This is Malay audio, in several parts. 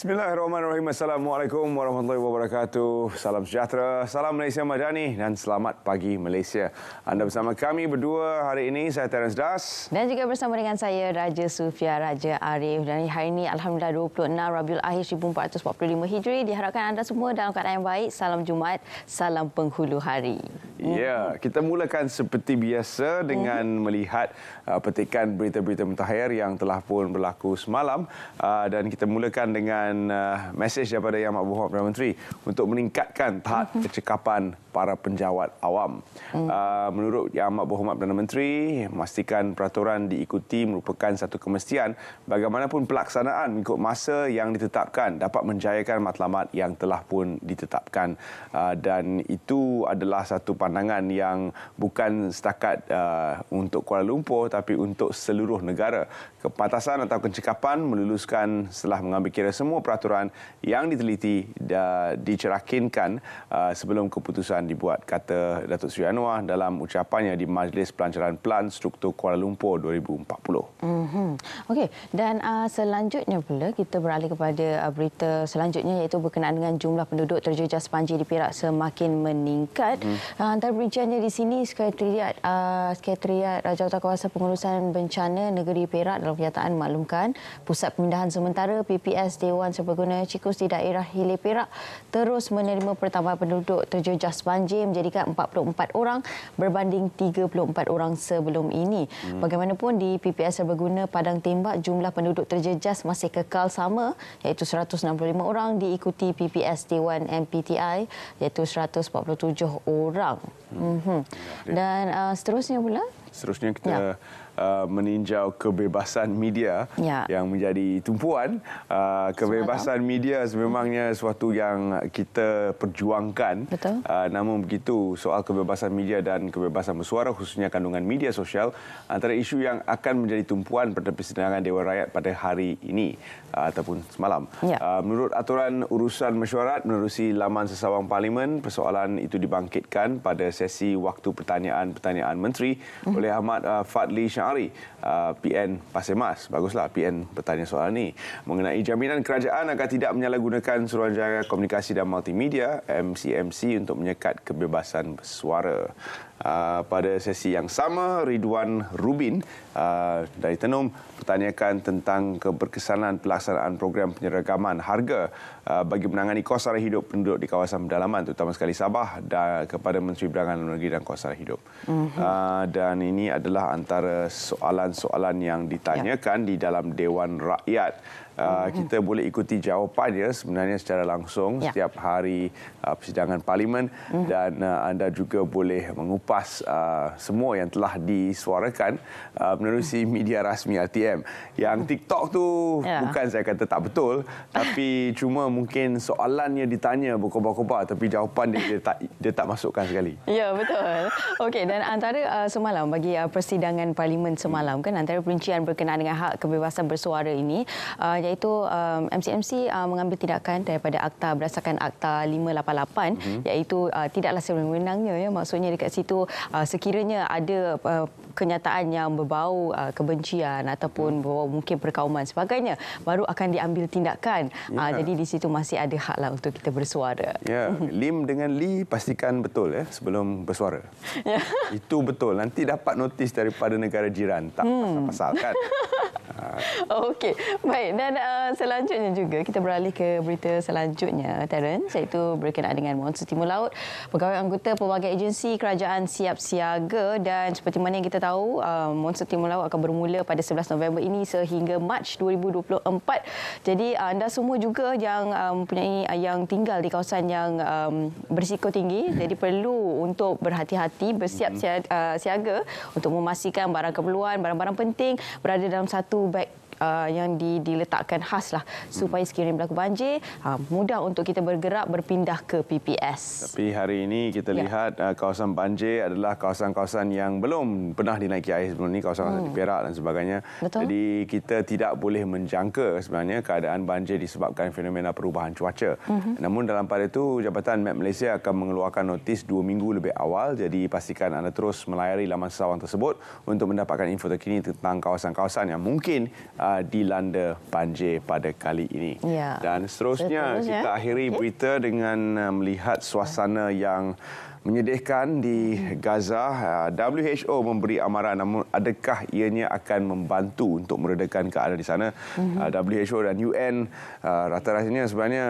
Bismillahirrahmanirrahim. Assalamualaikum warahmatullahi wabarakatuh. Salam sejahtera, salam Malaysia Madani dan selamat pagi Malaysia. Anda bersama kami berdua hari ini, saya Terence Das. Dan juga bersama dengan saya Raja Sufia Raja Arif. Dan hari ini Alhamdulillah 26 Rabiul Akhir 1445 Hijri. Diharapkan anda semua dalam keadaan yang baik. Salam Jumaat, salam penghulu hari. Ya, kita mulakan seperti biasa dengan melihat petikan berita-berita mutakhir yang telah pun berlaku semalam. Dan kita mulakan dengan mesej daripada Yang Amat Berhormat Perdana Menteri untuk meningkatkan tahap kecekapan para penjawat awam. Menurut Yang Amat Berhormat Perdana Menteri, memastikan peraturan diikuti merupakan satu kemestian bagaimanapun pelaksanaan mengikut masa yang ditetapkan dapat menjayakan matlamat yang telah pun ditetapkan. Dan itu adalah satu pandangan yang bukan setakat untuk Kuala Lumpur tapi untuk seluruh negara. Kepantasan atau kecekapan meluluskan setelah mengambil kira semua peraturan yang diteliti dan dicerakinkan sebelum keputusan dibuat, kata Datuk Seri Anwar dalam ucapannya di Majlis Pelancaran Pelan Struktur Kuala Lumpur 2040. Okey, dan selanjutnya pula kita beralih kepada berita selanjutnya iaitu berkenaan dengan jumlah penduduk terjejas banjir di Perak semakin meningkat. Antara perinciannya di sini Sekretariat Jawatankuasa Pengurusan Bencana Negeri Perak dalam kenyataan maklumkan pusat pemindahan sementara PPS Dewan Serbaguna Cikus di daerah Hilir Perak terus menerima pertambahan penduduk terjejas banjir menjadikan 44 orang berbanding 34 orang sebelum ini. Bagaimanapun di PPS Serbaguna Padang Tembak jumlah penduduk terjejas masih kekal sama iaitu 165 orang, diikuti PPS Dewan MPTI iaitu 147 orang. Dan seterusnya pula? Seterusnya kita meninjau kebebasan media yang menjadi tumpuan. Kebebasan media sememangnya sesuatu yang kita perjuangkan. Betul. Namun begitu, soal kebebasan media dan kebebasan bersuara khususnya kandungan media sosial antara isu yang akan menjadi tumpuan pada persidangan Dewan Rakyat pada hari ini ataupun semalam. Menurut aturan urusan mesyuarat menerusi laman sesawang Parlimen, persoalan itu dibangkitkan pada sesi waktu pertanyaan-pertanyaan menteri oleh Ahmad Fadli Syari, PN Pasir Mas. Baguslah PN bertanya soal ini mengenai jaminan kerajaan agar tidak menyalahgunakan Suruhanjaya Komunikasi dan Multimedia MCMC untuk menyekat kebebasan bersuara. Pada sesi yang sama, Ridwan Rubin dari Tenum bertanyakan tentang keberkesanan pelaksanaan program penyeragaman harga bagi menangani kos sara hidup penduduk di kawasan pedalaman terutama sekali Sabah dan kepada Menteri Berangan Luar Negeri dan Kos Sara Hidup. Dan ini adalah antara soalan-soalan yang ditanyakan di dalam Dewan Rakyat. Kita boleh ikuti jawapannya sebenarnya secara langsung setiap hari persidangan Parlimen dan anda juga boleh mengupas semua yang telah disuarakan menerusi media rasmi RTM. Yang TikTok tu bukan saya kata tak betul tapi cuma mungkin soalannya ditanya berkobar-kobar tapi jawapan dia tak masukkan sekali. Ya, betul. Okey, dan antara semalam bagi persidangan Parlimen semalam kan antara perincian berkenaan dengan hak kebebasan bersuara ini iaitu MCMC mengambil tindakan daripada akta berdasarkan Akta 588 iaitu tidaklah sewenang-wenangnya maksudnya dekat situ sekiranya ada kenyataan yang berbau kebencian ataupun berbau mungkin perkauman sebagainya baru akan diambil tindakan. Jadi di situ masih ada hak lah untuk kita bersuara. Lim dengan Li pastikan betul sebelum bersuara. Itu betul. Nanti dapat notis daripada negara jiran tak pasal-pasal kan. Okey, baik. Dan selanjutnya juga kita beralih ke berita selanjutnya, Terence, iaitu berkenaan dengan monsun timur laut. Pegawai anggota pelbagai agensi kerajaan siap siaga dan seperti mana yang kita tahu, monsun timur laut akan bermula pada 11 November ini sehingga Mac 2024. Jadi anda semua juga yang mempunyai yang tinggal di kawasan yang berisiko tinggi, jadi perlu untuk berhati-hati, bersiap siaga untuk memastikan barang keperluan, barang-barang penting berada dalam satu beg yang diletakkan khas lah supaya sekiranya berlaku banjir mudah untuk kita bergerak berpindah ke PPS. Tapi hari ini kita lihat kawasan banjir adalah kawasan-kawasan yang belum pernah dinaiki air sebelum ini, kawasan di Perak dan sebagainya. Betul. Jadi kita tidak boleh menjangka sebenarnya keadaan banjir disebabkan fenomena perubahan cuaca. Namun dalam pada itu Jabatan Met Malaysia akan mengeluarkan notis 2 minggu lebih awal, jadi pastikan anda terus melayari laman sesawang tersebut untuk mendapatkan info terkini tentang kawasan-kawasan yang mungkin dilanda banjir pada kali ini. Ya. Dan seterusnya kita akhiri berita dengan melihat suasana yang menyedihkan di Gaza. WHO memberi amaran, namun adakah ianya akan membantu untuk meredakan keadaan di sana? WHO dan UN rata-ratanya sebenarnya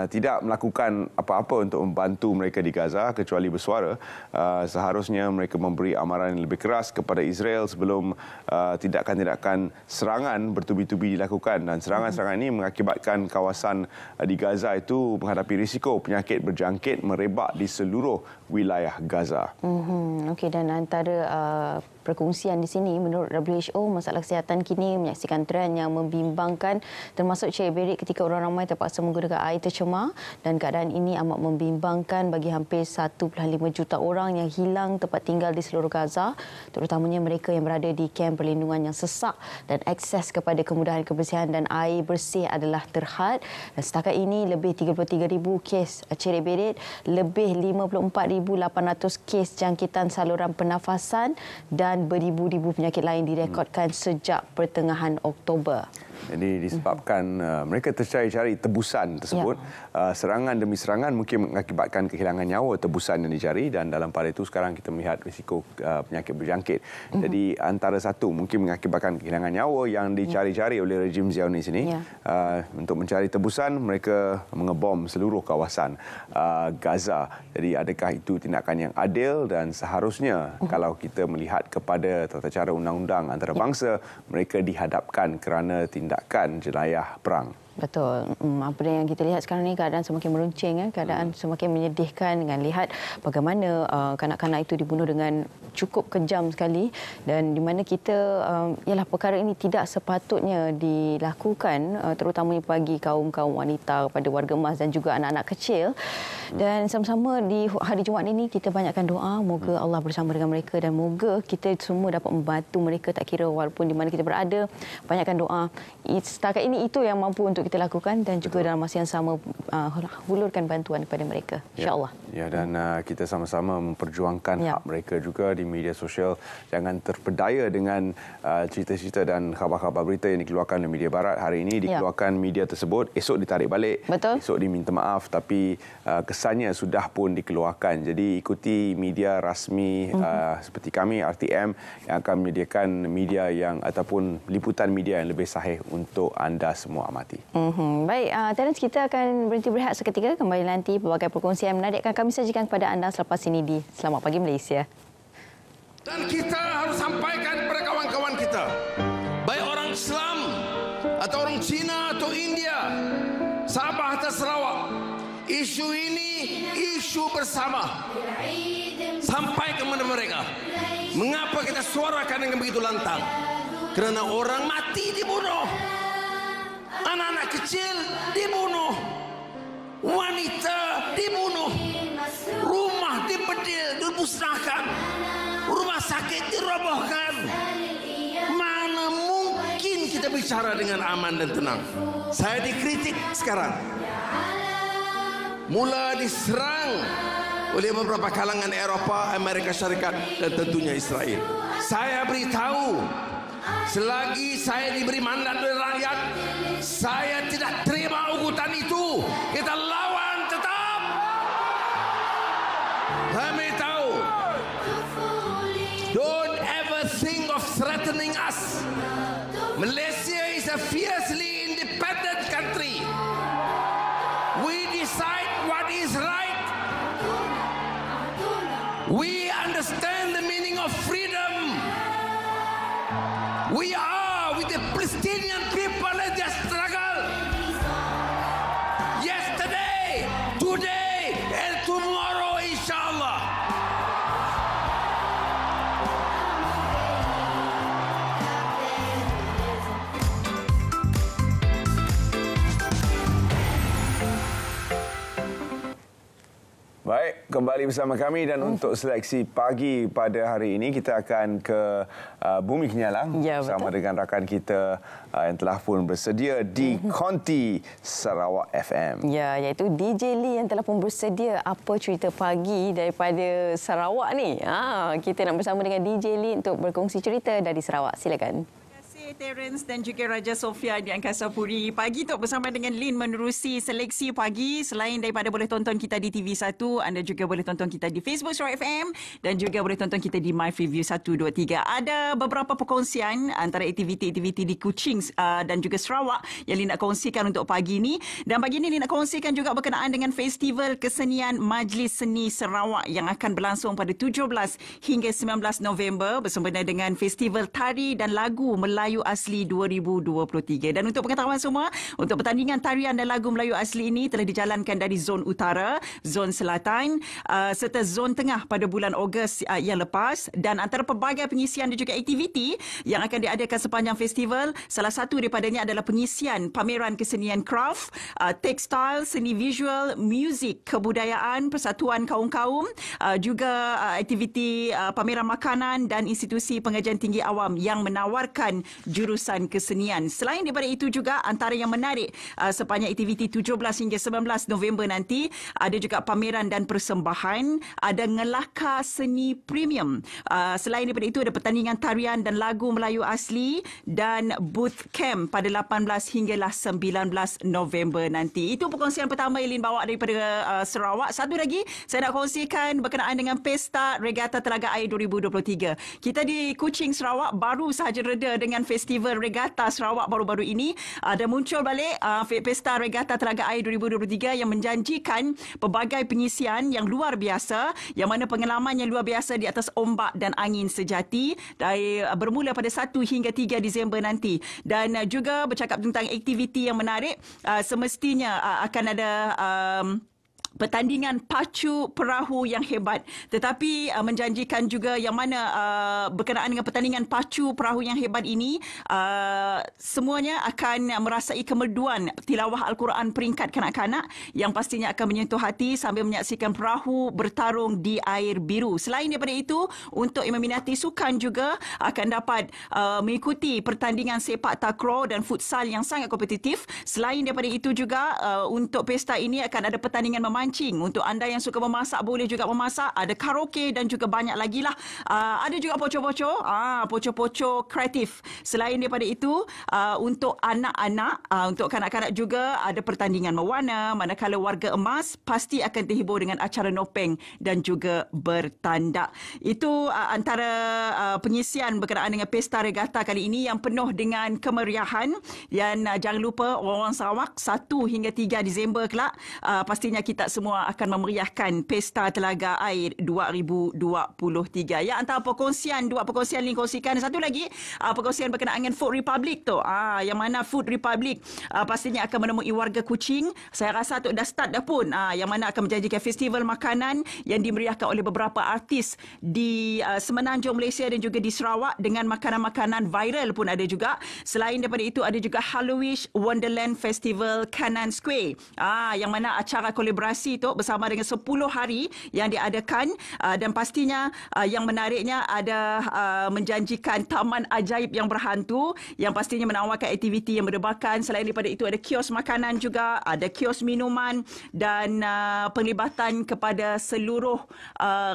tidak melakukan apa-apa untuk membantu mereka di Gaza kecuali bersuara. Seharusnya mereka memberi amaran yang lebih keras kepada Israel sebelum tindakan-tindakan serangan bertubi-tubi dilakukan, dan serangan-serangan ini mengakibatkan kawasan di Gaza itu menghadapi risiko penyakit berjangkit merebak di seluruh wilayah Gaza. Okey, dan antara perkongsian di sini, menurut WHO, masalah kesihatan kini menyaksikan tren yang membimbangkan, termasuk Cik Berit ketika orang ramai terpaksa menggunakan air tercemar, dan keadaan ini amat membimbangkan bagi hampir 1.5 juta orang yang hilang tempat tinggal di seluruh Gaza, terutamanya mereka yang berada di kem perlindungan yang sesak, dan akses kepada kemudahan kebersihan dan air bersih adalah terhad. Dan setakat ini lebih 33,000 kes Cik Berit, lebih 54,800 kes jangkitan saluran pernafasan dan beribu-ribu penyakit lain direkodkan sejak pertengahan Oktober. Jadi disebabkan mereka tercari-cari tebusan tersebut, serangan demi serangan mungkin mengakibatkan kehilangan nyawa tebusan yang dicari, dan dalam pada itu sekarang kita melihat risiko penyakit berjangkit. Jadi antara satu mungkin mengakibatkan kehilangan nyawa yang dicari-cari oleh rejim Zionis ini. Untuk mencari tebusan, mereka mengebom seluruh kawasan Gaza. Jadi adakah itu tindakan yang adil? Dan seharusnya kalau kita melihat kepada tata cara undang-undang antarabangsa, mereka dihadapkan kerana tindakan jenayah perang. Betul. Apa yang kita lihat sekarang ni, keadaan semakin meruncing, keadaan semakin menyedihkan dengan lihat bagaimana kanak-kanak itu dibunuh dengan cukup kejam sekali, dan di mana kita ialah perkara ini tidak sepatutnya dilakukan, terutamanya bagi kaum-kaum wanita, kepada warga emas dan juga anak-anak kecil. Dan sama-sama di hari Jumaat ini kita banyakkan doa, moga Allah bersama dengan mereka, dan moga kita semua dapat membantu mereka, tak kira walaupun di mana kita berada. Banyakkan doa. Setakat ini itu yang mampu untuk kita lakukan, dan juga dalam masa yang sama hulurkan bantuan kepada mereka, insya-Allah. Ya, dan kita sama-sama memperjuangkan hak mereka juga di media sosial. Jangan terpedaya dengan cerita-cerita dan khabar-khabar berita yang dikeluarkan oleh media barat. Hari ini dikeluarkan media tersebut, esok ditarik balik. Betul. Esok diminta maaf, tapi kesannya sudah pun dikeluarkan. Jadi ikuti media rasmi seperti kami RTM yang akan menyediakan media yang ataupun liputan media yang lebih sahih untuk anda semua amati. Baik, Terence, kita akan berhenti berehat seketika. Kembali nanti pelbagai perkongsian menarik akan kami sajikan kepada anda selepas ini di Selamat Pagi Malaysia. Dan kita harus sampaikan kepada kawan-kawan kita, baik orang Islam atau orang Cina atau India, Sabah atau Sarawak, isu ini isu bersama. Sampai kepada mereka, mengapa kita suarakan dengan begitu lantang? Kerana orang mati dibunuh, anak-anak kecil dibunuh, wanita dibunuh, rumah dibedil, dimusnahkan, rumah sakit dirobohkan. Mana mungkin kita bicara dengan aman dan tenang? Saya dikritik sekarang, mula diserang oleh beberapa kalangan Eropah, Amerika Syarikat dan tentunya Israel. Saya beritahu, selagi saya diberi mandat oleh rakyat, saya tidak terima ugutan itu. Kita lawan tetap. Kami tahu, don't ever think of threatening us. Malaysia is a fiercely independent country. We decide what is right. We understand the meaning of freedom. We are with the Palestinian people in their struggle. Yesterday, today, and tomorrow, inshallah. Baik, kembali bersama kami, dan untuk seleksi pagi pada hari ini kita akan ke Bumi Kenyalang bersama dengan rakan kita yang telah pun bersedia di Konti Sarawak FM. Ya, iaitu DJ Lee yang telah pun bersedia. Apa cerita pagi daripada Sarawak ni? Kita nak bersama dengan DJ Lee untuk berkongsi cerita dari Sarawak. Silakan. Hai Terence dan juga Raja Sofia di Angkasa Puri. Pagi tu bersama dengan Lin menerusi seleksi pagi. Selain daripada boleh tonton kita di TV1, anda juga boleh tonton kita di Facebook Suara FM dan juga boleh tonton kita di My Freeview 123. Ada beberapa perkongsian antara aktiviti-aktiviti di Kuching dan juga Sarawak yang Lin nak kongsikan untuk pagi ni. Dan pagi ni Lin nak kongsikan juga berkenaan dengan Festival Kesenian Majlis Seni Sarawak yang akan berlangsung pada 17 hingga 19 November bersempena dengan Festival Tari dan Lagu Melayu Asli 2023. Dan untuk pengetahuan semua, untuk pertandingan tarian dan lagu Melayu Asli ini telah dijalankan dari Zon Utara, Zon Selatan serta Zon Tengah pada bulan Ogos yang lepas. Dan antara pelbagai pengisian dan juga aktiviti yang akan diadakan sepanjang festival, salah satu daripadanya adalah pengisian pameran kesenian kraft, tekstil, seni visual, muzik, kebudayaan, persatuan kaum-kaum, juga aktiviti pameran makanan dan institusi pengajian tinggi awam yang menawarkan jurusan kesenian. Selain daripada itu juga, antara yang menarik sepanjang aktiviti 17 hingga 19 November nanti, ada juga pameran dan persembahan, ada ngelaka seni premium. Selain daripada itu, ada pertandingan tarian dan lagu Melayu Asli dan booth camp pada 18 hinggalah 19 November nanti. Itu perkongsian pertama yang Lin bawa daripada Sarawak. Satu lagi, saya nak kongsikan berkenaan dengan Pesta Regata Telaga Air 2023. Kita di Kuching, Sarawak baru sahaja reda dengan Festival Regata Sarawak baru-baru ini. Ada muncul balik Pesta Regata Telaga Air 2023 yang menjanjikan pelbagai pengisian yang luar biasa, yang mana pengalaman yang luar biasa di atas ombak dan angin sejati dari bermula pada 1 hingga 3 Disember nanti. Dan juga bercakap tentang aktiviti yang menarik, semestinya akan ada pertandingan pacu perahu yang hebat, tetapi menjanjikan juga yang mana berkenaan dengan pertandingan pacu perahu yang hebat ini, semuanya akan merasai kemerduan tilawah Al-Quran peringkat kanak-kanak yang pastinya akan menyentuh hati sambil menyaksikan perahu bertarung di air biru. Selain daripada itu, untuk yang meminati sukan juga akan dapat mengikuti pertandingan sepak takraw dan futsal yang sangat kompetitif. Selain daripada itu juga, untuk pesta ini akan ada pertandingan memancing. Untuk anda yang suka memasak, boleh juga memasak. Ada karaoke dan juga banyak lagi lah. Ada juga poco-poco, poco-poco kreatif. Selain daripada itu, untuk anak-anak, untuk kanak-kanak juga ada pertandingan mewarna, manakala warga emas pasti akan terhibur dengan acara nopeng dan juga bertandak. Itu antara pengisian berkenaan dengan Pesta Regata kali ini yang penuh dengan kemeriahan. Dan jangan lupa orang Sarawak 1 hingga 3 Disember kelak, pastinya kita semua akan memeriahkan Pesta Telaga Air 2023. Ya, antara dua perkongsian Lin kongsikan. Satu lagi, perkongsian berkenaan dengan Food Republic tu. Yang mana Food Republic pastinya akan menemui warga Kuching. Saya rasa tu dah start dah pun. Yang mana akan menjanjikan festival makanan yang dimeriahkan oleh beberapa artis di Semenanjung Malaysia dan juga di Sarawak, dengan makanan-makanan viral pun ada juga. Selain daripada itu, ada juga Halloween Wonderland Festival Kanan Square. Yang mana acara kolaborasi tu bersama dengan 10 hari yang diadakan, dan pastinya yang menariknya ada menjanjikan taman ajaib yang berhantu yang pastinya menawarkan aktiviti yang berdebakan. Selain daripada itu, ada kios makanan juga, ada kios minuman dan penglibatan kepada seluruh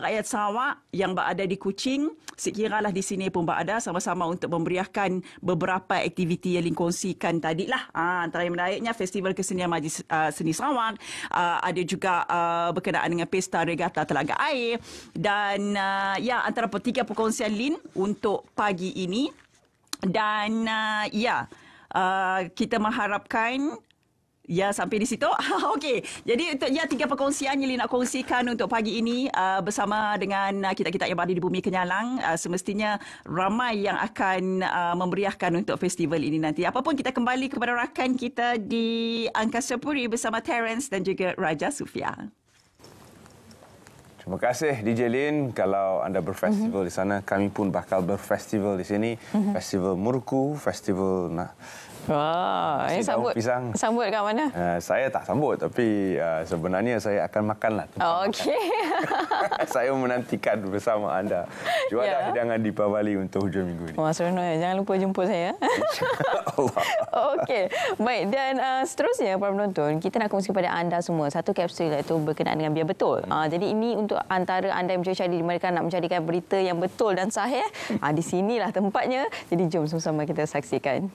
rakyat Sarawak yang berada di Kuching. Sekiralah di sini pun berada sama-sama untuk memeriahkan beberapa aktiviti yang Lin kongsikan tadi lah. Antara yang menariknya Festival Kesenian Majlis Seni Sarawak, ada juga berkenaan dengan Pesta Regata Telaga Air, dan antara 3 perkongsian Lin untuk pagi ini. Dan kita mengharapkan sampai di situ. Okey. Jadi untuk 3 perkongsian yang Lin nak kongsikan untuk pagi ini bersama dengan kita-kita yang berada di Bumi Kenyalang. Semestinya ramai yang akan memeriahkan untuk festival ini nanti. Apapun, kita kembali kepada rakan kita di Angkasa Puri bersama Terence dan juga Raja Sofia. Terima kasih DJ Lin. Kalau anda berfestival di sana, kami pun bakal berfestival di sini. Festival Murku, festival Wah, ini daun pisang. Sambut kat mana? Saya tak sambut, tapi sebenarnya saya akan makanlah. Okey. Saya menantikan bersama anda juara hidangan di Pabali untuk hujung minggu ini. Wah, seronok ya. Jangan lupa jumpa saya. InsyaAllah. Okey. Baik, dan seterusnya para penonton, kita nak kongsi kepada anda semua satu kapsul iaitu berkenaan dengan biar betul. Jadi ini untuk antara anda yang mencari mereka nak mencarikan berita yang betul dan sahih. Di sinilah tempatnya. Jadi jom sama-sama kita saksikan.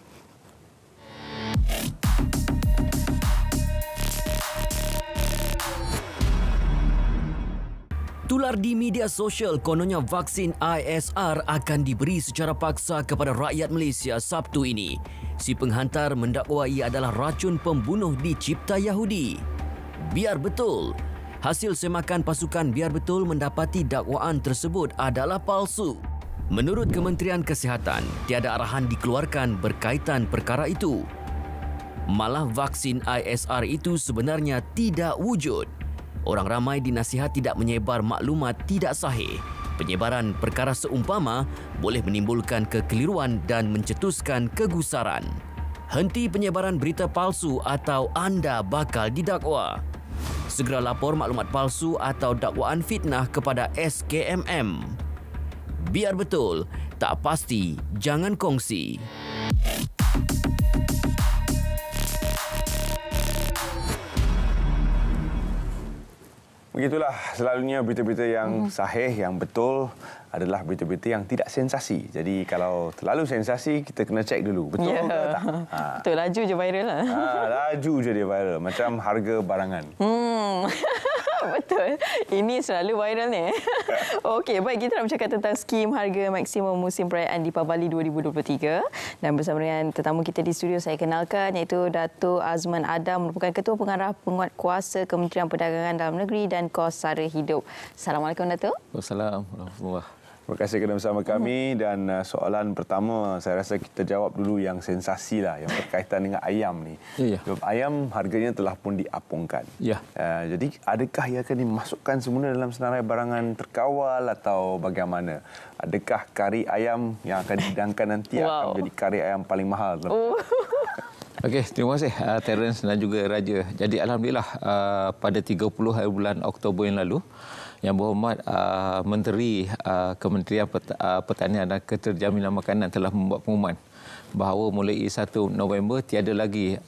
Tular di media sosial kononnya vaksin ISR akan diberi secara paksa kepada rakyat Malaysia Sabtu ini. Si penghantar mendakwa ia adalah racun pembunuh dicipta Yahudi. Biar betul, hasil semakan pasukan Biar Betul mendapati dakwaan tersebut adalah palsu. Menurut Kementerian Kesihatan, tiada arahan dikeluarkan berkaitan perkara itu. Malah vaksin ISR itu sebenarnya tidak wujud. Orang ramai dinasihat tidak menyebar maklumat tidak sahih. Penyebaran perkara seumpama boleh menimbulkan kekeliruan dan mencetuskan kegusaran. Henti penyebaran berita palsu atau anda bakal didakwa. Segera lapor maklumat palsu atau dakwaan fitnah kepada SKMM. Biar betul, tak pasti, jangan kongsi. Begitulah selalunya berita-berita yang sahih, yang betul adalah berita-berita yang tidak sensasi. Jadi kalau terlalu sensasi, kita kena cek dulu. Betul ke tak? Betul, laju je viral lah. Laju je dia viral. Macam harga barangan. Betul. Ini selalu viral ni. Okey, baik, kita nak bercakap tentang skim harga maksimum musim perayaan Deepavali 2023. Dan bersama dengan tetamu kita di studio, saya kenalkan iaitu Dato' Azman Adam, merupakan Ketua Pengarah Penguatkuasa Kementerian Perdagangan Dalam Negeri dan Kos Sara Hidup. Assalamualaikum, Dato'. Assalamualaikum. Terima kasih kerana bersama kami dan soalan pertama saya rasa kita jawab dulu yang sensasi lah yang berkaitan dengan ayam ni. Ya. Ayam harganya telah pun diapungkan. Ya. Jadi adakah ia akan dimasukkan semula dalam senarai barangan terkawal atau bagaimana? Adakah kari ayam yang akan dihidangkan nanti akan menjadi kari ayam paling mahal? Okey, terima kasih Terence dan juga Raja. Jadi alhamdulillah pada 30 hari bulan Oktober yang lalu, Yang Berhormat Menteri Kementerian Pertanian dan Keterjaminan Makanan telah membuat pengumuman bahawa mulai 1 November tiada lagi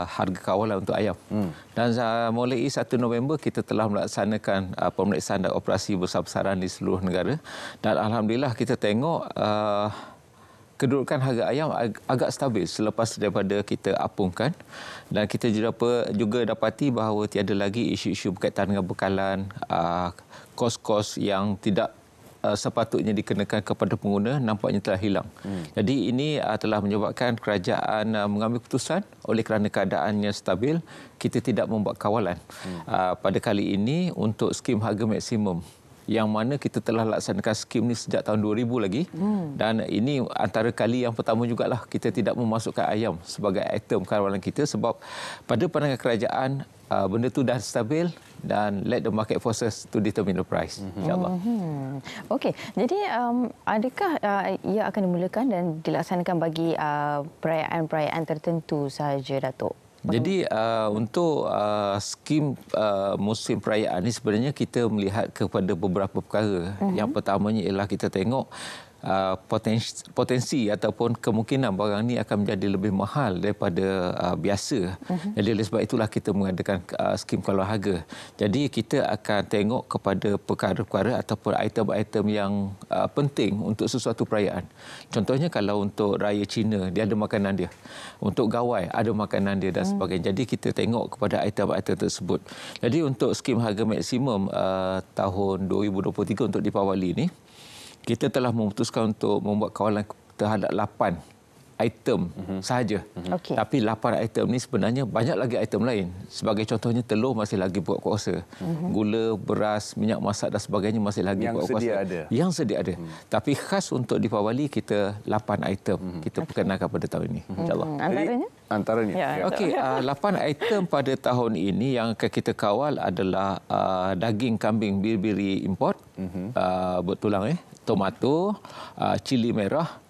harga kawalan untuk ayam. Dan mulai 1 November kita telah melaksanakan pemeriksaan dan operasi besar-besaran di seluruh negara. Dan alhamdulillah kita tengok kedudukan harga ayam agak stabil selepas daripada kita apungkan, dan kita juga dapati bahawa tiada lagi isu-isu berkaitan dengan bekalan, kos-kos yang tidak sepatutnya dikenakan kepada pengguna nampaknya telah hilang. Jadi ini telah menyebabkan kerajaan mengambil keputusan oleh kerana keadaannya stabil, kita tidak membuat kawalan pada kali ini untuk skim harga maksimum, yang mana kita telah laksanakan skim ni sejak tahun 2000 lagi. Dan ini antara kali yang pertama jugalah kita tidak memasukkan ayam sebagai item kawalan kita, sebab pada pandangan kerajaan benda tu dah stabil dan let the market forces to determine the price. InsyaAllah. Okey, jadi adakah ia akan dimulakan dan dilaksanakan bagi perayaan-perayaan tertentu sahaja, Datuk? Jadi untuk skim musim perayaan ini sebenarnya kita melihat kepada beberapa perkara. Yang pertamanya ialah kita tengok potensi ataupun kemungkinan barang ni akan menjadi lebih mahal daripada biasa. Jadi oleh sebab itulah kita mengadakan skim kawalan harga. Jadi kita akan tengok kepada perkara-perkara ataupun item-item yang penting untuk sesuatu perayaan. Contohnya kalau untuk Raya Cina, dia ada makanan dia. Untuk Gawai, ada makanan dia dan sebagainya. Jadi kita tengok kepada item-item tersebut. Jadi untuk skim harga maksimum tahun 2023 untuk Deepavali ini, kita telah memutuskan untuk membuat kawalan terhadap 8 item sahaja. Tapi 8 item ni sebenarnya banyak lagi item lain. Sebagai contohnya telur masih lagi buat kuasa. Gula, beras, minyak masak dan sebagainya masih lagi buat kuasa. Yang sedia ada. Tapi khas untuk Deepavali kita 8 item kita perkenalkan pada tahun ini. InsyaAllah. Antaranya? Okey, 8 item pada tahun ini yang akan kita kawal adalah daging kambing biri-biri import, bertulang, tomato, cili merah,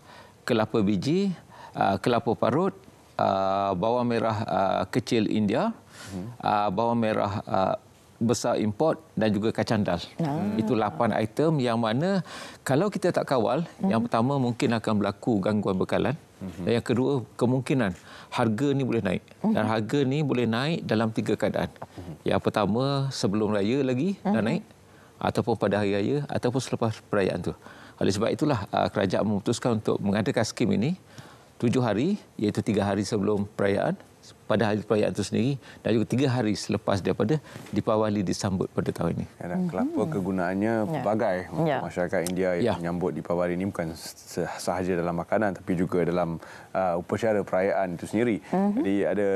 kelapa biji, kelapa parut, bawang merah kecil India, bawang merah besar import dan juga kacang dal. Itu 8 item yang mana kalau kita tak kawal, yang pertama mungkin akan berlaku gangguan bekalan. Dan yang kedua, kemungkinan harga ni boleh naik. Dan harga ni boleh naik dalam 3 keadaan. Yang pertama, sebelum raya lagi dah naik, ataupun pada hari raya, ataupun selepas perayaan tu. Oleh sebab itulah kerajaan memutuskan untuk mengadakan skim ini 7 hari, iaitu 3 hari sebelum perayaan, pada hari perayaan itu sendiri, dan juga 3 hari selepas daripada Deepawali disambut pada tahun ini. Dan kelapa kegunaannya pelbagai untuk masyarakat India yang menyambut Deepawali ini, bukan sahaja dalam makanan tapi juga dalam upacara perayaan itu sendiri. Jadi ada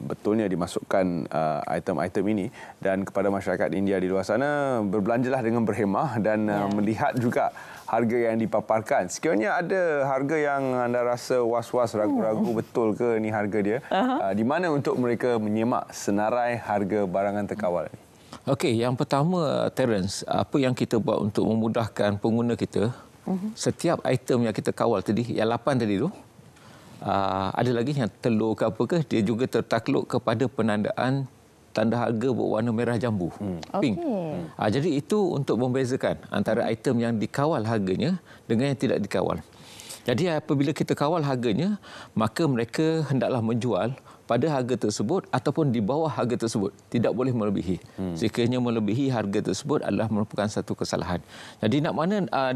betulnya dimasukkan item-item ini, dan kepada masyarakat India di luar sana, berbelanjalah dengan berhemah dan melihat juga harga yang dipaparkan. Sekiranya ada harga yang anda rasa was-was, ragu-ragu betul ke ni harga dia, di mana untuk mereka menyemak senarai harga barangan terkawal ini? Okey, yang pertama, Terence, apa yang kita buat untuk memudahkan pengguna kita, setiap item yang kita kawal tadi, yang 8 tadi tu, ada lagi yang telur ke apa ke, dia juga tertakluk kepada penandaan tanda harga berwarna merah jambu, pink. Jadi itu untuk membezakan antara item yang dikawal harganya dengan yang tidak dikawal. Jadi apabila kita kawal harganya, maka mereka hendaklah menjual pada harga tersebut ataupun di bawah harga tersebut. Tidak boleh melebihi. Sekiranya melebihi harga tersebut adalah merupakan satu kesalahan. Jadi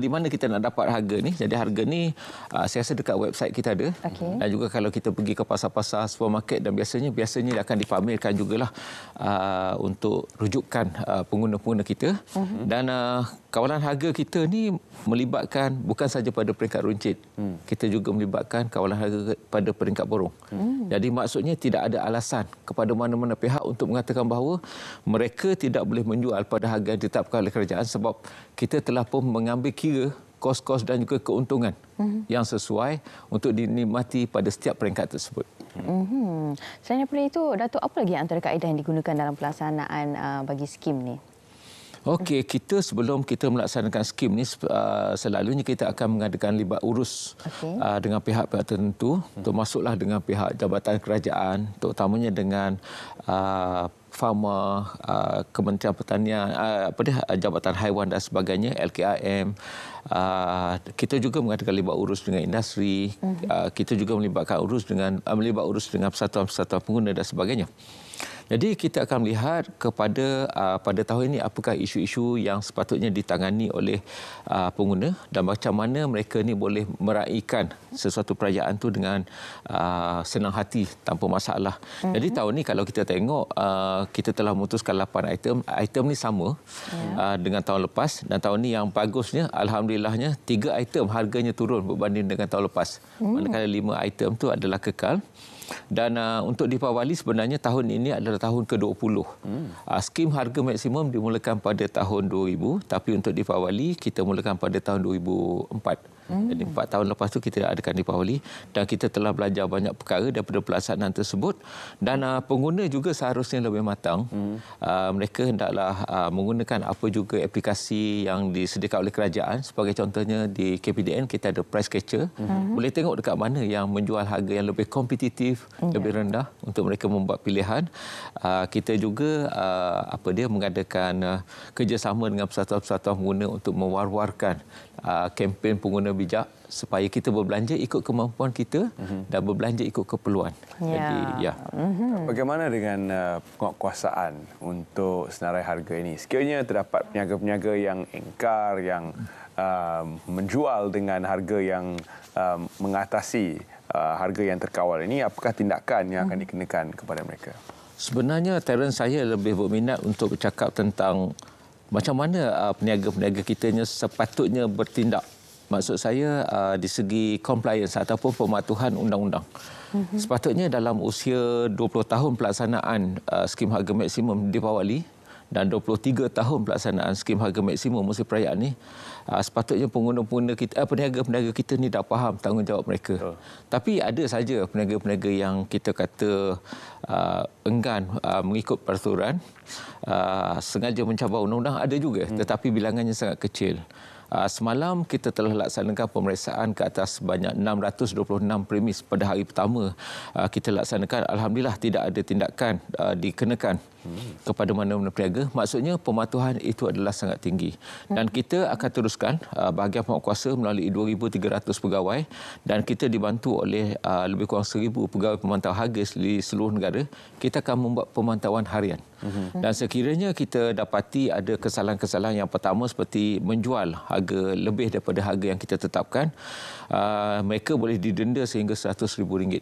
di mana kita nak dapat harga ni? Jadi harga ni saya rasa dekat website kita ada. Dan juga kalau kita pergi ke pasar-pasar, supermarket, dan biasanya dia akan dipamerkan jugalah untuk rujukan pengguna-pengguna kita. Dan kawalan harga kita ni melibatkan bukan saja pada peringkat runcit. Kita juga melibatkan kawalan harga pada peringkat borong. Jadi maksudnya tidak ada alasan kepada mana-mana pihak untuk mengatakan bahawa mereka tidak boleh menjual pada harga yang ditetapkan oleh kerajaan, sebab kita telah pun mengambil kira kos-kos dan juga keuntungan yang sesuai untuk dinikmati pada setiap peringkat tersebut. Selain daripada itu, Datuk, apa lagi antara kaedah yang digunakan dalam pelaksanaan bagi skim ni? Okey, kita sebelum kita melaksanakan skim ni, selalunya kita akan mengadakan libat urus dengan pihak-pihak tertentu, termasuklah dengan pihak Jabatan Kerajaan, terutamanya dengan Pharma, Kementerian Pertanian, Jabatan Haiwan dan sebagainya, LKIM. Kita juga mengadakan libat urus dengan industri. Kita juga melibat urus dengan persatuan-persatuan pengguna dan sebagainya. Jadi kita akan melihat kepada pada tahun ini apakah isu-isu yang sepatutnya ditangani oleh pengguna dan macam mana mereka ni boleh meraihkan sesuatu perayaan tu dengan senang hati tanpa masalah. Jadi tahun ni kalau kita tengok, kita telah memutuskan 8 item. Item ni sama dengan tahun lepas, dan tahun ni yang bagusnya, alhamdulillahnya, 3 item harganya turun berbanding dengan tahun lepas. Manakala 5 item tu adalah kekal. Dan untuk Deepawali sebenarnya tahun ini adalah tahun ke-20. Skim harga maksimum dimulakan pada tahun 2000, tapi untuk Deepawali kita mulakan pada tahun 2004. Jadi 4 tahun lepas tu kita adakan Deepawali, dan kita telah belajar banyak perkara daripada pelaksanaan tersebut. Dan pengguna juga seharusnya lebih matang. Mereka hendaklah menggunakan apa juga aplikasi yang disediakan oleh kerajaan. Sebagai contohnya di KPDN kita ada price catcher. Boleh tengok dekat mana yang menjual harga yang lebih kompetitif, lebih rendah untuk mereka membuat pilihan. Kita juga mengadakan kerjasama dengan persatuan-persatuan pengguna untuk mewar-warkan kempen pengguna bijak supaya kita berbelanja ikut kemampuan kita dan berbelanja ikut keperluan. Jadi, Bagaimana dengan penguatkuasaan untuk senarai harga ini? Sekiranya terdapat peniaga-peniaga yang engkar, yang menjual dengan harga yang mengatasi harga yang terkawal ini, apakah tindakan yang akan dikenakan kepada mereka? Sebenarnya, Terence, saya lebih berminat untuk bercakap tentang macam mana peniaga-peniaga kita sepatutnya bertindak. Maksud saya di segi compliance ataupun pematuhan undang-undang. Sepatutnya dalam usia 20 tahun pelaksanaan skim harga maksimum Deepawali dan 23 tahun pelaksanaan skim harga maksimum musim perayaan ni, sepatutnya pengguna-pengguna kita, peniaga-peniaga kita ni dah faham tanggungjawab mereka. Tapi ada saja peniaga-peniaga yang kita kata enggan mengikut peraturan, sengaja mencabar undang-undang, ada juga, tetapi bilangannya sangat kecil. Semalam kita telah laksanakan pemeriksaan ke atas sebanyak 626 premis pada hari pertama. Kita laksanakan, alhamdulillah tidak ada tindakan dikenakan kepada mana-mana peniaga. Maksudnya pematuhan itu adalah sangat tinggi. Dan kita akan teruskan bahagian penguatkuasa melalui 2,300 pegawai dan kita dibantu oleh lebih kurang 1,000 pegawai pemantau harga di seluruh negara. Kita akan membuat pemantauan harian. Dan sekiranya kita dapati ada kesalahan-kesalahan, yang pertama seperti menjual harga lebih daripada harga yang kita tetapkan, mereka boleh didenda sehingga RM100,000.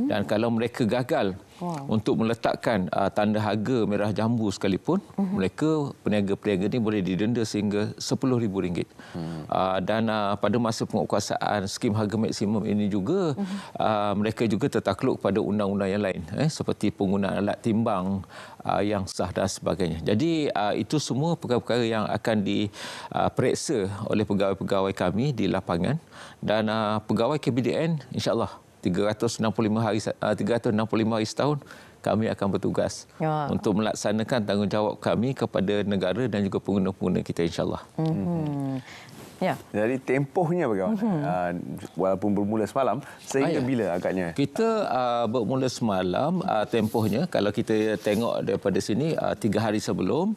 Dan kalau mereka gagal untuk meletakkan tanda harga merah jambu sekalipun, mereka peniaga-peniaga ini boleh didenda sehingga RM10,000. Dan pada masa penguatkuasaan skim harga maksimum ini juga, mereka juga tertakluk pada undang-undang yang lain, seperti penggunaan alat timbang yang sah dan sebagainya. Jadi itu semua perkara-perkara yang akan diperiksa oleh pegawai-pegawai kami di lapangan, dan pegawai KPDN insya-Allah 365 hari setahun kami akan bertugas untuk melaksanakan tanggungjawab kami kepada negara dan juga pengguna-pengguna kita, insya-Allah. Ya. Jadi tempohnya bagaimana? Walaupun bermula semalam, sehingga bila agaknya? Kita bermula semalam, tempohnya kalau kita tengok daripada sini 3 hari sebelum,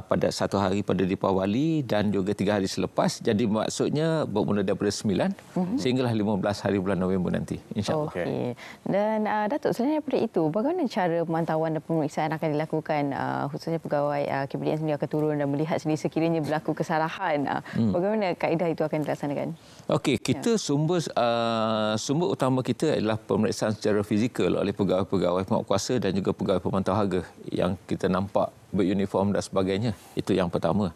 pada 1 hari pada Deepawali dan juga 3 hari selepas. Jadi maksudnya bermula daripada 9 sehinggalah 15 hari bulan November nanti, insya-Allah. Okey. Dan Datuk, selain daripada itu, bagaimana cara pemantauan dan pemeriksaan akan dilakukan, khususnya pegawai KPDN sendiri akan turun dan melihat sendiri sekiranya berlaku kesalahan? Bagaimana kaedah itu akan dilaksanakan? Okey, kita sumber utama kita adalah pemeriksaan secara fizikal oleh pegawai-pegawai penguatkuasa dan juga pegawai pemantau harga yang kita nampak beruniform dan sebagainya. Itu yang pertama.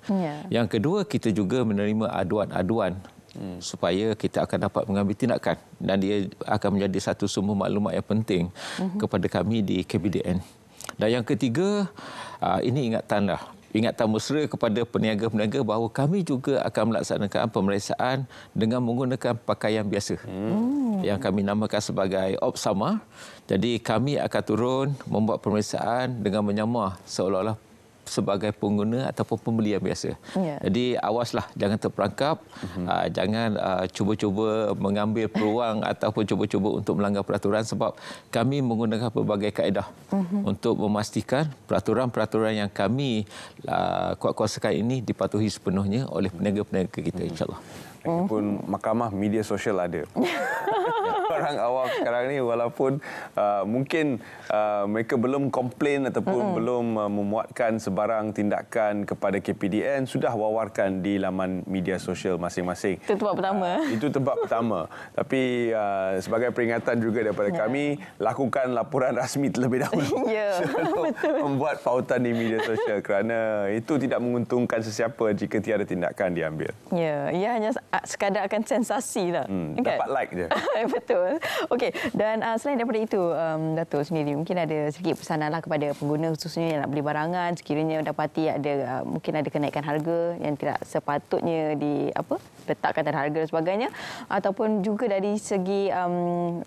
Yang kedua, kita juga menerima aduan-aduan supaya kita akan dapat mengambil tindakan, dan dia akan menjadi satu sumber maklumat yang penting kepada kami di KPDN. Dan yang ketiga, ini ingatan mesra kepada peniaga-peniaga bahawa kami juga akan melaksanakan pemeriksaan dengan menggunakan pakaian biasa yang kami namakan sebagai Opsama. Jadi kami akan turun membuat pemeriksaan dengan menyamar seolah-olah sebagai pengguna ataupun pembeli yang biasa. Jadi awaslah, jangan terperangkap, jangan cuba-cuba mengambil peluang ataupun cuba-cuba untuk melanggar peraturan, sebab kami menggunakan pelbagai kaedah untuk memastikan peraturan-peraturan yang kami kuatkuasakan ini dipatuhi sepenuhnya oleh peniaga-peniaga kita, insya-Allah. Lagipun mahkamah media sosial ada. Orang awam sekarang ni walaupun mungkin mereka belum komplain ataupun belum memuatkan sebarang tindakan kepada KPDN, sudah wawarkan di laman media sosial masing-masing. Itu tempat pertama. Itu tempat pertama. Tapi sebagai peringatan juga daripada kami, lakukan laporan rasmi terlebih dahulu. Sebelum membuat pautan di media sosial, kerana itu tidak menguntungkan sesiapa jika tiada tindakan diambil. Ia hanya sekadar akan sensasi lah. Dapat like je. Betul. Okey, dan selain daripada itu, Datuk sendiri mungkin ada sedikit pesanan lah kepada pengguna, khususnya yang nak beli barangan, sekiranya dapati ada mungkin ada kenaikan harga yang tidak sepatutnya letakkan tanda harga dan sebagainya, ataupun juga dari segi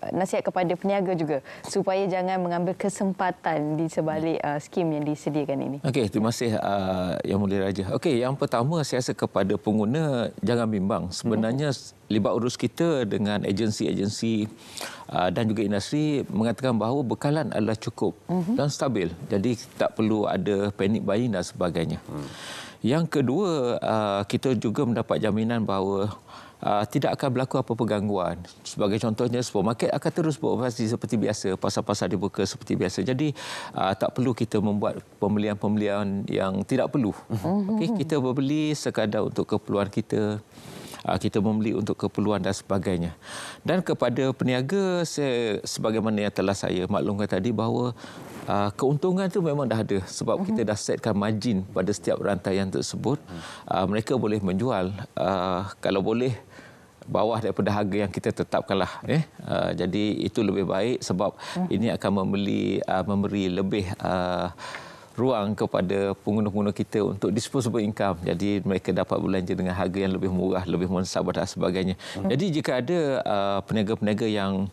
nasihat kepada peniaga juga supaya jangan mengambil kesempatan di sebalik skim yang disediakan ini. Okey, terima kasih Yang Mulia Raja. Okey, yang pertama saya rasa kepada pengguna, jangan bimbang. Sebenarnya libat urus kita dengan agensi-agensi dan juga industri mengatakan bahawa bekalan adalah cukup dan stabil. Jadi tak perlu ada panic buying dan sebagainya. Yang kedua, kita juga mendapat jaminan bahawa tidak akan berlaku apa-apa gangguan. Sebagai contohnya, supermarket akan terus beroperasi seperti biasa, pasar-pasar dibuka seperti biasa. Jadi tak perlu kita membuat pembelian-pembelian yang tidak perlu. Okay, kita berbeli sekadar untuk keperluan kita. Kita membeli untuk keperluan dan sebagainya. Dan kepada peniaga, sebagaimana yang telah saya maklumkan tadi, bahawa keuntungan itu memang dah ada sebab kita dah setkan margin pada setiap rantaian tersebut. Mereka boleh menjual kalau boleh bawah daripada harga yang kita tetapkanlah. Jadi itu lebih baik sebab ini akan memberi lebih ruang kepada pengguna-pengguna kita untuk disposable income. Jadi mereka dapat belanja dengan harga yang lebih murah, lebih mensabar dan sebagainya. Jadi jika ada peniaga-peniaga yang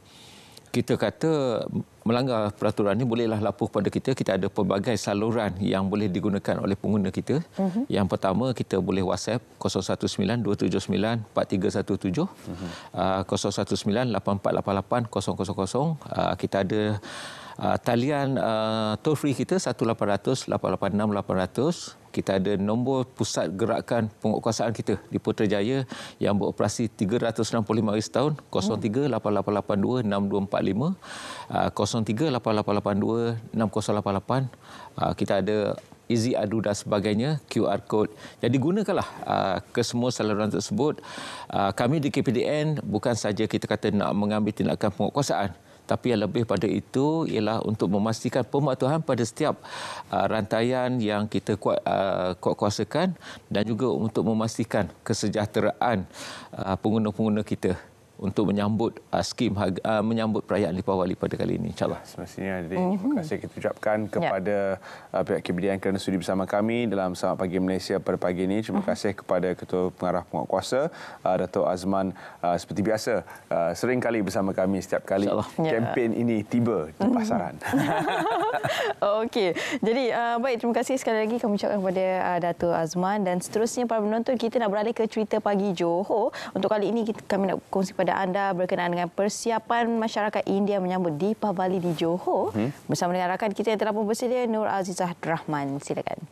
kita kata melanggar peraturan ini, bolehlah lapor kepada kita. Kita ada pelbagai saluran yang boleh digunakan oleh pengguna kita. Yang pertama, kita boleh WhatsApp 019-279-4317, 019-8488-000. Kita ada talian toll free kita 1-800-886-800. Kita ada nombor pusat gerakan penguatkuasaan kita di Putrajaya yang beroperasi 365 hari setahun, 03-8882-6245, 03-8882-6088. Kita ada Easy Adu dan sebagainya, QR code. Jadi gunakanlah kesemua saluran tersebut. Kami di KPDN bukan saja kita kata nak mengambil tindakan penguatkuasaan, tapi yang lebih pada itu ialah untuk memastikan pematuhan pada setiap rantaian yang kita kuatkuasakan dan juga untuk memastikan kesejahteraan pengguna-pengguna kita untuk menyambut skim menyambut perayaan Deepawali pada kali ini, insyaAllah. Semestinya, terima kasih kita ucapkan kepada pihak KPDN kerana sudi bersama kami dalam Selamat Pagi Malaysia pada pagi ini. Terima kasih kepada Ketua Pengarah Penguatkuasa, Dato' Azman, seperti biasa, sering kali bersama kami setiap kali kempen ini tiba di pasaran. Okey, jadi baik, terima kasih sekali lagi kami ucapkan kepada Dato' Azman, dan seterusnya para penonton, kita nak beralih ke cerita pagi Johor. Untuk kali ini kami nak kongsi kepada anda berkenaan dengan persiapan masyarakat India menyambut Deepawali di Johor. Bersama dengan rakan kita yang telah pun bersedia, Nur Azizah Rahman. Silakan.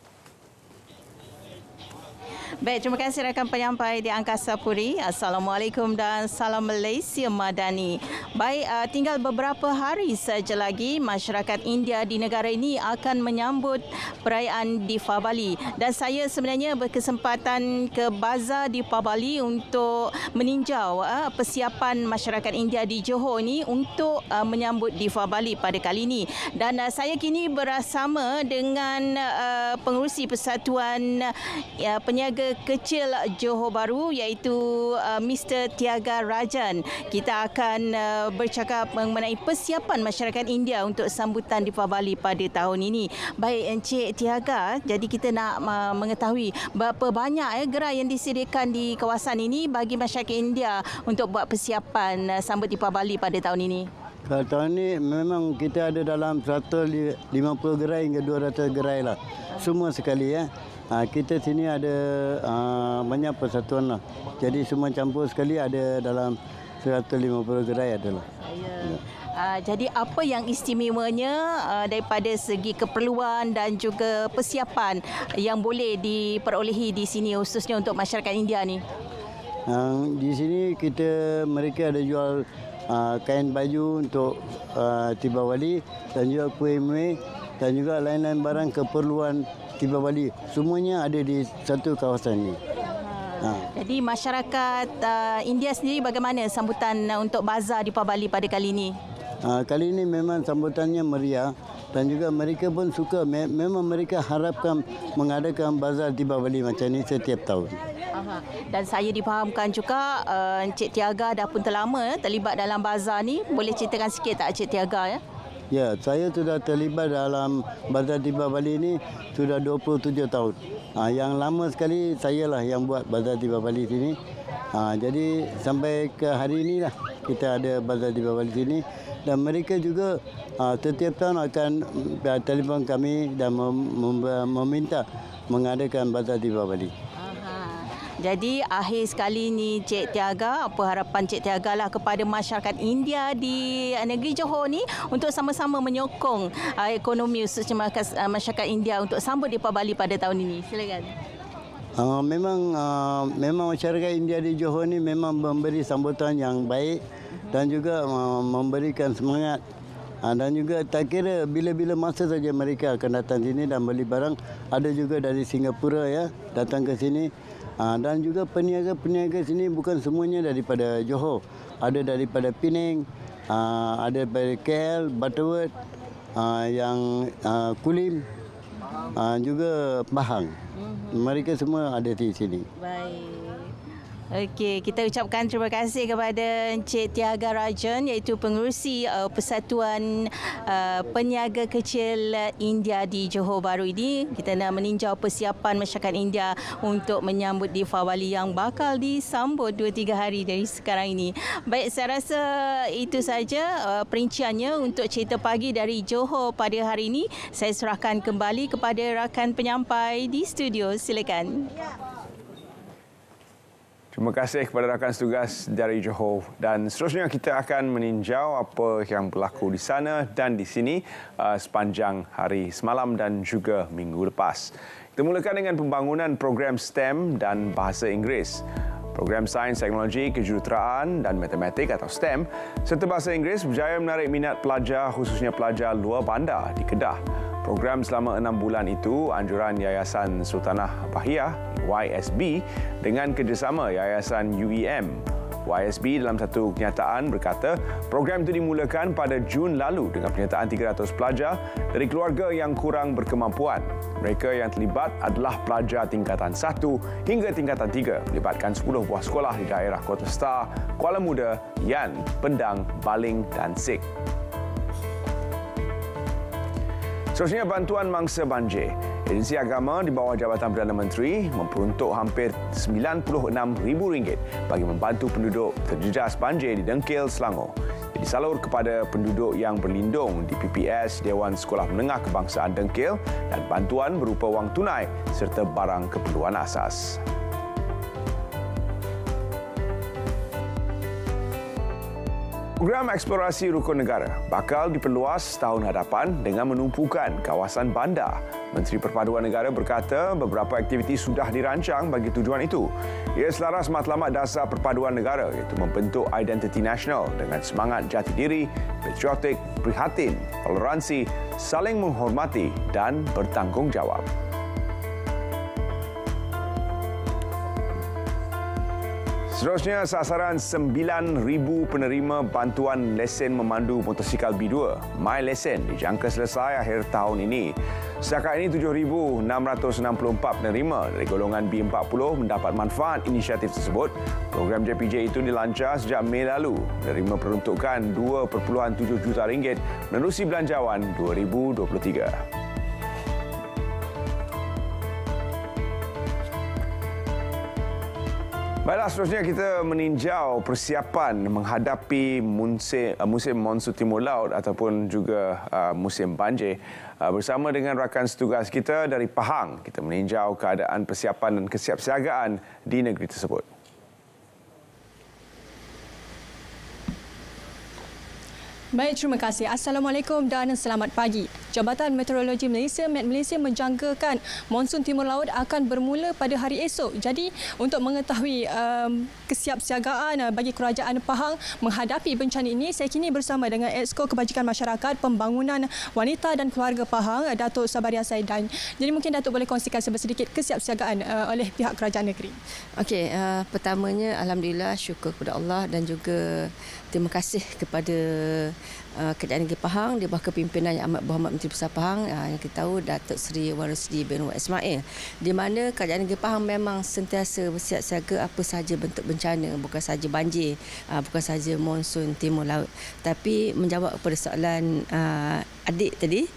Baik, terima kasih rakan penyampai di Angkasa Puri. Assalamualaikum dan salam Malaysia Madani. Baik, tinggal beberapa hari saja lagi masyarakat India di negara ini akan menyambut perayaan Deepawali. Dan saya sebenarnya berkesempatan ke Bazar Deepawali untuk meninjau persiapan masyarakat India di Johor ini untuk menyambut Deepawali pada kali ini. Dan saya kini bersama dengan pengerusi Persatuan Peniaga Kecil Johor Bahru, iaitu Mr. Tiaga Rajan. Kita akan bercakap mengenai persiapan masyarakat India untuk sambutan Deepawali pada tahun ini. Baik, Encik Tiaga, jadi kita nak mengetahui berapa banyak gerai yang disediakan di kawasan ini bagi masyarakat India untuk buat persiapan sambut Deepawali pada tahun ini. Kalau tahun ini memang kita ada dalam 150 gerai hingga 200 gerai lah. Semua sekali ya. Kita sini ada banyak persatuan lah. Jadi semua campur sekali ada dalam 150 gerai adalah. Jadi apa yang istimewanya daripada segi keperluan dan juga persiapan yang boleh diperolehi di sini khususnya untuk masyarakat India ni? Di sini mereka ada jual kain baju untuk Deepawali dan juga kuih-muih dan juga lain-lain barang keperluan Deepawali. Semuanya ada di satu kawasan ini. Jadi masyarakat India sendiri bagaimana sambutan untuk Bazar Deepawali pada kali ini? Kali ini memang sambutannya meriah dan juga mereka pun suka. Memang mereka harapkan mengadakan Bazar Deepawali macam ini setiap tahun. Dan saya difahamkan juga Encik Tiaga dah pun terlama terlibat dalam bazar ni. Boleh ceritakan sikit tak Encik Tiaga ya? Ya, saya sudah terlibat dalam Bazar Deepawali ini sudah 27 tahun. Yang lama sekali sayalah yang buat Bazar Deepawali sini. Jadi sampai ke hari inilah kita ada Bazar Deepawali sini, dan mereka juga setiap tahun akan telefon kami dan meminta mengadakan Bazar Deepawali. Jadi akhir sekali ni Cik Tiaga, apa harapan Cik Tiaga lah kepada masyarakat India di negeri Johor ni untuk sama-sama menyokong ekonomi khususnya masyarakat India untuk sambut Deepawali pada tahun ini. Silakan. Memang masyarakat India di Johor ni memang memberi sambutan yang baik dan juga memberikan semangat. Dan juga tak kira bila-bila masa saja mereka akan datang sini dan beli barang. Ada juga dari Singapura ya datang ke sini. Dan juga peniaga-peniaga sini bukan semuanya daripada Johor. Ada daripada Penang, ada daripada KL, Butterworth, yang Kulim, juga Pahang. Mereka semua ada di sini. Baik. Okey, kita ucapkan terima kasih kepada Encik Tiaga Rajan iaitu pengerusi Persatuan Peniaga Kecil India di Johor Bahru ini. Kita nak meninjau persiapan masyarakat India untuk menyambut Deepawali yang bakal disambut 2-3 hari dari sekarang ini. Baik, saya rasa itu saja perinciannya untuk Cerita Pagi dari Johor pada hari ini. Saya serahkan kembali kepada rakan penyampai di studio. Silakan. Terima kasih kepada rakan setugas dari Johor, dan seterusnya kita akan meninjau apa yang berlaku di sana dan di sini sepanjang hari semalam dan juga minggu lepas. Kita mulakan dengan pembangunan program STEM dan Bahasa Inggeris. Program Sains, Teknologi, Kejuruteraan dan Matematik atau STEM serta Bahasa Inggeris berjaya menarik minat pelajar, khususnya pelajar luar bandar di Kedah. Program selama 6 bulan itu anjuran Yayasan Sultanah Bahiyah YSB dengan kerjasama Yayasan UEM. YSB dalam satu kenyataan berkata program itu dimulakan pada Jun lalu dengan penyertaan 300 pelajar dari keluarga yang kurang berkemampuan. Mereka yang terlibat adalah pelajar tingkatan 1 hingga tingkatan 3, melibatkan 10 buah sekolah di daerah Kota Star, Kuala Muda, Yan, Pendang, Baling dan Sik. Seterusnya, bantuan mangsa banjir. Agensi Agama di bawah Jabatan Perdana Menteri memperuntuk hampir RM96,000 bagi membantu penduduk terjejas banjir di Dengkil, Selangor. Disalur kepada penduduk yang berlindung di PPS Dewan Sekolah Menengah Kebangsaan Dengkil dan bantuan berupa wang tunai serta barang keperluan asas. Program eksplorasi rukun negara bakal diperluas tahun hadapan dengan menumpukan kawasan bandar. Menteri Perpaduan Negara berkata beberapa aktiviti sudah dirancang bagi tujuan itu. Ia selaras matlamat dasar perpaduan negara iaitu membentuk identiti nasional dengan semangat jati diri, patriotik, prihatin, toleransi, saling menghormati dan bertanggungjawab. Seterusnya, sasaran 9,000 penerima bantuan lesen memandu motosikal B2 MyLesen dijangka selesai akhir tahun ini. Setakat ini 7,664 penerima dari golongan B40 mendapat manfaat inisiatif tersebut. Program JPJ itu dilancar sejak Mei lalu. Menerima peruntukan RM2.7 juta menerusi belanjawan 2023. Baiklah, seterusnya kita meninjau persiapan menghadapi musim monsun timur laut ataupun juga musim banjir. Bersama dengan rakan setugas kita dari Pahang, kita meninjau keadaan persiapan dan kesiapsiagaan di negeri tersebut. Baik, terima kasih. Assalamualaikum dan selamat pagi. Jabatan Meteorologi Malaysia, Met Malaysia menjangkakan monsun timur laut akan bermula pada hari esok. Jadi, untuk mengetahui kesiapsiagaan bagi Kerajaan Pahang menghadapi bencana ini, saya kini bersama dengan Exco Kebajikan Masyarakat Pembangunan Wanita dan Keluarga Pahang, Datuk Sabaria Saidan. Jadi, mungkin Datuk boleh kongsikan sedikit kesiapsiagaan oleh pihak kerajaan negeri. Okey, pertamanya Alhamdulillah, syukur kepada Allah dan juga terima kasih kepada Kerajaan Negeri Pahang di bawah kepimpinan Yang Amat Berhormat Menteri Besar Pahang yang kita tahu Datuk Seri Wan Rusdi bin Ismail, di mana Kerajaan Negeri Pahang memang sentiasa bersiap siaga apa sahaja bentuk bencana, bukan sahaja banjir, bukan sahaja monsun timur laut. Tapi menjawab kepada soalan adik tadi,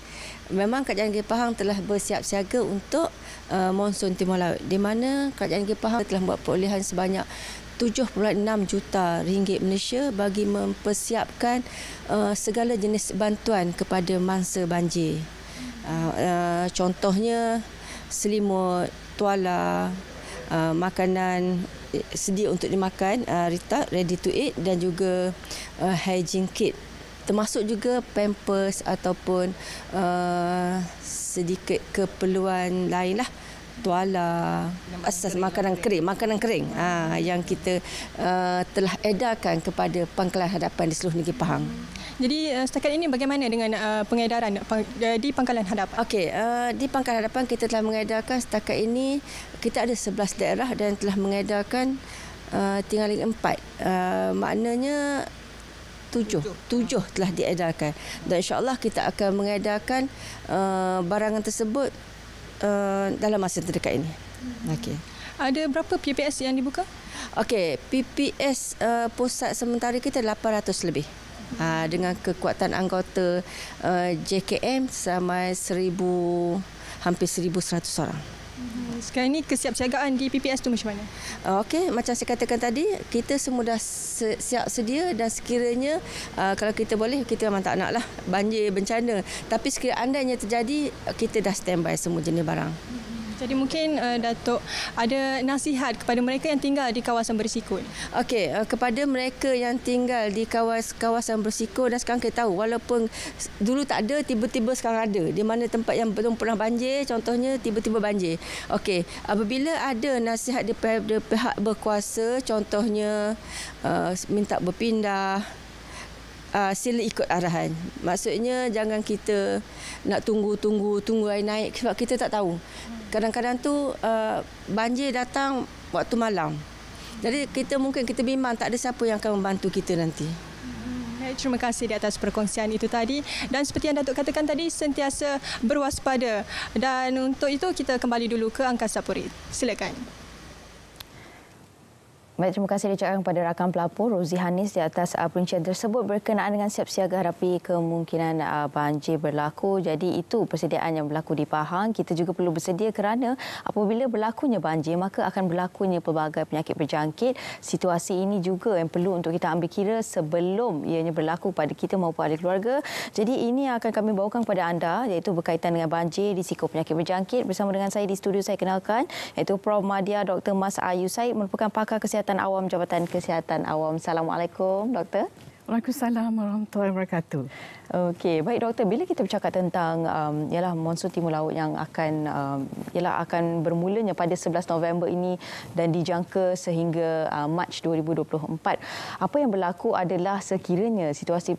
memang Kerajaan Negeri Pahang telah bersiap siaga untuk monsun timur laut, di mana Kerajaan Negeri Pahang telah membuat perolehan sebanyak 7.6 juta ringgit Malaysia bagi mempersiapkan segala jenis bantuan kepada mangsa banjir. Contohnya selimut, tuala, makanan sedia untuk dimakan, ready to eat, dan juga hygiene kit. Termasuk juga pampers ataupun sedikit keperluan lain lah. Tuala, asas makanan kering yang kita telah edarkan kepada pangkalan hadapan di seluruh negeri Pahang. Jadi setakat ini bagaimana dengan pengedaran di pangkalan hadapan? Okey, di pangkalan hadapan kita telah mengedarkan setakat ini kita ada 11 daerah dan telah mengedarkan tinggal 4. Maknanya 7 telah diedarkan, dan insya-Allah kita akan mengedarkan barangan tersebut dalam masa terdekat ini. Okey. Ada berapa PPS yang dibuka? Okey, PPS pusat sementara kita 800 lebih. Dengan kekuatan anggota JKM sampai hampir 1,100 orang. Sekarang ini kesiapsiagaan di PPS tu macam mana? Okey, macam saya katakan tadi, kita semua dah siap sedia dan sekiranya kalau kita boleh, kita memang tak naklah banjir bencana. Tapi sekiranya andainya terjadi, kita dah standby semua jenis barang. Jadi mungkin Datuk ada nasihat kepada mereka yang tinggal di kawasan berisiko. Okey, kepada mereka yang tinggal di kawasan berisiko, dan sekarang kita tahu walaupun dulu tak ada, tiba-tiba sekarang ada. Di mana tempat yang belum pernah banjir, contohnya tiba-tiba banjir. Okey, apabila ada nasihat daripada pihak berkuasa, contohnya minta berpindah, sila ikut arahan. Maksudnya jangan kita nak tunggu air naik sebab kita tak tahu. Kadang-kadang tu banjir datang waktu malam. Jadi kita bimbang tak ada siapa yang akan membantu kita nanti. Terima kasih di atas perkongsian itu tadi. Dan seperti yang Datuk katakan tadi, sentiasa berwaspada. Dan untuk itu kita kembali dulu ke Angkasa Puri. Silakan. Baik, terima kasih diucapkan kepada rakan pelapor Rozi Hanis di atas perincian tersebut berkenaan dengan siap siaga hadapi kemungkinan banjir berlaku. Jadi itu persediaan yang berlaku di Pahang. Kita juga perlu bersedia kerana apabila berlakunya banjir, maka akan berlakunya pelbagai penyakit berjangkit. Situasi ini juga yang perlu untuk kita ambil kira sebelum ianya berlaku pada kita maupun ahli keluarga. Jadi ini akan kami bawakan kepada anda, iaitu berkaitan dengan banjir, risiko penyakit berjangkit. Bersama dengan saya di studio, saya kenalkan iaitu Prof. Madya Dr. Mas Ayu Said, merupakan pakar kesihatan awam Jabatan Kesihatan Awam. Assalamualaikum, Doktor. Waalaikumsalam warahmatullahi wabarakatuh. Okey, baik Doktor, bila kita bercakap tentang ialah monsun timur laut yang akan bermulanya pada 11 November ini dan dijangka sehingga Mac 2024. Apa yang berlaku adalah sekiranya situasi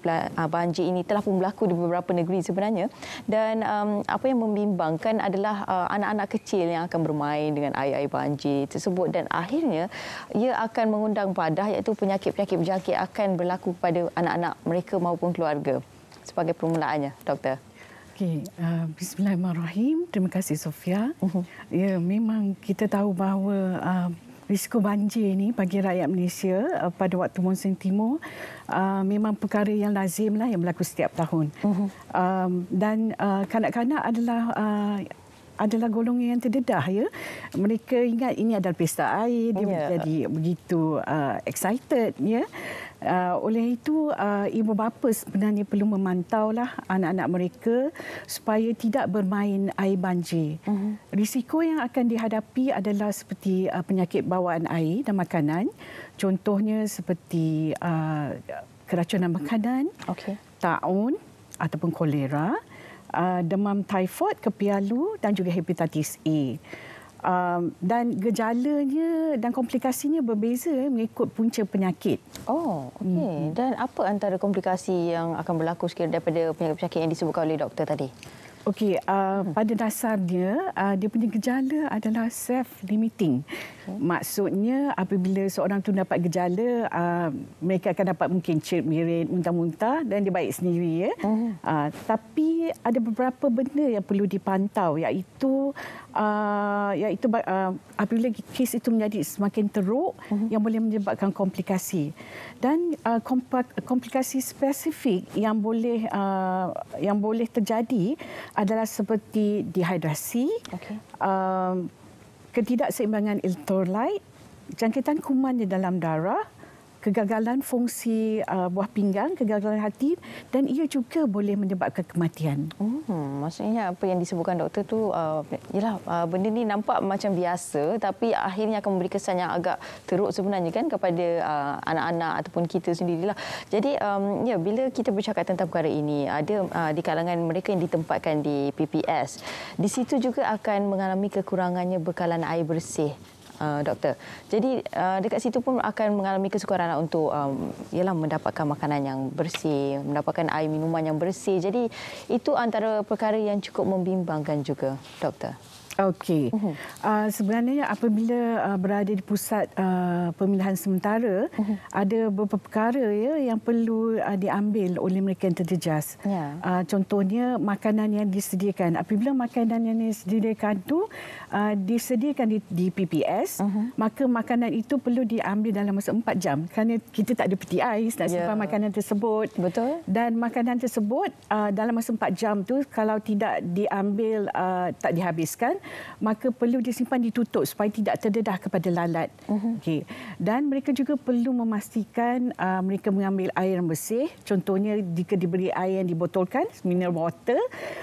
banjir ini telah pun berlaku di beberapa negeri sebenarnya, dan apa yang membimbangkan adalah anak-anak kecil yang akan bermain dengan air-air banjir tersebut, dan akhirnya ia akan mengundang padah, iaitu penyakit-penyakit berjangkit akan berlaku pada anak-anak mereka maupun keluarga. Sebagai permulaannya, Doktor. Okey, bismillahirrahmanirrahim. Terima kasih, Sofia. Ya, memang kita tahu bahawa risiko banjir ini bagi rakyat Malaysia pada waktu monsun timur memang perkara yang lazimlah yang berlaku setiap tahun. Dan kanak-kanak adalah golongan yang terdedah, ya. Mereka ingat ini adalah pesta air, dia menjadi begitu excited, ya. Oleh itu, ibu bapa sebenarnya perlu memantaulah anak-anak mereka supaya tidak bermain air banjir. Risiko yang akan dihadapi adalah seperti penyakit bawaan air dan makanan. Contohnya seperti keracunan makanan, taun ataupun kolera, demam taifod, kepialu dan juga hepatitis A. Dan gejalanya dan komplikasinya berbeza mengikut punca penyakit. Oh, okey. Dan apa antara komplikasi yang akan berlaku sekiranya daripada penyakit-penyakit yang disebutkan oleh doktor tadi? Okey, pada dasarnya dia punya gejala adalah self-limiting. Maksudnya apabila seorang tu dapat gejala, mereka akan dapat mungkin mirit, muntah-muntah dan dia baik sendiri, ya. Tapi ada beberapa benda yang perlu dipantau, iaitu apabila kes itu menjadi semakin teruk yang boleh menyebabkan komplikasi. Dan komplikasi spesifik yang boleh terjadi adalah seperti dehidrasi, ketidakseimbangan elektrolit, jangkitan kuman di dalam darah, kegagalan fungsi buah pinggang, kegagalan hati, dan ia juga boleh menyebabkan kematian. Maksudnya apa yang disebutkan doktor tu, benda ni nampak macam biasa tapi akhirnya akan memberi kesan yang agak teruk sebenarnya kan kepada anak-anak ataupun kita sendirilah. Jadi bila kita bercakap tentang perkara ini, ada di kalangan mereka yang ditempatkan di PPS, di situ juga akan mengalami kekurangannya bekalan air bersih. Doktor. Jadi dekat situ pun akan mengalami kesukaran untuk mendapatkan makanan yang bersih, mendapatkan air minuman yang bersih. Jadi itu antara perkara yang cukup membimbangkan juga, Doktor. Okey. Sebenarnya apabila berada di pusat pemilihan sementara, ada beberapa perkara yang perlu diambil oleh mereka yang terjejas. Contohnya makanan yang disediakan. Apabila makanan yang disediakan itu disediakan di PPS, maka makanan itu perlu diambil dalam masa 4 jam. Kerana kita tak ada peti ais nak simpan makanan tersebut. Betul. Dan makanan tersebut dalam masa 4 jam tu kalau tidak diambil, tak dihabiskan, maka perlu disimpan ditutup supaya tidak terdedah kepada lalat. Okey. Dan mereka juga perlu memastikan mereka mengambil air yang bersih. Contohnya jika diberi air yang dibotolkan, mineral water,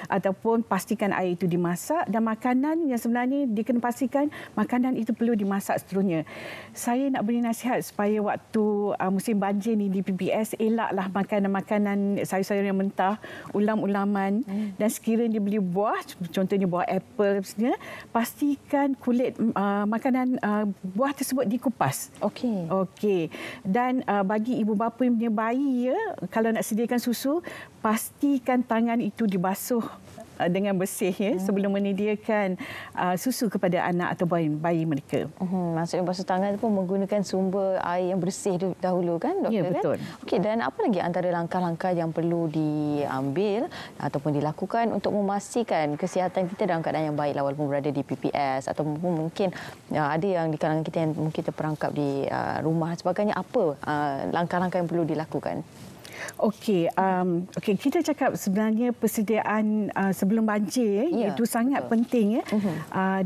ataupun pastikan air itu dimasak, dan makanan yang sebenarnya dia kena pastikan makanan itu perlu dimasak seterusnya. Saya nak beri nasihat supaya waktu musim banjir ni di PPS, elaklah makanan-makanan sayur-sayur yang mentah, ulam-ulaman, dan sekiranya dibeli buah, contohnya buah apple, pastikan kulit makanan buah tersebut dikupas. Okey. Dan bagi ibu bapa yang punya bayi, kalau nak sediakan susu, pastikan tangan itu dibasuh dengan bersih sebelum menyediakan susu kepada anak atau bayi mereka. Maksudnya basuh tangan itu pun menggunakan sumber air yang bersih dahulu kan, doktor? Ya, betul. Kan? Okey, dan apa lagi antara langkah-langkah yang perlu diambil ataupun dilakukan untuk memastikan kesihatan kita dalam keadaan yang baik walaupun berada di PPS, atau mungkin ada yang di kalangan kita yang mungkin terperangkap di rumah sebagainya, apa langkah-langkah yang perlu dilakukan? Okey, kita cakap sebenarnya persediaan sebelum banjir itu sangat penting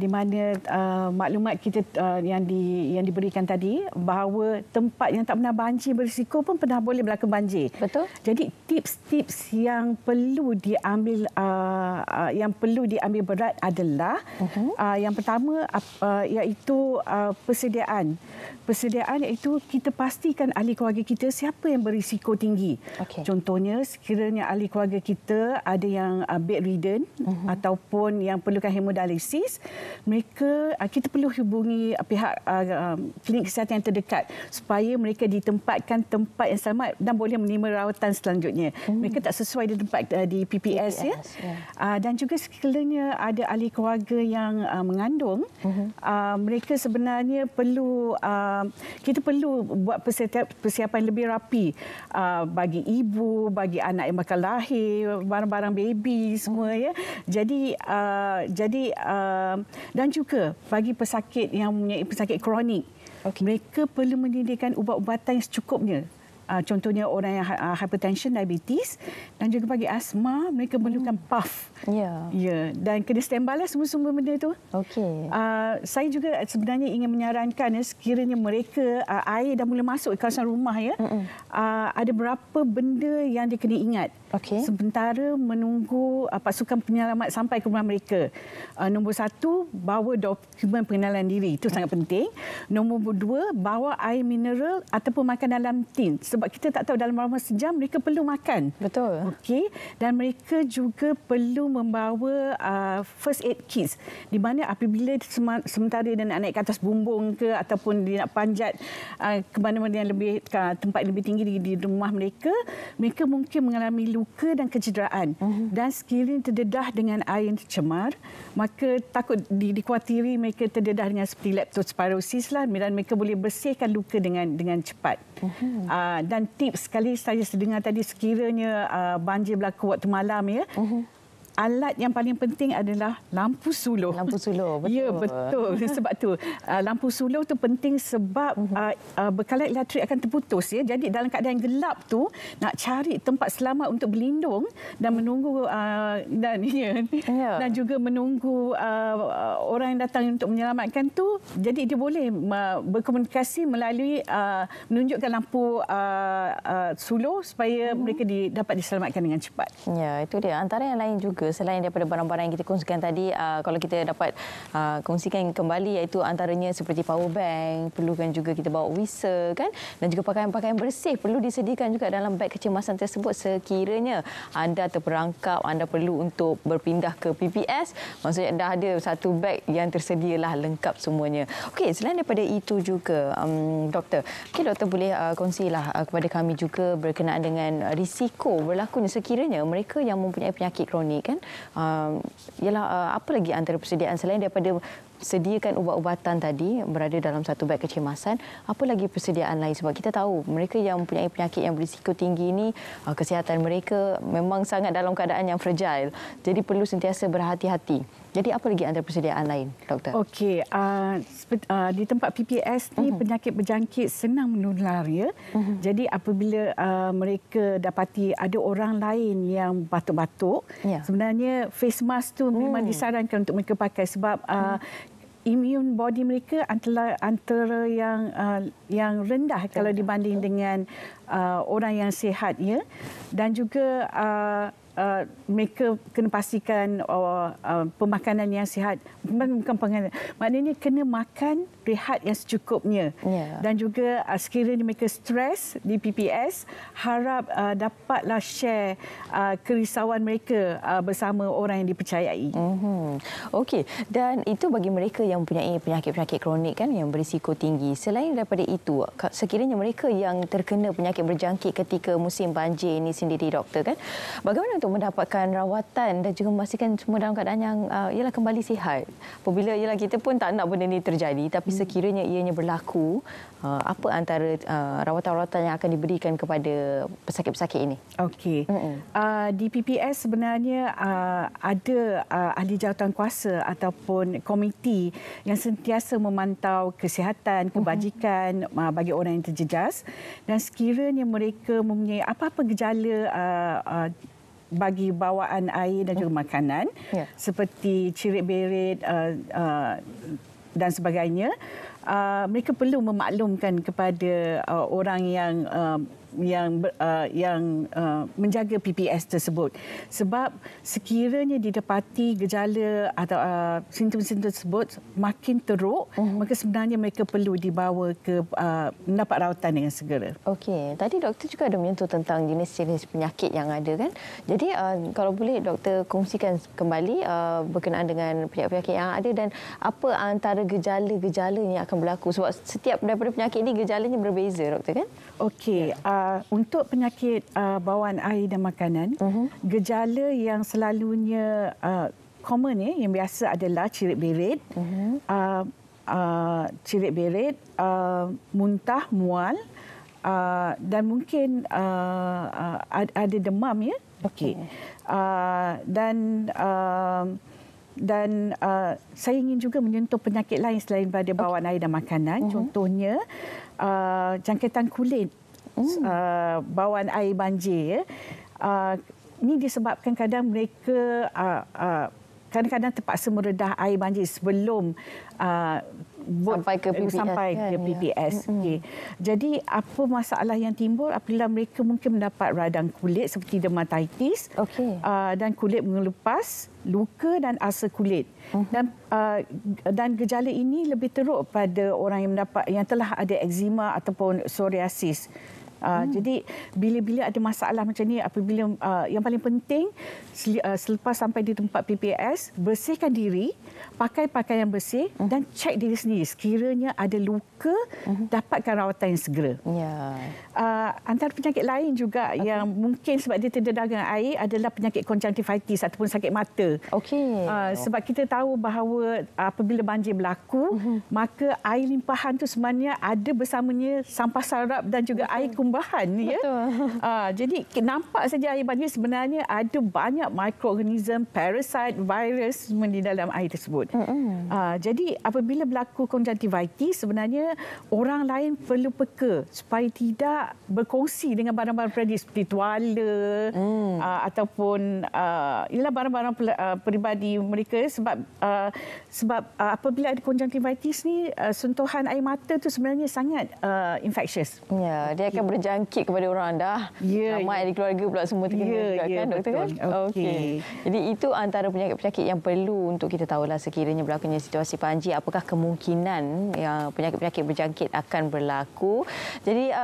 di mana maklumat kita yang diberikan tadi bahawa tempat yang tak pernah banjir berisiko pun pernah boleh berlaku banjir. Betul. Jadi tips-tips yang perlu diambil berat adalah yang pertama iaitu persediaan. Persediaan iaitu kita pastikan ahli keluarga kita siapa yang berisiko tinggi. Contohnya sekiranya ahli keluarga kita ada yang bedridden ataupun yang perlukan hemodialisis, kita perlu hubungi pihak klinik kesihatan yang terdekat supaya mereka ditempatkan tempat yang selamat dan boleh menerima rawatan selanjutnya. Mereka tak sesuai di tempat di PPS. Dan juga sekiranya ada ahli keluarga yang mengandung, mereka sebenarnya perlu kita perlu buat persiapan lebih rapi bagi ibu, bagi anak yang bakal lahir, barang-barang baby semua Jadi dan juga bagi pesakit yang mempunyai pesakit kronik, mereka perlu menyediakan ubat-ubatan yang secukupnya. Contohnya orang yang hypertension, diabetes, dan juga bagi asma, mereka memerlukan puff. Dan kena standby lah semua benda itu. Saya juga sebenarnya ingin menyarankan sekiranya mereka air dah mula masuk ke kawasan rumah ada berapa benda yang dia kena ingat. Sementara menunggu pasukan penyelamat sampai ke rumah mereka. Nombor 1, bawa dokumen pengenalan diri. Itu sangat penting. Nombor 2, bawa air mineral ataupun makan dalam tin. Sebab kita tak tahu dalam masa sejam mereka perlu makan. Betul. Dan mereka juga perlu membawa first aid kits. Di mana apabila sementara dia nak naik ke atas bumbung ke ataupun dia nak panjat ke mana-mana yang lebih tempat lebih tinggi di rumah mereka, mereka mungkin mengalami luka dan kecederaan. Dan sekiranya terdedah dengan air yang tercemar, maka takut dikhawatiri mereka terdedah dengan seperti leptospirosis lah, dan mereka boleh bersihkan luka dengan cepat. Dan tips sekali saya sedengar tadi, sekiranya banjir berlaku waktu malam alat yang paling penting adalah lampu suluh. Lampu suluh, betul. Ya, betul. Sebab tu lampu suluh tu penting sebab bekalan elektrik akan terputus. Jadi dalam keadaan gelap tu nak cari tempat selamat untuk berlindung dan menunggu dan juga menunggu orang yang datang untuk menyelamatkan tu. Jadi dia boleh berkomunikasi melalui menunjukkan lampu suluh supaya mereka dapat diselamatkan dengan cepat. Ya, itu dia. Antara yang lain juga selain daripada barang-barang yang kita kongsikan tadi, kalau kita dapat kongsikan kembali, iaitu antaranya seperti power bank, perlukan juga kita bawa whistle kan, dan juga pakaian-pakaian bersih perlu disediakan juga dalam beg kecemasan tersebut sekiranya anda terperangkap, anda perlu untuk berpindah ke PPS, maksudnya dah ada satu beg yang tersedialah lengkap semuanya. Okey, selain daripada itu juga doktor, doktor boleh kongsilah kepada kami juga berkenaan dengan risiko berlakunya sekiranya mereka yang mempunyai penyakit kronik kan, kan. Ialah apa lagi antara persediaan selain daripada sediakan ubat-ubatan tadi berada dalam satu beg kecemasan, apa lagi persediaan lain? Sebab kita tahu mereka yang mempunyai penyakit yang berisiko tinggi ini, kesihatan mereka memang sangat dalam keadaan yang fragile. Jadi perlu sentiasa berhati-hati. Jadi apa lagi antara persediaan lain, doktor? Okey, di tempat PPS ni penyakit berjangkit senang menular ya. Jadi apabila mereka dapati ada orang lain yang batuk-batuk, sebenarnya face mask tu memang disarankan untuk mereka pakai sebab immune body mereka antara yang rendah kalau dibanding dengan orang yang sihat ya. Dan juga mereka kena pastikan pemakanan yang sihat. Bukan pemakanan, maknanya kena makan rehat yang secukupnya. Dan juga sekiranya mereka stres di PPS, harap dapatlah share kerisauan mereka bersama orang yang dipercayai. Okey, dan itu bagi mereka yang mempunyai penyakit-penyakit kronik kan yang berisiko tinggi. Selain daripada itu, sekiranya mereka yang terkena penyakit berjangkit ketika musim banjir ini sendiri, doktor kan, bagaimana untuk mendapatkan rawatan dan juga memastikan semua dalam keadaan yang ialah kembali sihat? Apabila ialah kita pun tak nak benda ini terjadi, tapi sekiranya ianya berlaku, apa antara rawatan-rawatan yang akan diberikan kepada pesakit-pesakit ini? Okey. Di PPS sebenarnya ada ahli jawatankuasa ataupun komiti yang sentiasa memantau kesihatan, kebajikan bagi orang yang terjejas, dan sekiranya mereka mempunyai apa-apa gejala bagi bawaan air dan juga makanan seperti cirit-berit dan sebagainya, mereka perlu memaklumkan kepada orang yang menjaga PPS tersebut. Sebab sekiranya didapati gejala atau simptom-simptom tersebut makin teruk, maka sebenarnya mereka perlu dibawa ke mendapat rawatan dengan segera. Okey, tadi doktor juga ada menyentuh tentang jenis-jenis penyakit yang ada kan. Jadi kalau boleh doktor kongsikan kembali berkenaan dengan penyakit-penyakit yang ada dan apa antara gejala-gejala yang akan berlaku, sebab setiap daripada penyakit ini gejalanya berbeza, doktor kan? Okey, untuk penyakit bawaan air dan makanan, gejala yang selalunya common yang biasa adalah cirit-berit, muntah, mual, dan mungkin ada demam ya. Okey. Dan saya ingin juga menyentuh penyakit lain selain pada bawaan air dan makanan. Contohnya jangkitan kulit bawaan air banjir. Ini disebabkan kadang mereka kadang-kadang terpaksa meredah air banjir sebelum sampai ke PPS. Okay. Jadi apa masalah yang timbul apabila mereka mungkin mendapat radang kulit seperti dermatitis, dan kulit mengelupas, luka dan ulcer kulit. Dan gejala ini lebih teruk pada orang yang telah ada eczema ataupun psoriasis. Jadi bila-bila ada masalah macam ni, apabila yang paling penting selepas sampai di tempat PPS, bersihkan diri, pakai pakaian bersih dan cek diri sendiri. Sekiranya ada luka, dapatkan rawatan yang segera. Antara penyakit lain juga yang mungkin sebab dia terdedah dengan air adalah penyakit konjungtivitis ataupun sakit mata. Sebab kita tahu bahawa apabila banjir berlaku, maka air limpahan tu sebenarnya ada bersamanya sampah sarap dan juga air kumbahan. Jadi nampak saja air banjir sebenarnya ada banyak mikroorganism, parasite, virus di dalam air tersebut. Jadi apabila berlaku konjungtivitis, sebenarnya orang lain perlu peka supaya tidak berkongsi dengan barang-barang peribadi seperti tuala ataupun ialah barang-barang peribadi mereka, sebab apabila ada konjungtivitis ni, sentuhan air mata tu sebenarnya sangat infectious. Dia akan berjangkit kepada orang dah. Ramai ahli keluarga pula semua terkena kan, doktor kan? Okey. Jadi itu antara penyakit-penyakit yang perlu untuk kita tahulah sekiranya berlakunya situasi banjir, apakah kemungkinan yang penyakit-penyakit berjangkit akan berlaku. Jadi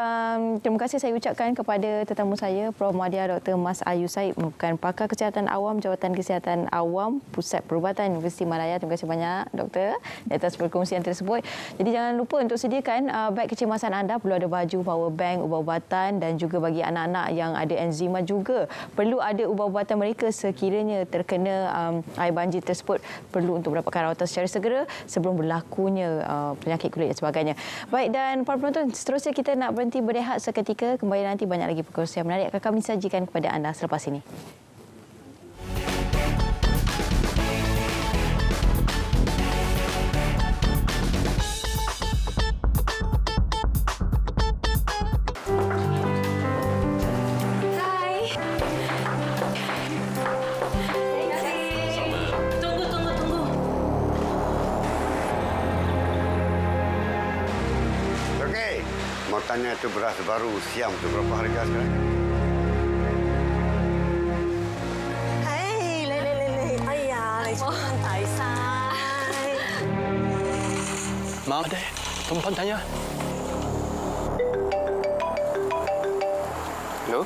terima kasih saya ucapkan kepada tetamu saya, Prof. Madya Dr. Mas Ayu Wahyu Said merupakan pakar kesihatan awam Jabatan Kesihatan Awam Pusat Perubatan Universiti Malaya. Terima kasih banyak doktor atas perkongsian tersebut. Jadi jangan lupa untuk sediakan beg kecemasan anda. Perlu ada baju, power bank, ubat-ubatan dan juga bagi anak-anak yang ada enzima juga perlu ada ubat-ubatan mereka sekiranya terkena air banjir tersebut, perlu untuk mendapatkan rawatan secara segera sebelum berlakunya penyakit kulit dan sebagainya. Baik, dan para penonton, seterusnya kita nak berhenti berehat seketika. Kembali nanti banyak lagi perkongsian menarik akan kami sajikan kepada anda selepas ini. Tanya itu beras baru siam tu berapa harga sekarang? Hei, lei. Ayah, lei cepat taisai. Maaf deh, perempuan tanya. Hello?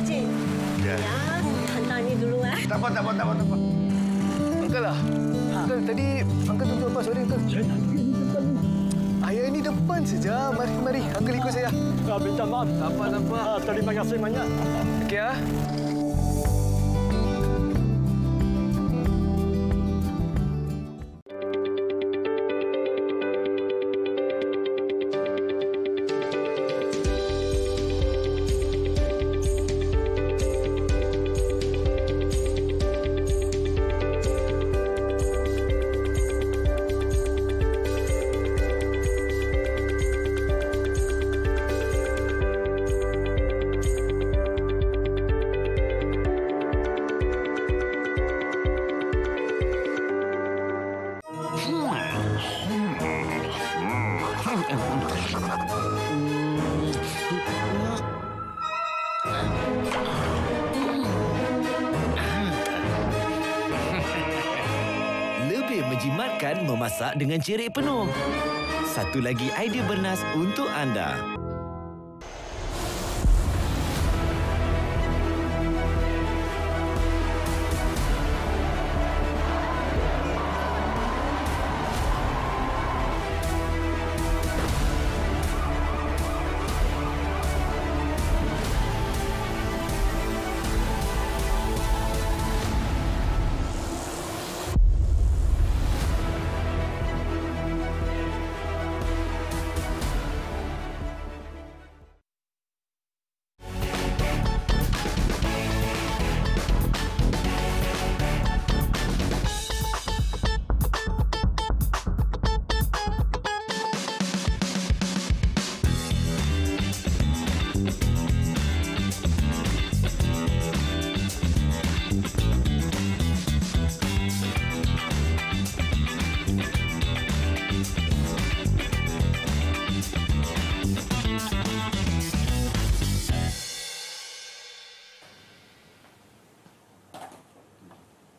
Cik. Ya. Hantar ni dulu Tak apa. Uncle lah. Uncle, tadi Uncle tunggu apa sore, Uncle? Saya nak pergi di depan. Ayah ini depan saja. Mari. Uncle ikut saya. Minta maaf. Tak apa. Terima kasih banyak. Okey, ya. Lebih menjimatkan memasak dengan cerik penuh. Satu lagi idea bernas untuk anda.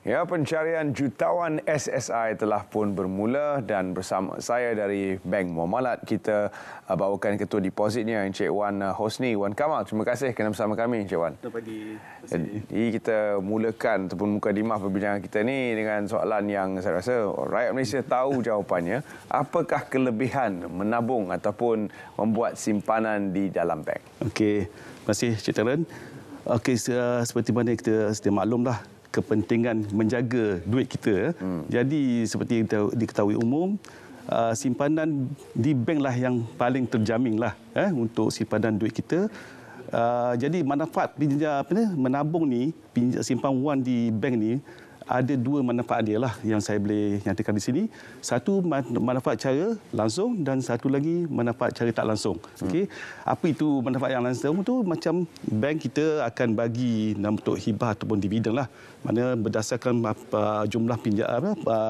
Ya, pencarian jutawan SSI telah pun bermula dan bersama saya dari Bank Muamalat kita bawakan ketua depositnya Encik Wan Hosni. Wan Kamal, terima kasih kerana bersama kami Encik Wan. Selamat pagi. Jadi kita mulakan ataupun mukadimah perbincangan kita ni dengan soalan yang saya rasa rakyat Malaysia tahu jawapannya. Apakah kelebihan menabung ataupun membuat simpanan di dalam bank? Okey, terima kasih Cik Teren. Okey, seperti mana kita sedia maklumlah kepentingan menjaga duit kita. Jadi seperti diketahui umum, simpanan di bank lah yang paling terjamin lah untuk simpanan duit kita. Jadi manfaat menabung ni, simpan wang di bank ni, ada dua manfaat dia lah yang saya boleh nyatakan di sini. Satu manfaat cara langsung dan satu lagi manfaat cara tak langsung. Okey, apa itu manfaat yang langsung tu? Macam bank kita akan bagi dalam bentuk hibah ataupun dividen lah. Mana berdasarkan jumlah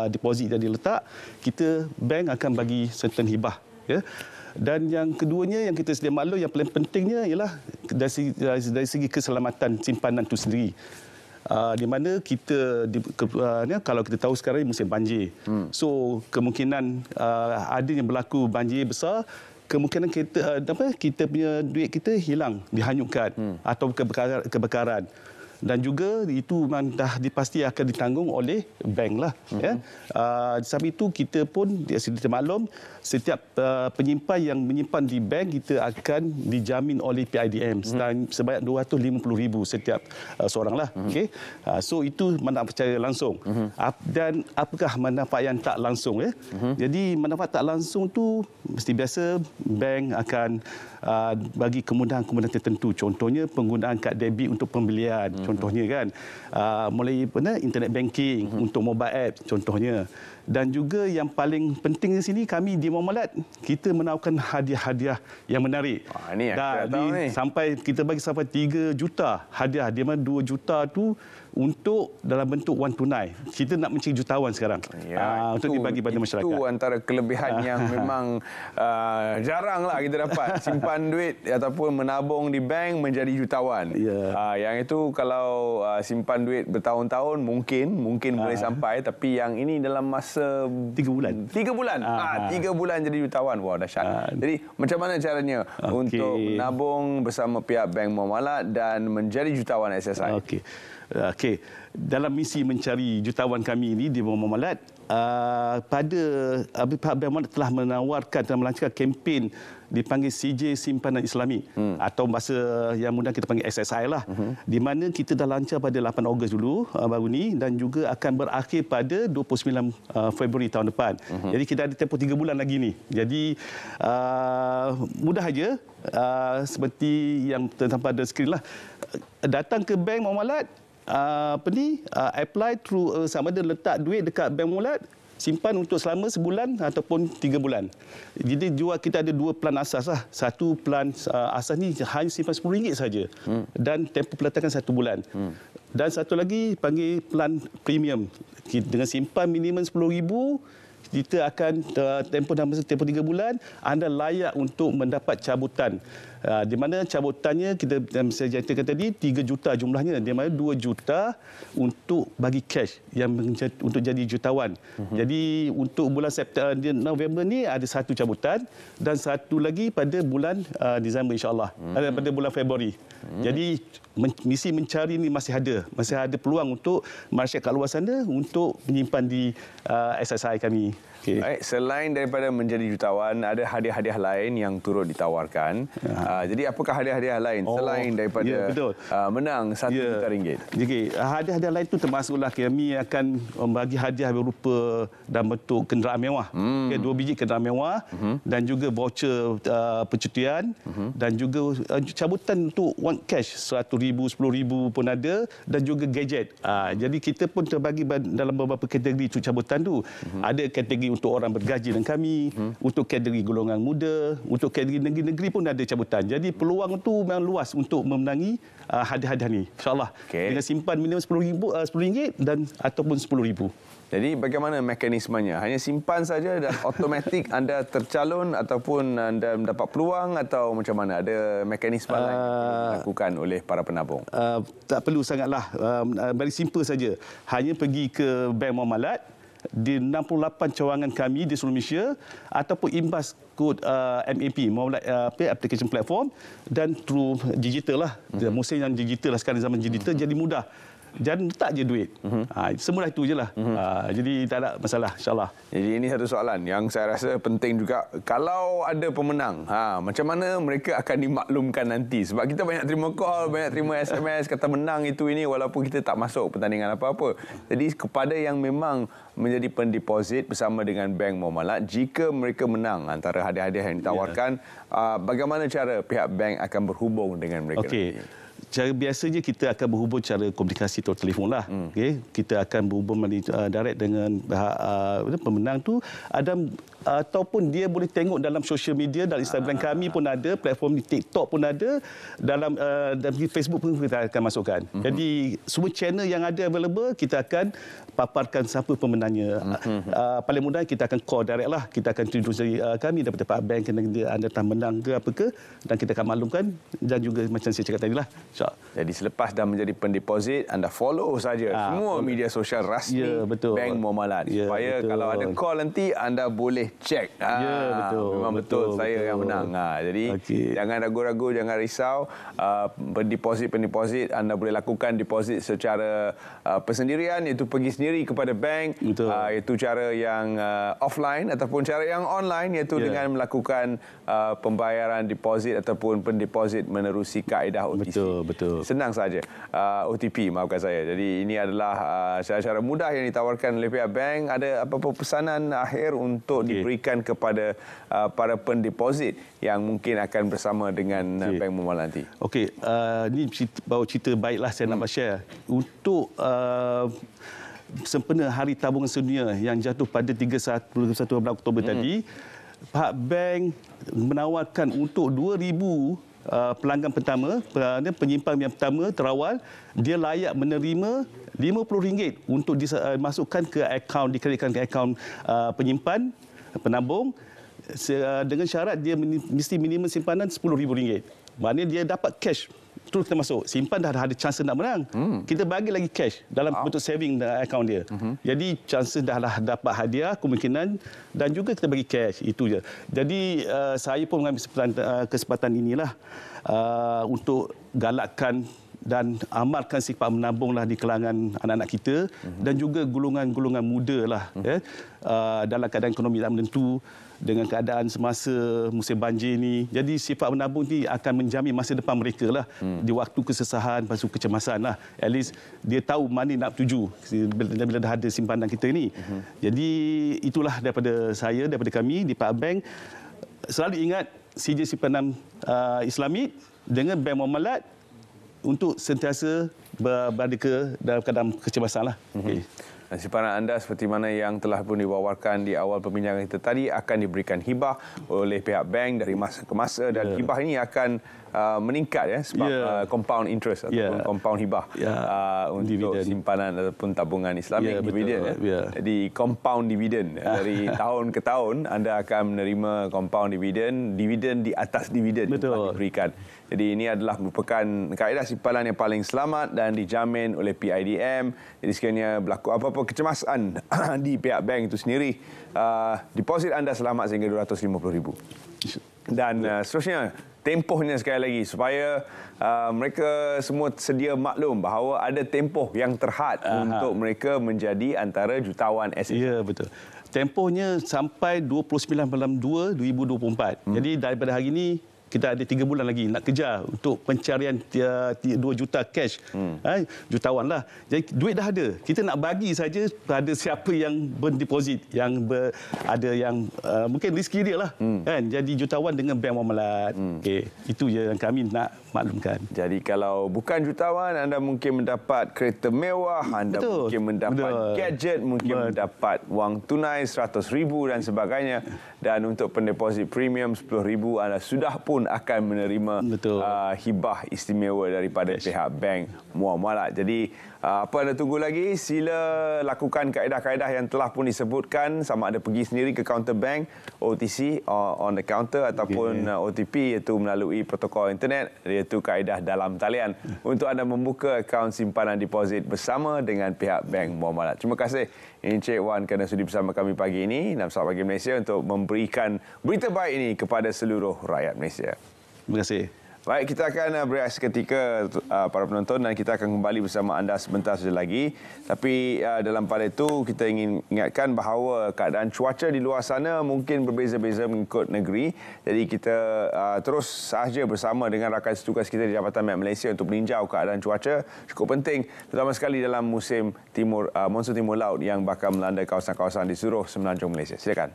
deposit yang diletak, kita bank akan bagi certain hibah. Ya. Dan yang keduanya yang kita sedia maklum yang paling pentingnya ialah dari segi keselamatan simpanan itu sendiri. di mana kita kalau kita tahu sekarang musim banjir. So kemungkinan adanya berlaku banjir besar, kemungkinan kita punya duit kita hilang, dihanyutkan atau kebakaran. Dan juga itu memang dah dipasti akan ditanggung oleh bank lah. Ya. Sebab itu kita pun sedia maklum, setiap penyimpan yang menyimpan di bank kita akan dijamin oleh PIDM sebanyak RM250,000 setiap seorang lah. Okay. So itu manfaat secara langsung. Dan apakah manfaat yang tak langsung? Ya? Jadi manfaat tak langsung tu mesti biasa bank akan bagi kemudahan-kemudahan tertentu. Contohnya penggunaan kad debit untuk pembelian. Contohnya kan, mulai internet banking untuk mobile app contohnya. Dan juga yang paling penting di sini, kami di Muamalat kita menawarkan hadiah-hadiah yang menarik. Sampai kita bagi sampai 3 juta hadiah. Di mana 2 juta tu untuk dalam bentuk wang tunai. Kita nak mencari jutawan sekarang. Untuk dibagi pada masyarakat. Itu antara kelebihan yang memang jaranglah kita dapat. Simpan duit ataupun menabung di bank menjadi jutawan. Yang itu kalau simpan duit bertahun-tahun mungkin boleh sampai, tapi yang ini dalam masa 3 bulan. 3 bulan. 3 bulan jadi jutawan. Wah, dahsyat. Jadi macam mana caranya untuk menabung bersama pihak Bank Muamalat dan menjadi jutawan SSI? Okey. Dalam misi mencari jutawan kami ini di Bank Muamalat, pihak Bank Muamalat telah melancarkan kempen dipanggil CJ Simpanan Islami atau bahasa yang mudah kita panggil SSI lah. Di mana kita dah lancar pada 8 Ogos dulu baru ni dan juga akan berakhir pada 29 Februari tahun depan. Jadi kita ada tempoh 3 bulan lagi ni. Jadi mudah aja seperti yang tertampak pada skrin lah. Datang ke Bank Muamalat, apply through sama ada letak duit dekat Bank Muamalat, simpan untuk selama sebulan ataupun 3 bulan. Jadi kita ada 2 plan asas lah. Satu plan asas ni hanya simpan RM10 saja dan tempoh peletakan 1 bulan. Dan satu lagi panggil plan premium. Dengan simpan minimum RM10,000, kita akan tempoh 3 bulan, anda layak untuk mendapat cabutan. Di mana cabutannya saya nyatakan tadi 3 juta jumlahnya, di mana 2 juta untuk bagi cash untuk jadi jutawan. Jadi untuk bulan November ni ada 1 cabutan dan 1 lagi pada bulan Disember insya-Allah. Pada bulan Februari. Jadi misi mencari ni masih ada peluang untuk masyarakat luar sana untuk menyimpan di SSI kami. Baik, selain daripada menjadi jutawan, ada hadiah-hadiah lain yang turut ditawarkan. Jadi apakah hadiah-hadiah lain selain daripada menang RM1 juta? Jadi hadiah-hadiah lain itu termasuklah kami akan membagi hadiah berupa dalam bentuk kenderaan mewah. 2 biji kenderaan mewah dan juga voucher percutian dan juga cabutan untuk wang cash RM100,000, RM10,000 pun ada dan juga gadget. Jadi kita pun terbagi dalam beberapa kategori untuk cabutan tu. Ada kategori untuk orang bergaji dengan kami, untuk kategori golongan muda, untuk kategori negeri-negeri pun ada cabutan. Jadi peluang tu memang luas untuk memenangi hadiah-hadiah ni. InsyaAllah. Dengan simpan minimum RM10 dan ataupun RM10,000. Jadi bagaimana mekanismenya? Hanya simpan saja dan automatik anda tercalon ataupun anda mendapat peluang atau macam mana? Ada mekanisme lain yang dilakukan oleh para penabung? Tak perlu sangatlah. Very simple saja. Hanya pergi ke Bank Muamalat di 68 cawangan kami di seluruh Malaysia ataupun imbas kod MAP, Muamalat Application Platform, dan through digital lah. Musim yang digital lah sekarang, zaman digital, jadi mudah. Dan letak je duit. Semudah itu je lah. Jadi tak ada masalah, insyaAllah. Jadi ini satu soalan yang saya rasa penting juga. Kalau ada pemenang, macam mana mereka akan dimaklumkan nanti? Sebab kita banyak terima call, banyak terima SMS, kata menang itu ini walaupun kita tak masuk pertandingan apa-apa. Jadi kepada yang memang menjadi pendeposit bersama dengan Bank Muamalat, jika mereka menang antara hadiah-hadiah yang ditawarkan, bagaimana cara pihak bank akan berhubung dengan mereka nanti? Cara biasanya kita akan berhubung cara komunikasi atau telefon lah. Kita akan berhubung direct dengan pemenang tu, ataupun dia boleh tengok dalam social media, dalam Instagram kami pun ada, platform TikTok pun ada, dalam Facebook pun kita akan masukkan. Jadi semua channel yang ada available kita akan paparkan siapa pemenangnya. Paling mudah kita akan call direct lah. Kita akan tunjuk dari kami daripada Pak Bank, anda tak menang ke apa ke, dan kita akan maklumkan. Dan juga macam saya cakap tadi lah, Jadi selepas dah menjadi pendeposit, anda follow saja semua media sosial rasmi Bank Muamalat supaya kalau ada call nanti anda boleh check. Memang betul saya yang menang. Jadi jangan ragu-ragu, jangan risau. Pendeposit anda boleh lakukan deposit secara persendirian, iaitu pergi sendiri kepada bank, iaitu cara yang offline ataupun cara yang online, iaitu dengan melakukan pembayaran deposit ataupun pendeposit menerusi kaedah OTC. Betul. Senang saja. OTP, maafkan saya. Jadi ini adalah cara-cara mudah yang ditawarkan oleh pihak bank. Ada apa-apa pesanan akhir untuk diberikan kepada para pendeposit yang mungkin akan bersama dengan Bank Muamalat nanti? Okey, ini baru cerita baiklah saya nak share. Untuk sempena Hari Tabungan Sedunia yang jatuh pada 31 Oktober tadi, pihak bank menawarkan untuk 2,000 pelanggan pertama, penyimpan yang pertama terawal, dia layak menerima RM50 untuk dimasukkan ke akaun, dikreditkan ke akaun penyimpan, penabung, dengan syarat dia mesti minimum simpanan RM10,000. Maknanya dia dapat cash terus kita masuk. Simpan dah ada chance nak menang. Kita bagi lagi cash dalam bentuk saving akaun dia. Jadi chance dah dapat hadiah kemungkinan dan juga kita bagi cash. Itu je. Jadi saya pun mengambil kesempatan inilah untuk galakkan dan amalkan sifat menabunglah di kalangan anak-anak kita dan juga golongan-golongan muda lah dalam keadaan ekonomi tak menentu dengan keadaan semasa musim banjir ni. Jadi sifat menabung ni akan menjamin masa depan mereka lah di waktu kesesahan, lepas tu kecemasan lah. At least dia tahu mana nak tuju bila dah ada simpanan kita ni. Jadi itulah daripada saya, daripada kami di Pak Bank. Selalu ingat sijil simpanan Islamik dengan Bank Muamalat untuk sentiasa berada dalam keadaan kecemasan lah. Dan simpanan anda seperti mana yang telah pun diwawarkan di awal perbincangan kita tadi akan diberikan hibah oleh pihak bank dari masa ke masa dan hibah ini akan meningkat sebab compound interest ataupun compound hibah untuk simpanan ataupun tabungan Islamik dividen. Jadi compound dividen dari tahun ke tahun anda akan menerima compound dividen di atas dividen yang telah diberikan. Jadi ini adalah merupakan kaedah simpanan yang paling selamat dan dijamin oleh PIDM. Jadi sekiranya berlaku apa-apa kecemasan di pihak bank itu sendiri, deposit anda selamat sehingga RM250,000. Dan seterusnya, tempohnya sekali lagi supaya mereka semua sedia maklum bahawa ada tempoh yang terhad untuk mereka menjadi antara jutawan SME. Ya, betul. Tempohnya sampai 29 bulan 2 2024. Jadi daripada hari ini kita ada 3 bulan lagi nak kejar untuk pencarian 2 juta cash. Jutawan lah. Jadi duit dah ada. Kita nak bagi saja pada siapa yang berdeposit, yang ada yang mungkin rezeki dia lah. Kan? Jadi jutawan dengan Bank Muamalat. Itu je yang kami nak maklumkan. Jadi kalau bukan jutawan, anda mungkin mendapat kereta mewah, anda mungkin mendapat gadget, mungkin mendapat wang tunai RM100,000 dan sebagainya. Dan untuk pendeposit premium RM10,000, anda sudah pun akan menerima hibah istimewa daripada pihak Bank Muamalat. Jadi apa anda tunggu lagi? Sila lakukan kaedah-kaedah yang telah pun disebutkan, sama ada pergi sendiri ke kaunter bank, OTC on the counter ataupun OTP, iaitu melalui protokol internet, iaitu kaedah dalam talian untuk anda membuka akaun simpanan deposit bersama dengan pihak Bank Muamalat. Terima kasih Encik Wan kerana sudi bersama kami pagi ini dalam Selamat Pagi Malaysia untuk memberikan berita baik ini kepada seluruh rakyat Malaysia. Terima kasih. Baik, kita akan berehat seketika para penonton dan kita akan kembali bersama anda sebentar saja lagi. Tapi dalam pada itu kita ingin ingatkan bahawa keadaan cuaca di luar sana mungkin berbeza-beza mengikut negeri. Jadi kita terus sahaja bersama dengan rakan setugas kita di Jabatan Met Malaysia untuk meninjau keadaan cuaca. Cukup penting, terutama sekali dalam musim monsun timur laut yang bakal melanda kawasan-kawasan di seluruh semenanjung Malaysia. Silakan.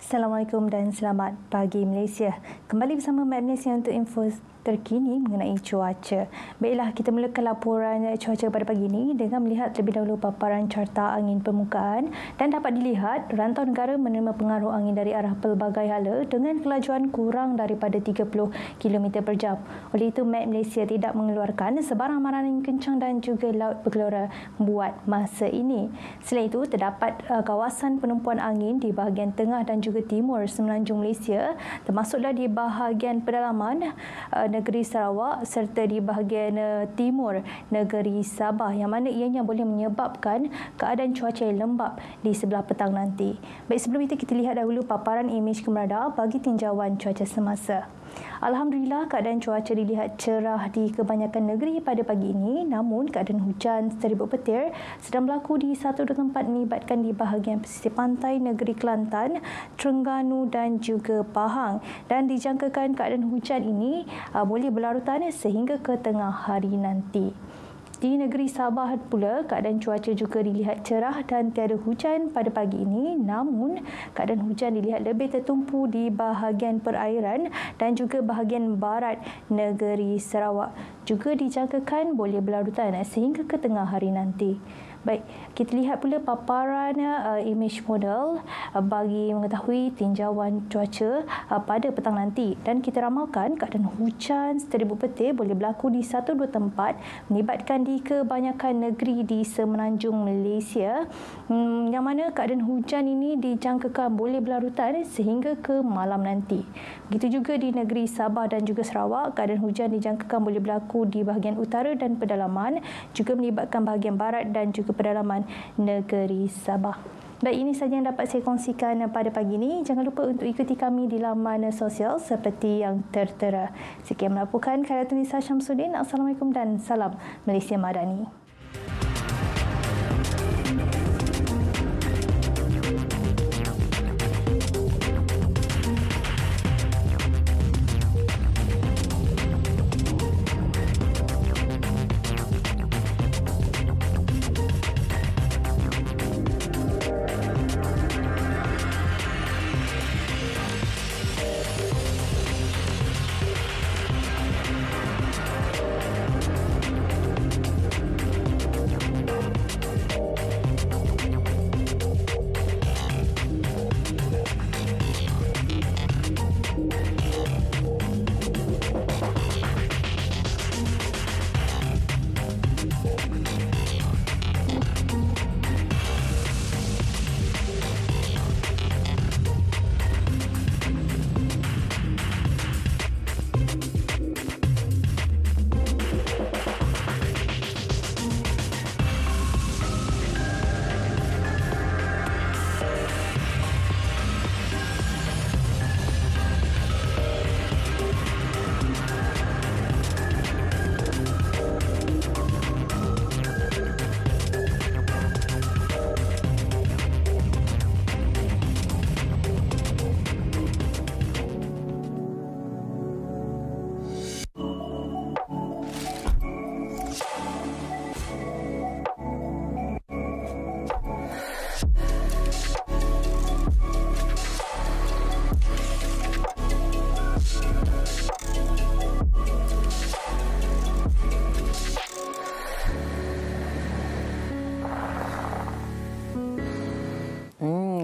Assalamualaikum dan selamat pagi Malaysia. Kembali bersama Met Malaysia untuk info terkini mengenai cuaca. Baiklah, kita mulakan laporan cuaca pada pagi ini dengan melihat terlebih dahulu paparan carta angin permukaan, dan dapat dilihat rantau negara menerima pengaruh angin dari arah pelbagai hala dengan kelajuan kurang daripada 30 km per jam. Oleh itu, Met Malaysia tidak mengeluarkan sebarang amaran angin kencang dan juga laut bergelora buat masa ini. Selain itu, terdapat kawasan penumpuan angin di bahagian tengah dan juga timur semenanjung Malaysia, termasuklah di bahagian pedalaman negeri Sarawak serta di bahagian timur negeri Sabah, yang mana ianya boleh menyebabkan keadaan cuaca yang lembap di sebelah petang nanti. Baik, sebelum itu kita lihat dahulu paparan imej kemeradaan bagi tinjauan cuaca semasa. Alhamdulillah, keadaan cuaca dilihat cerah di kebanyakan negeri pada pagi ini, namun keadaan hujan seribut petir sedang berlaku di satu dua tempat melibatkan di bahagian pesisir pantai negeri Kelantan, Terengganu dan juga Pahang, dan dijangkakan keadaan hujan ini boleh berlarutan sehingga ke tengah hari nanti. Di negeri Sabah pula, keadaan cuaca juga dilihat cerah dan tiada hujan pada pagi ini, namun keadaan hujan dilihat lebih tertumpu di bahagian perairan dan juga bahagian barat negeri Sarawak. Juga dijangkakan boleh berlarutan sehingga ke tengah hari nanti. Baik, kita lihat pula paparan imej model bagi mengetahui tinjauan cuaca pada petang nanti, dan kita ramalkan keadaan hujan seribut petir boleh berlaku di satu dua tempat melibatkan di kebanyakan negeri di semenanjung Malaysia, yang mana keadaan hujan ini dijangkakan boleh berlarutan sehingga ke malam nanti. Begitu juga di negeri Sabah dan juga Sarawak, keadaan hujan dijangkakan boleh berlaku di bahagian utara dan pedalaman, juga melibatkan bahagian barat dan juga pedalaman negeri Sabah. Baik, ini sahaja yang dapat saya kongsikan pada pagi ini. Jangan lupa untuk ikuti kami di laman sosial seperti yang tertera. Sekian melaporkan Khairatun Nisa Syamsuddin. Assalamualaikum dan salam Malaysia Madani.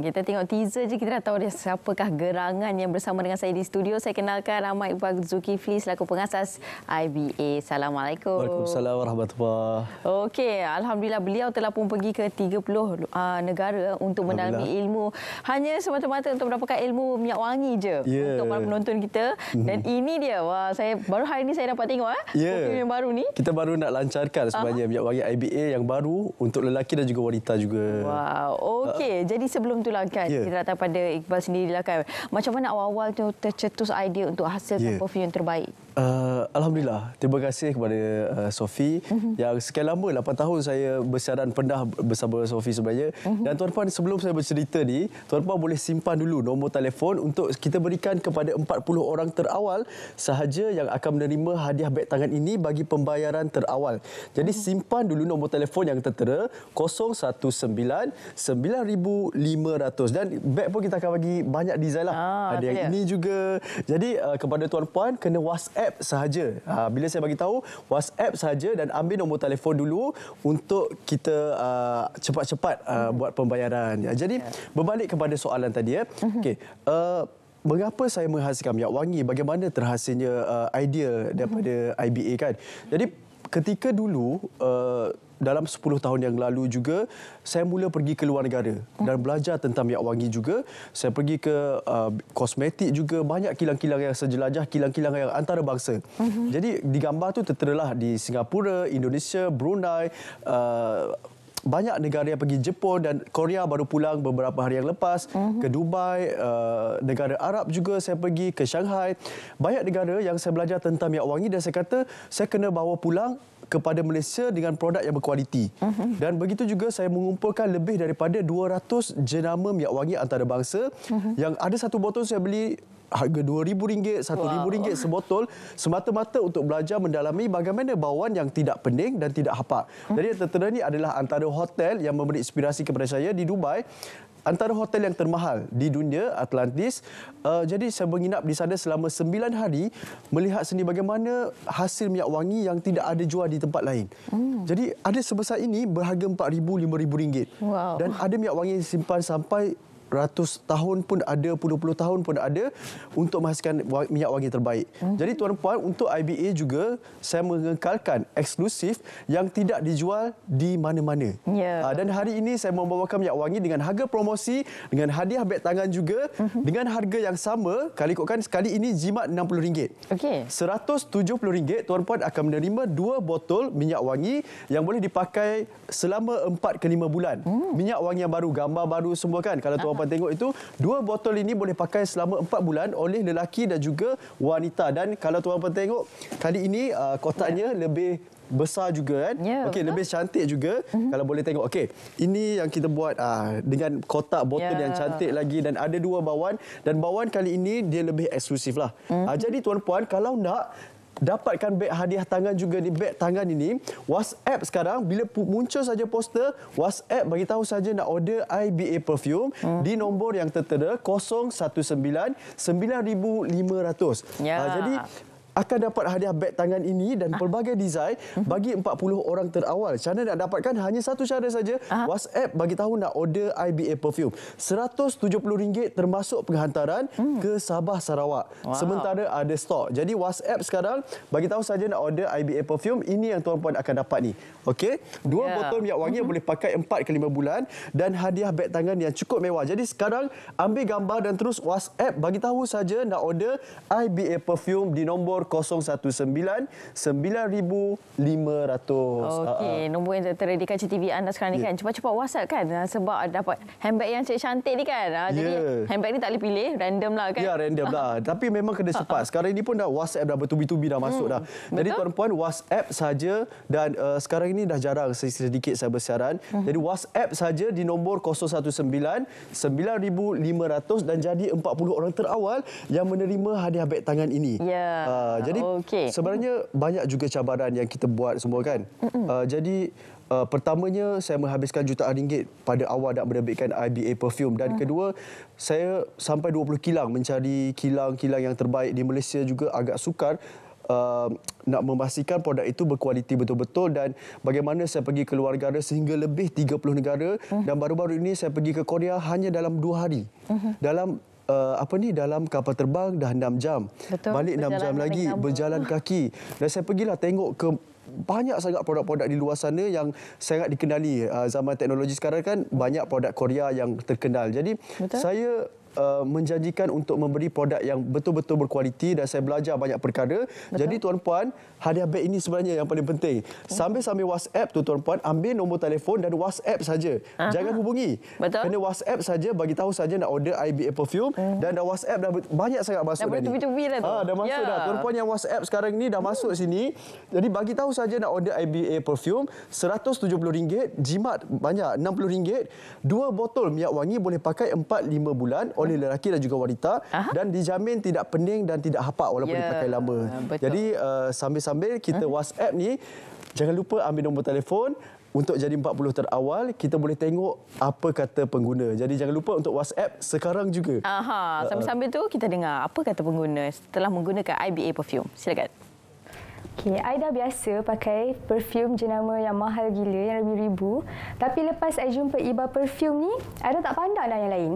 Kita tengok teaser je, kita dah tahu dia siapakah gerangan yang bersama dengan saya di studio. Saya kenalkan Ahmad Iqbal Zulkifli selaku pengasas IBA. Assalamualaikum. Waalaikumsalam warahmatullahi. Okey, alhamdulillah beliau telah pun pergi ke 30 negara untuk mendalami ilmu, hanya semata-mata untuk mendapatkan ilmu minyak wangi je untuk para penonton kita. Dan ini dia, wah, saya baru hari ini saya dapat tengok film yang baru ni. Kita baru nak lancarkan sebenarnya minyak wangi IBA yang baru untuk lelaki dan juga wanita juga. Wow, okey. Jadi sebelum tu lah kan, kita datang pada Iqbal sendirilah kan. Macam mana awal-awal tu tercetus idea untuk hasilkan perfume yang terbaik? Alhamdulillah. Terima kasih kepada Sophie yang sekian lama 8 tahun saya bersiaran pendah bersama Sophie sebenarnya. Dan tuan-puan, sebelum saya bercerita ni, tuan-puan boleh simpan dulu nombor telefon untuk kita berikan kepada 40 orang terawal sahaja yang akan menerima hadiah beg tangan ini bagi pembayaran terawal. Jadi simpan dulu nombor telefon yang tertera 019-9500, dan beg pun kita akan bagi banyak design lah. Ada yang ini juga. Jadi kepada tuan-puan kena WhatsApp WhatsApp sahaja. Bila saya bagi tahu WhatsApp sahaja dan ambil nombor telefon dulu untuk kita cepat-cepat buat pembayaran. Jadi berbalik kepada soalan tadi Okey. Mengapa saya menghasilkan minyak wangi? Bagaimana terhasilnya idea daripada IBA kan? Jadi ketika dulu dalam 10 tahun yang lalu juga saya mula pergi ke luar negara dan belajar tentang minyak wangi juga. Saya pergi ke kosmetik juga, banyak kilang-kilang yang saya jelajah, kilang-kilang yang antarabangsa. Jadi di gambar tu terteralah di Singapura, Indonesia, Brunei, banyak negara yang pergi, Jepun dan Korea baru pulang beberapa hari yang lepas, ke Dubai, negara Arab juga saya pergi, ke Shanghai. Banyak negara yang saya belajar tentang minyak wangi dan saya kata saya kena bawa pulang kepada Malaysia dengan produk yang berkualiti. Dan begitu juga saya mengumpulkan lebih daripada 200 jenama minyak wangi antarabangsa yang ada satu botol saya beli harga RM2,000, RM1,000 sebotol semata-mata untuk belajar mendalami bagaimana bauan yang tidak pening dan tidak hapak. Jadi yang tertera ini adalah antara hotel yang memberi inspirasi kepada saya di Dubai. Antara hotel yang termahal di dunia, Atlantis. Jadi saya menginap di sana selama 9 hari melihat sendiri bagaimana hasil minyak wangi yang tidak ada jual di tempat lain. Jadi ada sebesar ini berharga RM4,000, RM5,000. Dan ada minyak wangi yang simpan sampai ratus tahun pun ada, puluh-puluh tahun pun ada untuk menghasilkan minyak wangi terbaik. Jadi tuan-puan, untuk IBA juga saya mengekalkan eksklusif yang tidak dijual di mana-mana. Dan hari ini saya membawakan minyak wangi dengan harga promosi, dengan hadiah beg tangan juga, dengan harga yang sama, kali ikutkan sekali ini jimat RM60. RM170 tuan-puan akan menerima 2 botol minyak wangi yang boleh dipakai selama 4 ke 5 bulan. Minyak wangi yang baru, gambar baru semua kan. Kalau tuan-puan tengok itu, 2 botol ini boleh pakai selama 4 bulan oleh lelaki dan juga wanita. Dan kalau tuan-puan tengok, kali ini kotaknya lebih besar juga kan. Okey, lebih cantik juga kalau boleh tengok. Okey, ini yang kita buat dengan kotak botol yang cantik lagi dan ada 2 bauan dan bauan kali ini dia lebih eksklusif lah. Jadi tuan-puan, kalau nak dapatkan beg hadiah tangan juga ni, beg tangan ini, WhatsApp sekarang bila muncul saja poster, WhatsApp bagi tahu saja nak order IBA perfume di nombor yang tertera 019 9500. Jadi akan dapat hadiah beg tangan ini dan pelbagai desain bagi 40 orang terawal. Cara nak dapatkan hanya satu cara saja. WhatsApp bagi tahu nak order IBA perfume. RM170 termasuk penghantaran ke Sabah Sarawak. Sementara ada stok. Jadi WhatsApp sekarang bagi tahu saja nak order IBA perfume, ini yang tuan-puan akan dapat ni. Okey, 2 botol minyak wangi boleh pakai 4 ke 5 bulan dan hadiah beg tangan yang cukup mewah. Jadi sekarang ambil gambar dan terus WhatsApp bagi tahu saja nak order IBA perfume di nombor 019 9500. Okey, nombor yang tertera di kaca TV anda sekarang ni kan. Cepat-cepat WhatsApp kan sebab dapat handbag yang cantik ni kan. Jadi handbag ni tak boleh pilih, random lah kan. Ya, random lah. Tapi memang kena cepat. Sekarang ini pun dah WhatsApp dah bertubi-tubi dah masuk dah. Jadi tuan-puan, WhatsApp saja dan sekarang ini dah jarang sedikit saya bersiaran. Jadi WhatsApp saja di nombor 019 9500 dan jadi 40 orang terawal yang menerima hadiah beg tangan ini. Jadi sebenarnya banyak juga cabaran yang kita buat semua kan. Jadi pertamanya saya menghabiskan jutaan ringgit pada awal nak menerbitkan IBA perfume dan kedua saya sampai 20 kilang mencari kilang-kilang yang terbaik di Malaysia juga agak sukar. Nak memastikan produk itu berkualiti betul-betul dan bagaimana saya pergi ke luar negara sehingga lebih 30 negara dan baru-baru ini saya pergi ke Korea hanya dalam 2 hari. Dalam kapal terbang dah 6 jam. Balik 6 jam lagi berjalan kaki. Dan saya pergilah tengok ke banyak sangat produk-produk di luar sana yang sangat dikenali. Zaman teknologi sekarang kan banyak produk Korea yang terkenal. Jadi saya menjanjikan untuk memberi produk yang betul-betul berkualiti dan saya belajar banyak perkara. Jadi tuan-puan, hadiah beg ini sebenarnya yang paling penting. Sambil-sambil WhatsApp tu tuan-puan, ambil nombor telefon dan WhatsApp saja. Jangan hubungi. Kena WhatsApp saja, bagi tahu saja nak order IBA perfume dan dah WhatsApp dah banyak sangat masuk dah ni. Dah masuk dah. Tuan-puan yang WhatsApp sekarang ni dah masuk sini. Jadi bagi tahu saja nak order IBA perfume, RM170, jimat banyak RM60. 2 botol minyak wangi boleh pakai 4-5 bulan oleh lelaki dan juga wanita. Dan dijamin tidak pening dan tidak hapak walaupun dipakai lama. Jadi sambil-sambil kita WhatsApp ni, jangan lupa ambil nombor telefon. Untuk jadi 40 terawal, kita boleh tengok apa kata pengguna. Jadi jangan lupa untuk WhatsApp sekarang juga. Sambil-sambil tu kita dengar apa kata pengguna setelah menggunakan IBA Perfume. Silakan. Okay, I dah biasa pakai perfume jenama yang mahal gila, yang ribu-ribu. Tapi lepas I jumpa Iqbal Perfume ni, I dah tak pandang dah yang lain.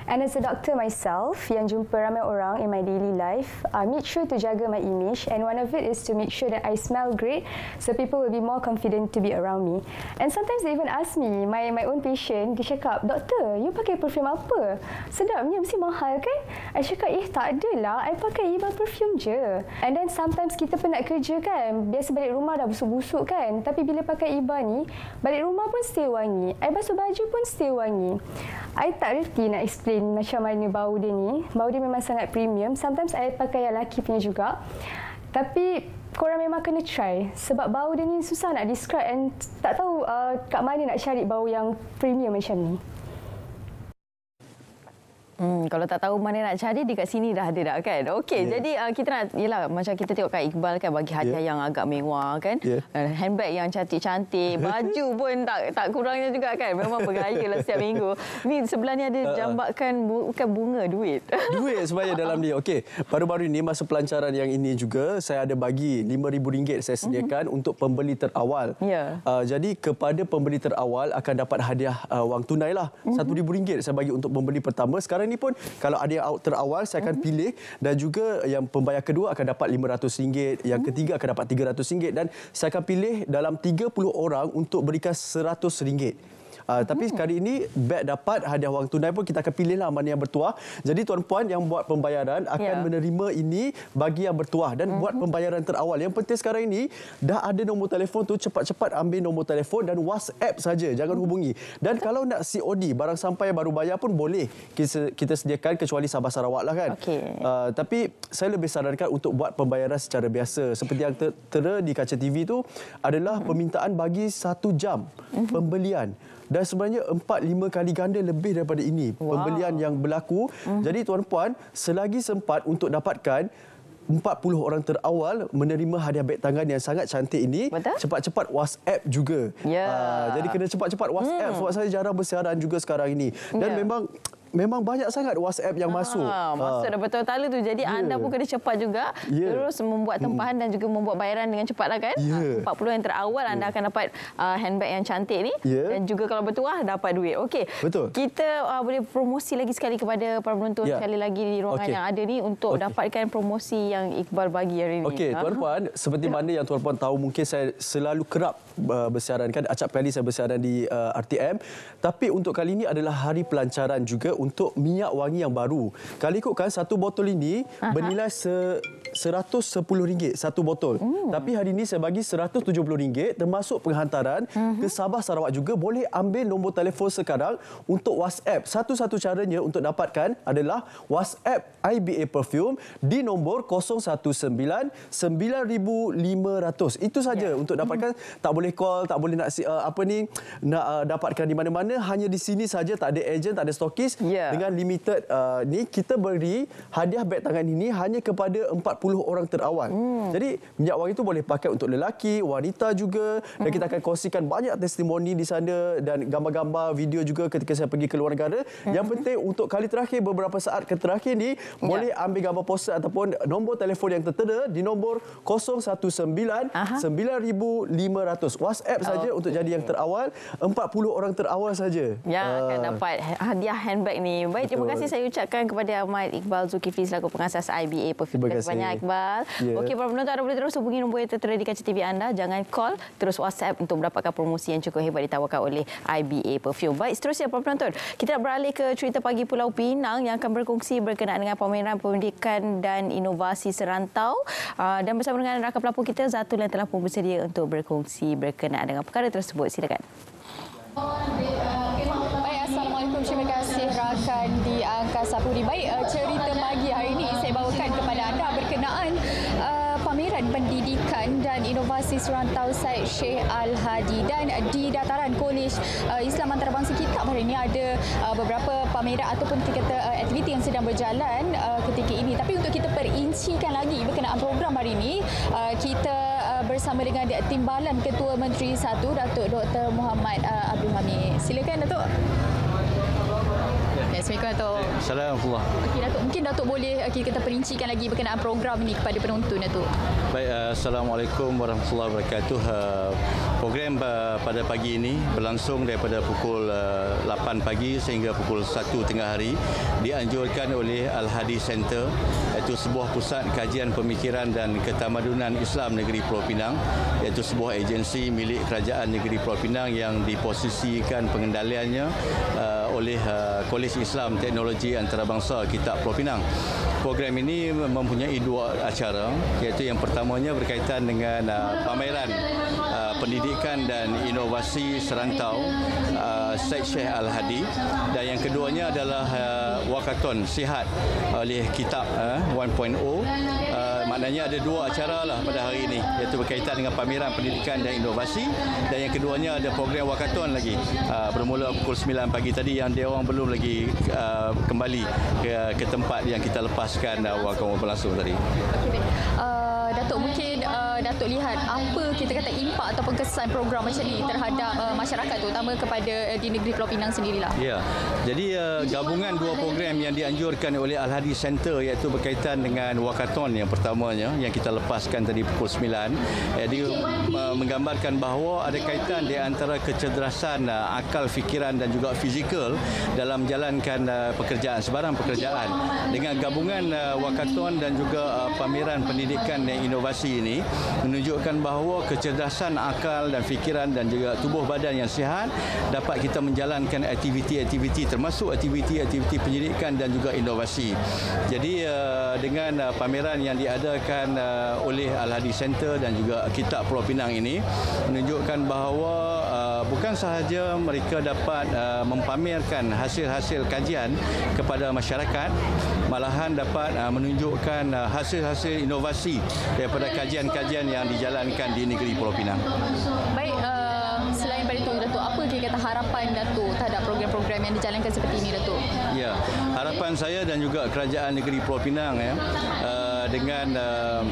And as a doctor myself, yang jumpa ramai orang in my daily life, I make sure to jaga my image. And one of it is to make sure that I smell great, so people will be more confident to be around me. And sometimes they even ask me, my own patient, dia cakap, "Doktor, you pakai perfume apa? Sedapnya, mesti mahal kan?" I cakap, tak adalah, I pakai Iqbal Perfume je. And then sometimes kita penat kerja kan, biasa balik rumah dah busuk-busuk kan, tapi bila pakai Iqbal ni, balik rumah pun still wangi, I basuh baju pun still wangi. I tak reti nak explain macam mana bau dia ni. Bau dia memang sangat premium. Sometimes I pakai yang lelaki punya juga, tapi korang memang kena try sebab bau dia ni susah nak describe and tak tahu kat mana nak cari bau yang premium macam ni. Kalau tak tahu mana nak cari, dekat sini dah ada dah kan. Okey, jadi kita nak, yelah, macam kita tengok Kak Iqbal kan bagi hadiah yang agak mewah kan. Handbag yang cantik-cantik, baju pun tak kurangnya juga kan. Memang bergaya lah setiap minggu. Ni sebelah ni ada jambakan bukan bunga, duit. Duit sebenarnya dalam dia. Okey, baru-baru ini masa pelancaran yang ini juga saya ada bagi RM5,000 saya sediakan untuk pembeli terawal. Jadi kepada pembeli terawal akan dapat hadiah wang tunai lah. RM1,000 saya bagi untuk pembeli pertama. Sekarang ni pun kalau ada yang terawal saya akan pilih, dan juga yang pembayar kedua akan dapat RM500, yang ketiga akan dapat RM300, dan saya akan pilih dalam 30 orang untuk berikan RM100. Tapi kali ini beg dapat hadiah wang tunai pun kita akan pilihlah mana yang bertuah. Jadi tuan-puan yang buat pembayaran akan menerima ini bagi yang bertuah dan buat pembayaran terawal. Yang penting sekarang ini dah ada nombor telefon tu, cepat-cepat ambil nombor telefon dan WhatsApp saja, jangan hubungi. Dan kalau nak COD, barang sampai baru bayar pun boleh kita sediakan, kecuali Sabah Sarawak lah kan. Tapi saya lebih sarankan untuk buat pembayaran secara biasa. Seperti yang tera di kaca TV tu adalah permintaan bagi 1 jam pembelian. Dan sebenarnya 4-5 kali ganda lebih daripada ini pembelian yang berlaku. Jadi tuan-puan, selagi sempat untuk dapatkan 40 orang terawal menerima hadiah beg tangan yang sangat cantik ini, cepat-cepat WhatsApp juga. Jadi kena cepat-cepat WhatsApp sebab saya jarang bersiaran juga sekarang ini. Dan memang banyak sangat WhatsApp yang masuk. Masuk dah betul-betul tu. Jadi anda pun kena cepat juga. Terus membuat tempahan dan juga membuat bayaran dengan cepatlah kan. 40 yang terawal anda akan dapat handbag yang cantik ni. Dan juga kalau bertuah dapat duit. Okey. Kita boleh promosi lagi sekali kepada para penonton sekali lagi di ruangan yang ada ni untuk dapatkan promosi yang Iqbal bagi hari ni. Okey, tuan-puan, seperti mana yang tuan-puan tahu, mungkin saya selalu kerap bersiaran kan. Acap kali saya bersiaran di RTM. Tapi untuk kali ini adalah hari pelancaran juga untuk minyak wangi yang baru. Kalau ikutkan satu botol ini bernilai RM110 satu botol. Tapi hari ini saya bagi RM170 termasuk penghantaran ke Sabah Sarawak juga. Boleh ambil nombor telefon sekarang untuk WhatsApp. Satu-satu caranya untuk dapatkan adalah WhatsApp IBA Perfume di nombor 019-9500. Itu saja untuk dapatkan. Tak boleh call, tak boleh nak dapatkan di mana-mana. Hanya di sini saja, tak ada ejen, tak ada stokis. Dengan limited ni kita beri hadiah beg tangan ini hanya kepada 40 orang terawal. Jadi minyak wangi itu boleh pakai untuk lelaki, wanita juga, dan kita akan kongsikan banyak testimoni di sana dan gambar-gambar, video juga ketika saya pergi ke luar negara. Yang penting untuk kali terakhir, beberapa saat terakhir ni, boleh ambil gambar poster ataupun nombor telefon yang tertera di nombor 019-9500. WhatsApp saja untuk jadi yang terawal. 40 orang terawal saja yang akan dapat hadiah handbag ni. Baik, terima kasih saya ucapkan kepada Ahmad Iqbal Zulkifli selaku pengasas IBA Perfume. Terima kasih banyak, Iqbal. Okey, para penonton, anda boleh terus hubungi nombor yang tertera di kaca TV anda. Jangan call, terus WhatsApp untuk mendapatkan promosi yang cukup hebat ditawarkan oleh IBA Perfume. Baik, seterusnya para penonton, kita nak beralih ke cerita pagi Pulau Pinang yang akan berkongsi berkenaan dengan pameran pendidikan dan inovasi serantau. Dan bersama dengan rakan pelapor kita, Zatul, yang telah pun bersedia untuk berkongsi berkenaan dengan perkara tersebut. Silakan. Assalamualaikum, terima kasih rakan di Angkasa Putih. Baik, cerita pagi hari ini saya bawakan kepada anda berkenaan pameran pendidikan dan inovasi Inovasi Serantau Syed Sheikh Al-Hadi. Dan di dataran Kolej Islam Antarabangsa Kitab hari ini ada beberapa pameran ataupun kita kata aktiviti yang sedang berjalan ketika ini. Tapi untuk kita perincikan lagi berkenaan program hari ini, kita bersama dengan Timbalan Ketua Menteri 1 Datuk Dr. Muhammad Abdul Hamid. Silakan Datuk. Assalamualaikum Datuk. Assalamualaikum. Okey Datuk, mungkin Datuk boleh kita perincikan lagi berkenaan program ini kepada penonton Datuk. Baik, Assalamualaikum warahmatullahi wabarakatuh. Program pada pagi ini berlangsung daripada pukul 8 pagi sehingga pukul 1 tengah hari, dianjurkan oleh Al-Hadi Center, iaitu sebuah pusat kajian pemikiran dan ketamadunan Islam Negeri Pulau Pinang, iaitu sebuah agensi milik Kerajaan Negeri Pulau Pinang yang diposisikan pengendaliannya oleh Kolej Islam Teknologi Antarabangsa Kitab Pulau Pinang. Program ini mempunyai dua acara, iaitu yang pertamanya berkaitan dengan pameran pendidikan dan inovasi serantau Syed Sheikh Al-Hadi, dan yang keduanya adalah wakaton sihat oleh Kitab 1.0. Maknanya ada dua acara lah pada hari ini, iaitu berkaitan dengan pameran pendidikan dan inovasi, dan yang keduanya ada program wakaton lagi bermula pukul 9 pagi tadi yang dia orang belum lagi kembali ke tempat yang kita lepaskan wakaton berlangsung tadi. Datuk, mungkin Datuk lihat apa kita kata impak ataupun kesan program macam ni terhadap masyarakat, terutama kepada di negeri Pulau Pinang sendirilah. Ya, jadi gabungan dua program yang dianjurkan oleh Al-Hadi Center, iaitu berkaitan dengan wakaton yang pertamanya yang kita lepaskan tadi pukul 9. Dia menggambarkan bahawa ada kaitan di antara kecerdasan akal fikiran dan juga fizikal dalam menjalankan sebarang pekerjaan. Dengan gabungan wakaton dan juga pameran pendidikan dan inovasi ini menunjukkan bahawa kecerdasan akal dan fikiran dan juga tubuh badan yang sihat dapat kita menjalankan aktiviti-aktiviti, termasuk aktiviti-aktiviti pendidikan dan juga inovasi. Jadi dengan pameran yang diadakan oleh Al-Hadi Center dan juga Kitab Pulau Pinang ini menunjukkan bahawa bukan sahaja mereka dapat mempamerkan hasil-hasil kajian kepada masyarakat, malahan dapat menunjukkan hasil-hasil inovasi daripada kajian-kajian yang dijalankan di negeri Pulau Pinang. Baik, selain daripada itu Datuk, apa kira-kata harapan Datuk terhadap program-program yang dijalankan seperti ini Datuk? Ya, harapan saya dan juga Kerajaan Negeri Pulau Pinang dengan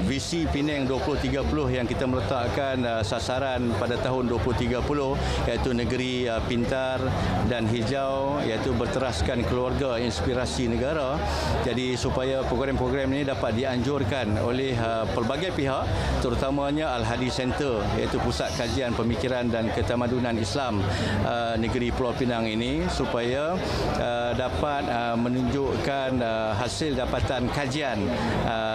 visi Penang 2030 yang kita meletakkan sasaran pada tahun 2030, iaitu negeri pintar dan hijau, iaitu berteraskan keluarga inspirasi negara. Jadi supaya program-program ini dapat dianjurkan oleh pelbagai pihak, terutamanya Al-Hadi Center, iaitu pusat kajian pemikiran dan ketamadunan Islam negeri Pulau Pinang ini, supaya dapat menunjukkan hasil dapatan kajian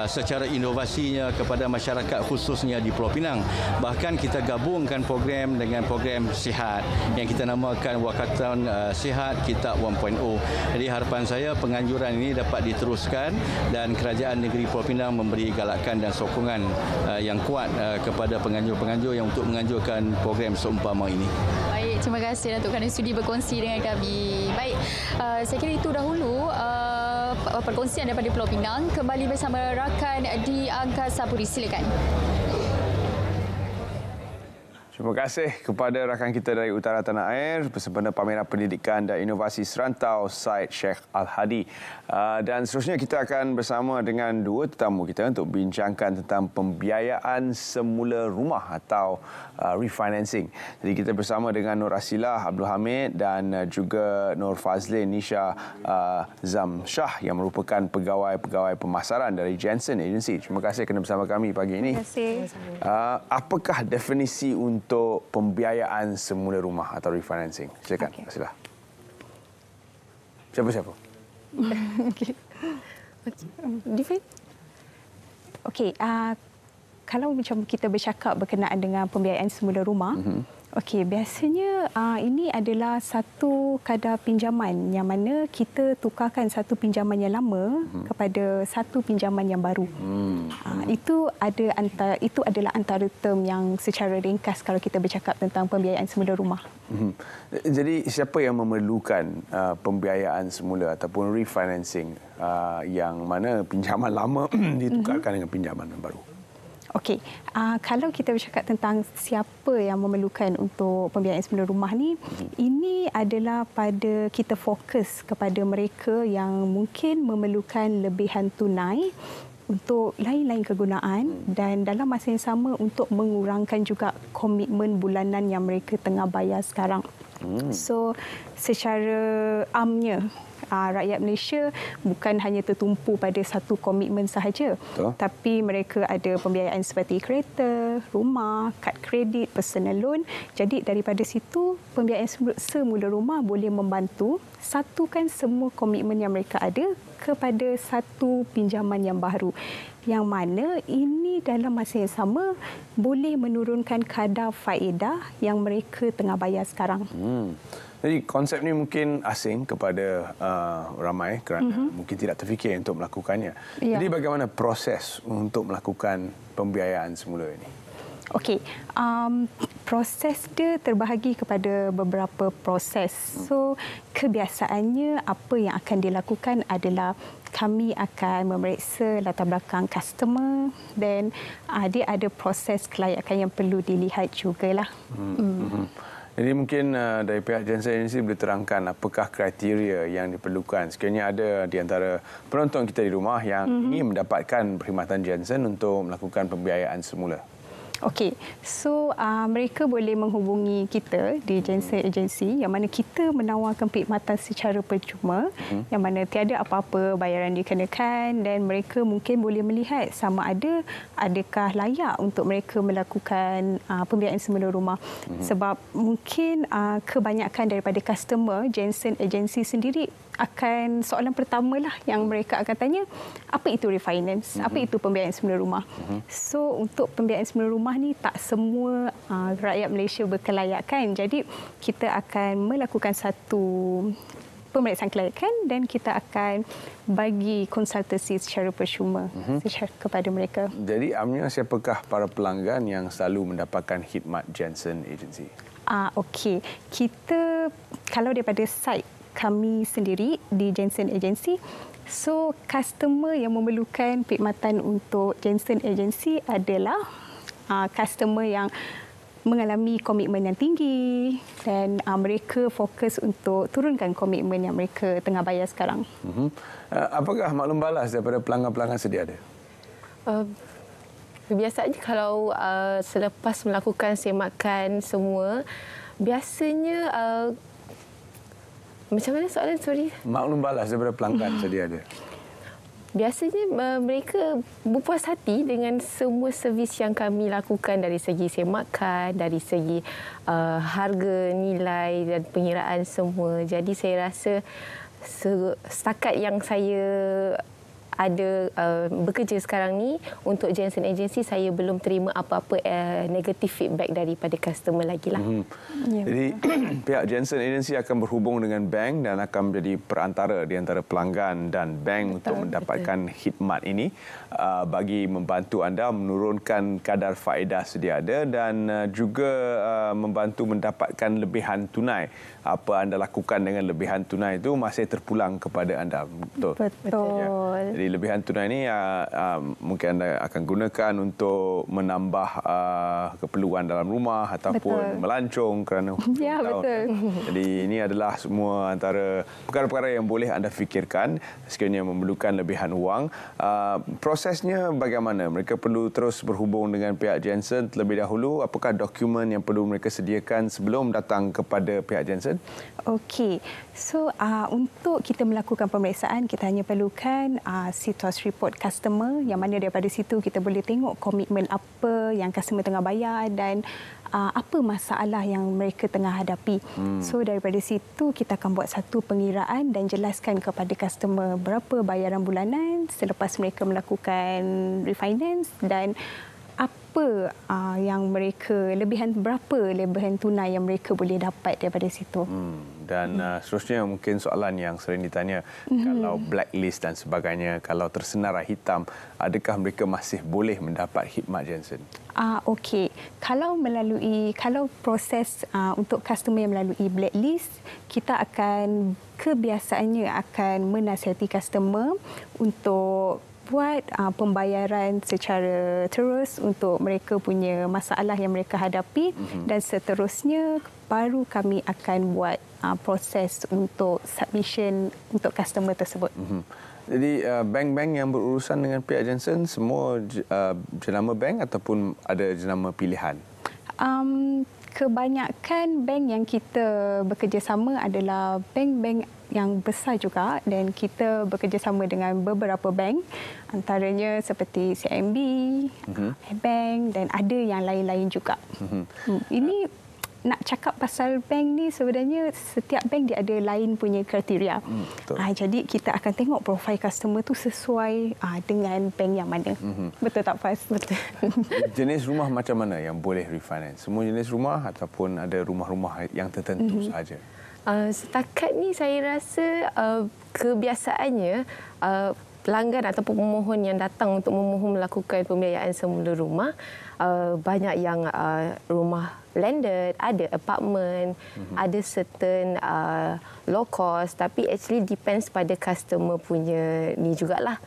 secara inovasinya kepada masyarakat khususnya di Pulau Pinang. Bahkan kita gabungkan program dengan program sihat yang kita namakan Wakaton Sihat Kitab 1.0. Jadi harapan saya penganjuran ini dapat diteruskan dan Kerajaan Negeri Pulau Pinang memberi galakan dan sokongan yang kuat kepada penganjur-penganjur yang untuk menganjurkan program seumpama ini. Baik, terima kasih Datuk kerana sudi berkongsi dengan kami. Baik, saya kira itu dahulu perkongsian daripada Pulau Pinang. Kembali bersama rakan di Angkasa Puri. Silakan. Terima kasih kepada rakan kita dari Utara Tanah Air bersempena pameran pendidikan dan inovasi serantau Syed Sheikh Al-Hadi. Dan seterusnya kita akan bersama dengan dua tetamu kita untuk bincangkan tentang pembiayaan semula rumah atau refinancing. Jadi kita bersama dengan Nur Asilah Abdul Hamid dan juga Nur Fazlin Nisha Zamshah yang merupakan pegawai-pegawai pemasaran dari Jensen Agency. Terima kasih kerana bersama kami pagi ini. Terima kasih. Apakah definisi untuk pembiayaan semula rumah atau refinancing? Silakan, Asilah. Siapa-siapa? Okey, kalau macam kita bercakap berkenaan dengan pembiayaan semula rumah, okey, biasanya ini adalah satu kadar pinjaman yang mana kita tukarkan satu pinjaman yang lama kepada satu pinjaman yang baru. Itu adalah antara term yang secara ringkas kalau kita bercakap tentang pembiayaan semula rumah. Jadi siapa yang memerlukan pembiayaan semula ataupun refinancing yang mana pinjaman lama ditukarkan dengan pinjaman yang baru? Okey, kalau kita bercakap tentang siapa yang memerlukan untuk pembiayaan semula rumah ni, ini adalah pada kita fokus kepada mereka yang mungkin memerlukan lebihan tunai untuk lain-lain kegunaan dan dalam masa yang sama untuk mengurangkan juga komitmen bulanan yang mereka tengah bayar sekarang. So, secara amnya, rakyat Malaysia bukan hanya tertumpu pada satu komitmen sahaja, tapi mereka ada pembiayaan seperti kereta, rumah, kad kredit, personal loan. Jadi daripada situ, pembiayaan semula rumah boleh membantu satukan semua komitmen yang mereka ada kepada satu pinjaman yang baru, yang mana ini dalam masa yang sama boleh menurunkan kadar faedah yang mereka tengah bayar sekarang. Jadi konsep ini mungkin asing kepada ramai kerana mungkin tidak terfikir untuk melakukannya. Ya. Jadi bagaimana proses untuk melakukan pembiayaan semula ini? Okey, proses dia terbahagi kepada beberapa proses. So, kebiasaannya apa yang akan dilakukan adalah kami akan memeriksa latar belakang customer dan dia ada proses kelayakan yang perlu dilihat jugalah. Jadi mungkin dari pihak Jensen Agency boleh terangkan apakah kriteria yang diperlukan. Sekiranya ada di antara penonton kita di rumah yang ingin mendapatkan perkhidmatan Jensen untuk melakukan pembiayaan semula. Okey, so mereka boleh menghubungi kita di Jensen Agency yang mana kita menawarkan perkhidmatan secara percuma yang mana tiada apa-apa bayaran dikenakan dan mereka mungkin boleh melihat sama ada adakah layak untuk mereka melakukan pembiayaan semula rumah. Sebab mungkin kebanyakan daripada customer Jensen Agency sendiri akan soalan pertamalah yang mereka akan tanya, apa itu refinance? Apa itu pembiayaan semula rumah? So untuk pembiayaan semula rumah ni tak semua rakyat Malaysia berkelayakan. Jadi kita akan melakukan satu pemeriksaan kelayakan dan kita akan bagi konsultasi secara percuma kepada mereka. Jadi amnya siapakah para pelanggan yang selalu mendapatkan khidmat Jensen Agency? Okey, kita kalau daripada site kami sendiri di Jensen Agency, so customer yang memerlukan perkhidmatan untuk Jensen Agency adalah customer yang mengalami komitmen yang tinggi dan mereka fokus untuk turunkan komitmen yang mereka tengah bayar sekarang. Apakah maklum balas daripada pelanggan-pelanggan sedia ada? Biasanya kalau selepas melakukan semakan semua, biasanya macam mana soalan? Sorry. Maklum balas daripada pelanggan sedia ada? Biasanya mereka berpuas hati dengan semua servis yang kami lakukan dari segi semakan, dari segi harga, nilai dan pengiraan semua. Jadi saya rasa setakat yang saya ada bekerja sekarang ni untuk Jensen Agency, saya belum terima apa-apa negatif feedback daripada customer lagi lah. Jadi pihak Jensen Agency akan berhubung dengan bank dan akan menjadi perantara di antara pelanggan dan bank untuk mendapatkan khidmat ini bagi membantu anda menurunkan kadar faedah sedia ada dan juga membantu mendapatkan lebihan tunai. Apa anda lakukan dengan lebihan tunai itu masih terpulang kepada anda. Betul. Jadi lebihan tunai ini mungkin anda akan gunakan untuk menambah keperluan dalam rumah ataupun melancong kerana ya, betul. Jadi ini adalah semua antara perkara-perkara yang boleh anda fikirkan sekiranya memerlukan lebihan wang. Prosesnya bagaimana? Mereka perlu terus berhubung dengan pihak Jensen terlebih dahulu. Apakah dokumen yang perlu mereka sediakan sebelum datang kepada pihak Jensen? Okey, so untuk kita melakukan pemeriksaan, kita hanya perlukan CTOS report customer yang mana daripada situ kita boleh tengok komitmen apa yang customer tengah bayar dan apa masalah yang mereka tengah hadapi. So daripada situ kita akan buat satu pengiraan dan jelaskan kepada customer berapa bayaran bulanan selepas mereka melakukan refinance dan apa yang mereka berapa lebihan tunai yang mereka boleh dapat daripada situ. Dan seterusnya mungkin soalan yang sering ditanya, kalau blacklist dan sebagainya, kalau tersenarai hitam, adakah mereka masih boleh mendapat khidmat Jensen? Okey, kalau proses untuk customer yang melalui blacklist, kita akan kebiasaannya akan menasihati customer untuk buat pembayaran secara terus untuk mereka punya masalah yang mereka hadapi dan seterusnya baru kami akan buat proses untuk submission untuk customer tersebut. Jadi bank-bank yang berurusan dengan pihak Jensen semua jenama bank ataupun ada jenama pilihan? Kebanyakan bank yang kita bekerjasama adalah bank-bank yang besar juga dan kita bekerjasama dengan beberapa bank antaranya seperti CIMB, Bank dan ada yang lain-lain juga. Ini nak cakap pasal bank ni sebenarnya setiap bank dia ada lain punya kriteria. Jadi kita akan tengok profil customer tu sesuai dengan bank yang mana. Betul tak Faz? Betul. Jenis rumah macam mana yang boleh refinance? Semua jenis rumah ataupun ada rumah-rumah yang tertentu sahaja? Setakat ni saya rasa kebiasaannya pelanggan ataupun pemohon yang datang untuk memohon melakukan pembiayaan semula rumah banyak yang rumah landed, ada apartment, ada certain low cost tapi actually depends pada customer punya ni jugalah.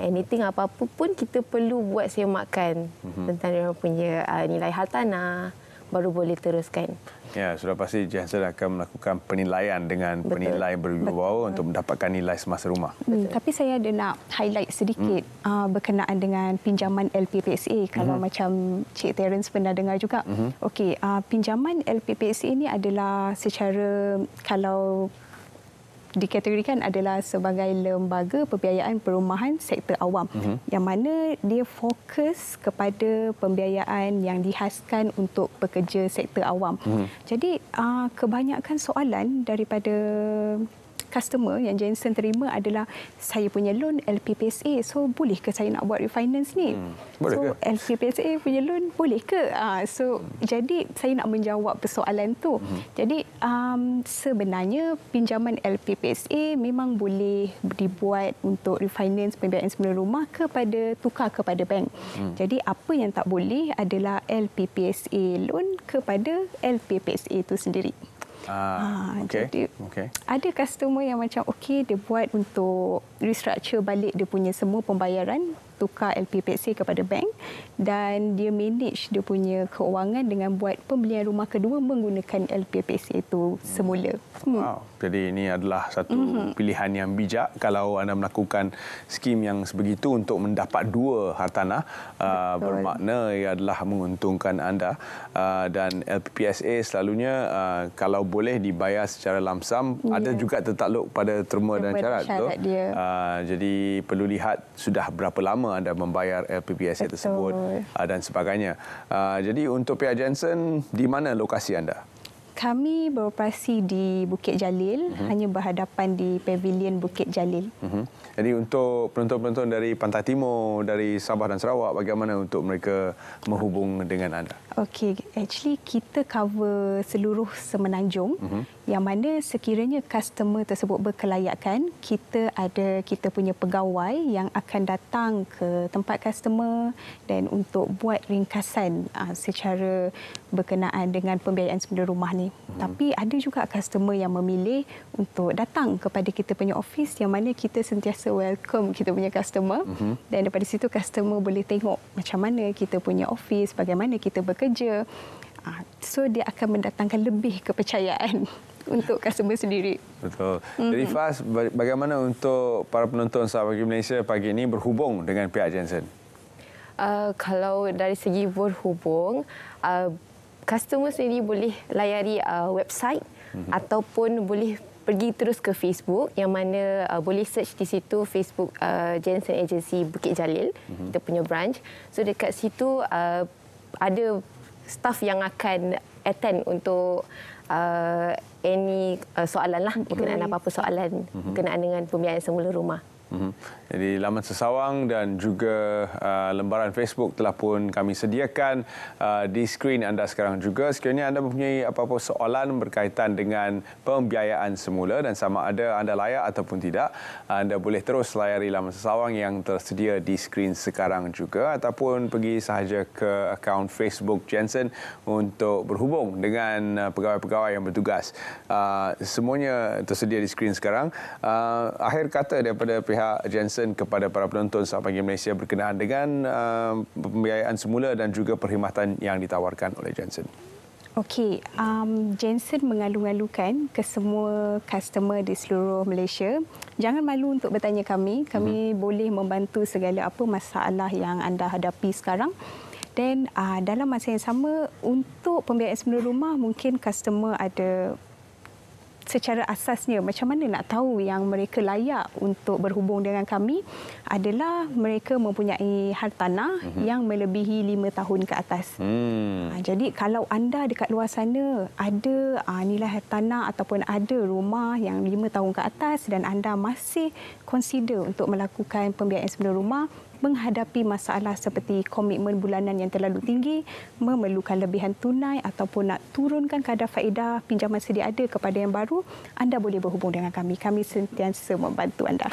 Anything apa-apa pun kita perlu buat semakan tentang dia punya nilai hartanah baru boleh teruskan. Ya, sudah pasti Jensen akan melakukan penilaian dengan penilai berwibawa untuk mendapatkan nilai semasa rumah. Tapi saya ada nak highlight sedikit berkenaan dengan pinjaman LPPSA. Kalau macam Cik Terence pernah dengar juga. Okey, pinjaman LPPSA ini adalah secara kalau dikategorikan adalah sebagai lembaga pembiayaan perumahan sektor awam yang mana dia fokus kepada pembiayaan yang dihaskan untuk pekerja sektor awam. Jadi kebanyakan soalan daripada customer yang Jensen terima adalah saya punya loan LPPSA, so boleh ke saya nak buat refinance ni? So LPPSA punya loan boleh ke? Jadi saya nak menjawab persoalan tu. Jadi sebenarnya pinjaman LPPSA memang boleh dibuat untuk refinance pembiayaan semula rumah tukar kepada bank. Jadi apa yang tak boleh adalah LPPSA loan kepada LPPSA itu sendiri. Jadi ada customer yang macam dia buat untuk restructure balik dia punya semua pembayaran, tukar LPPSA kepada bank dan dia manage dia punya keuangan dengan buat pembelian rumah kedua menggunakan LPPSA itu semula. Jadi ini adalah satu pilihan yang bijak kalau anda melakukan skim yang sebegitu untuk mendapat dua hartanah. Bermakna ia adalah menguntungkan anda dan LPPSA selalunya kalau boleh dibayar secara lamsam, ada juga tertakluk pada terma dan syarat. Jadi perlu lihat sudah berapa lama anda membayar LPPSA tersebut dan sebagainya. Jadi untuk pihak Jensen, di mana lokasi anda? Kami beroperasi di Bukit Jalil, hanya berhadapan di Pavilion Bukit Jalil. Jadi untuk penonton-penonton dari Pantai Timur, dari Sabah dan Sarawak, bagaimana untuk mereka menghubung dengan anda? Okey, actually kita cover seluruh Semenanjung yang mana sekiranya customer tersebut berkelayakan, kita punya pegawai yang akan datang ke tempat customer dan untuk buat ringkasan secara berkenaan dengan pembiayaan semula rumah ni. Tapi ada juga customer yang memilih untuk datang kepada kita punya office yang mana kita sentiasa welcome kita punya customer dan daripada situ customer boleh tengok macam mana kita punya office, bagaimana kita bekerja. So dia akan mendatangkan lebih kepercayaan untuk customer sendiri. Betul. Jadi Faz, bagaimana untuk para penonton Sahabat Pagi Malaysia pagi ini berhubung dengan pihak Jensen? Kalau dari segi berhubung, customer sendiri boleh layari website ataupun boleh pergi terus ke Facebook yang mana boleh search di situ Facebook Jensen Agency Bukit Jalil, kita punya branch. So dekat situ ada staff yang akan attend untuk any soalan lah, berkenaan apa-apa soalan berkenaan dengan pembiayaan semula rumah. Jadi laman sesawang dan juga lembaran Facebook telah pun kami sediakan di skrin anda sekarang juga. Sekiranya anda mempunyai apa-apa soalan berkaitan dengan pembiayaan semula dan sama ada anda layak ataupun tidak, anda boleh terus layari laman sesawang yang tersedia di skrin sekarang juga ataupun pergi sahaja ke akaun Facebook Jensen untuk berhubung dengan pegawai-pegawai yang bertugas. Semuanya tersedia di skrin sekarang. Akhir kata daripada pihak pihak Jensen kepada para penonton Selamat Pagi Malaysia berkenaan dengan pembiayaan semula dan juga perkhidmatan yang ditawarkan oleh Jensen? Okey, Jensen mengalu-alukan ke semua customer di seluruh Malaysia, jangan malu untuk bertanya kami. Kami boleh membantu segala apa masalah yang anda hadapi sekarang. Dan dalam masa yang sama, untuk pembiayaan semula rumah, mungkin customer ada secara asasnya macam mana nak tahu yang mereka layak untuk berhubung dengan kami adalah mereka mempunyai hartanah yang melebihi 5 tahun ke atas. Jadi kalau anda dekat luar sana ada nilai hartanah ataupun ada rumah yang 5 tahun ke atas dan anda masih consider untuk melakukan pembiayaan semula rumah, menghadapi masalah seperti komitmen bulanan yang terlalu tinggi, memerlukan lebihan tunai ataupun nak turunkan kadar faedah pinjaman sedia ada kepada yang baru, anda boleh berhubung dengan kami. Kami sentiasa membantu anda.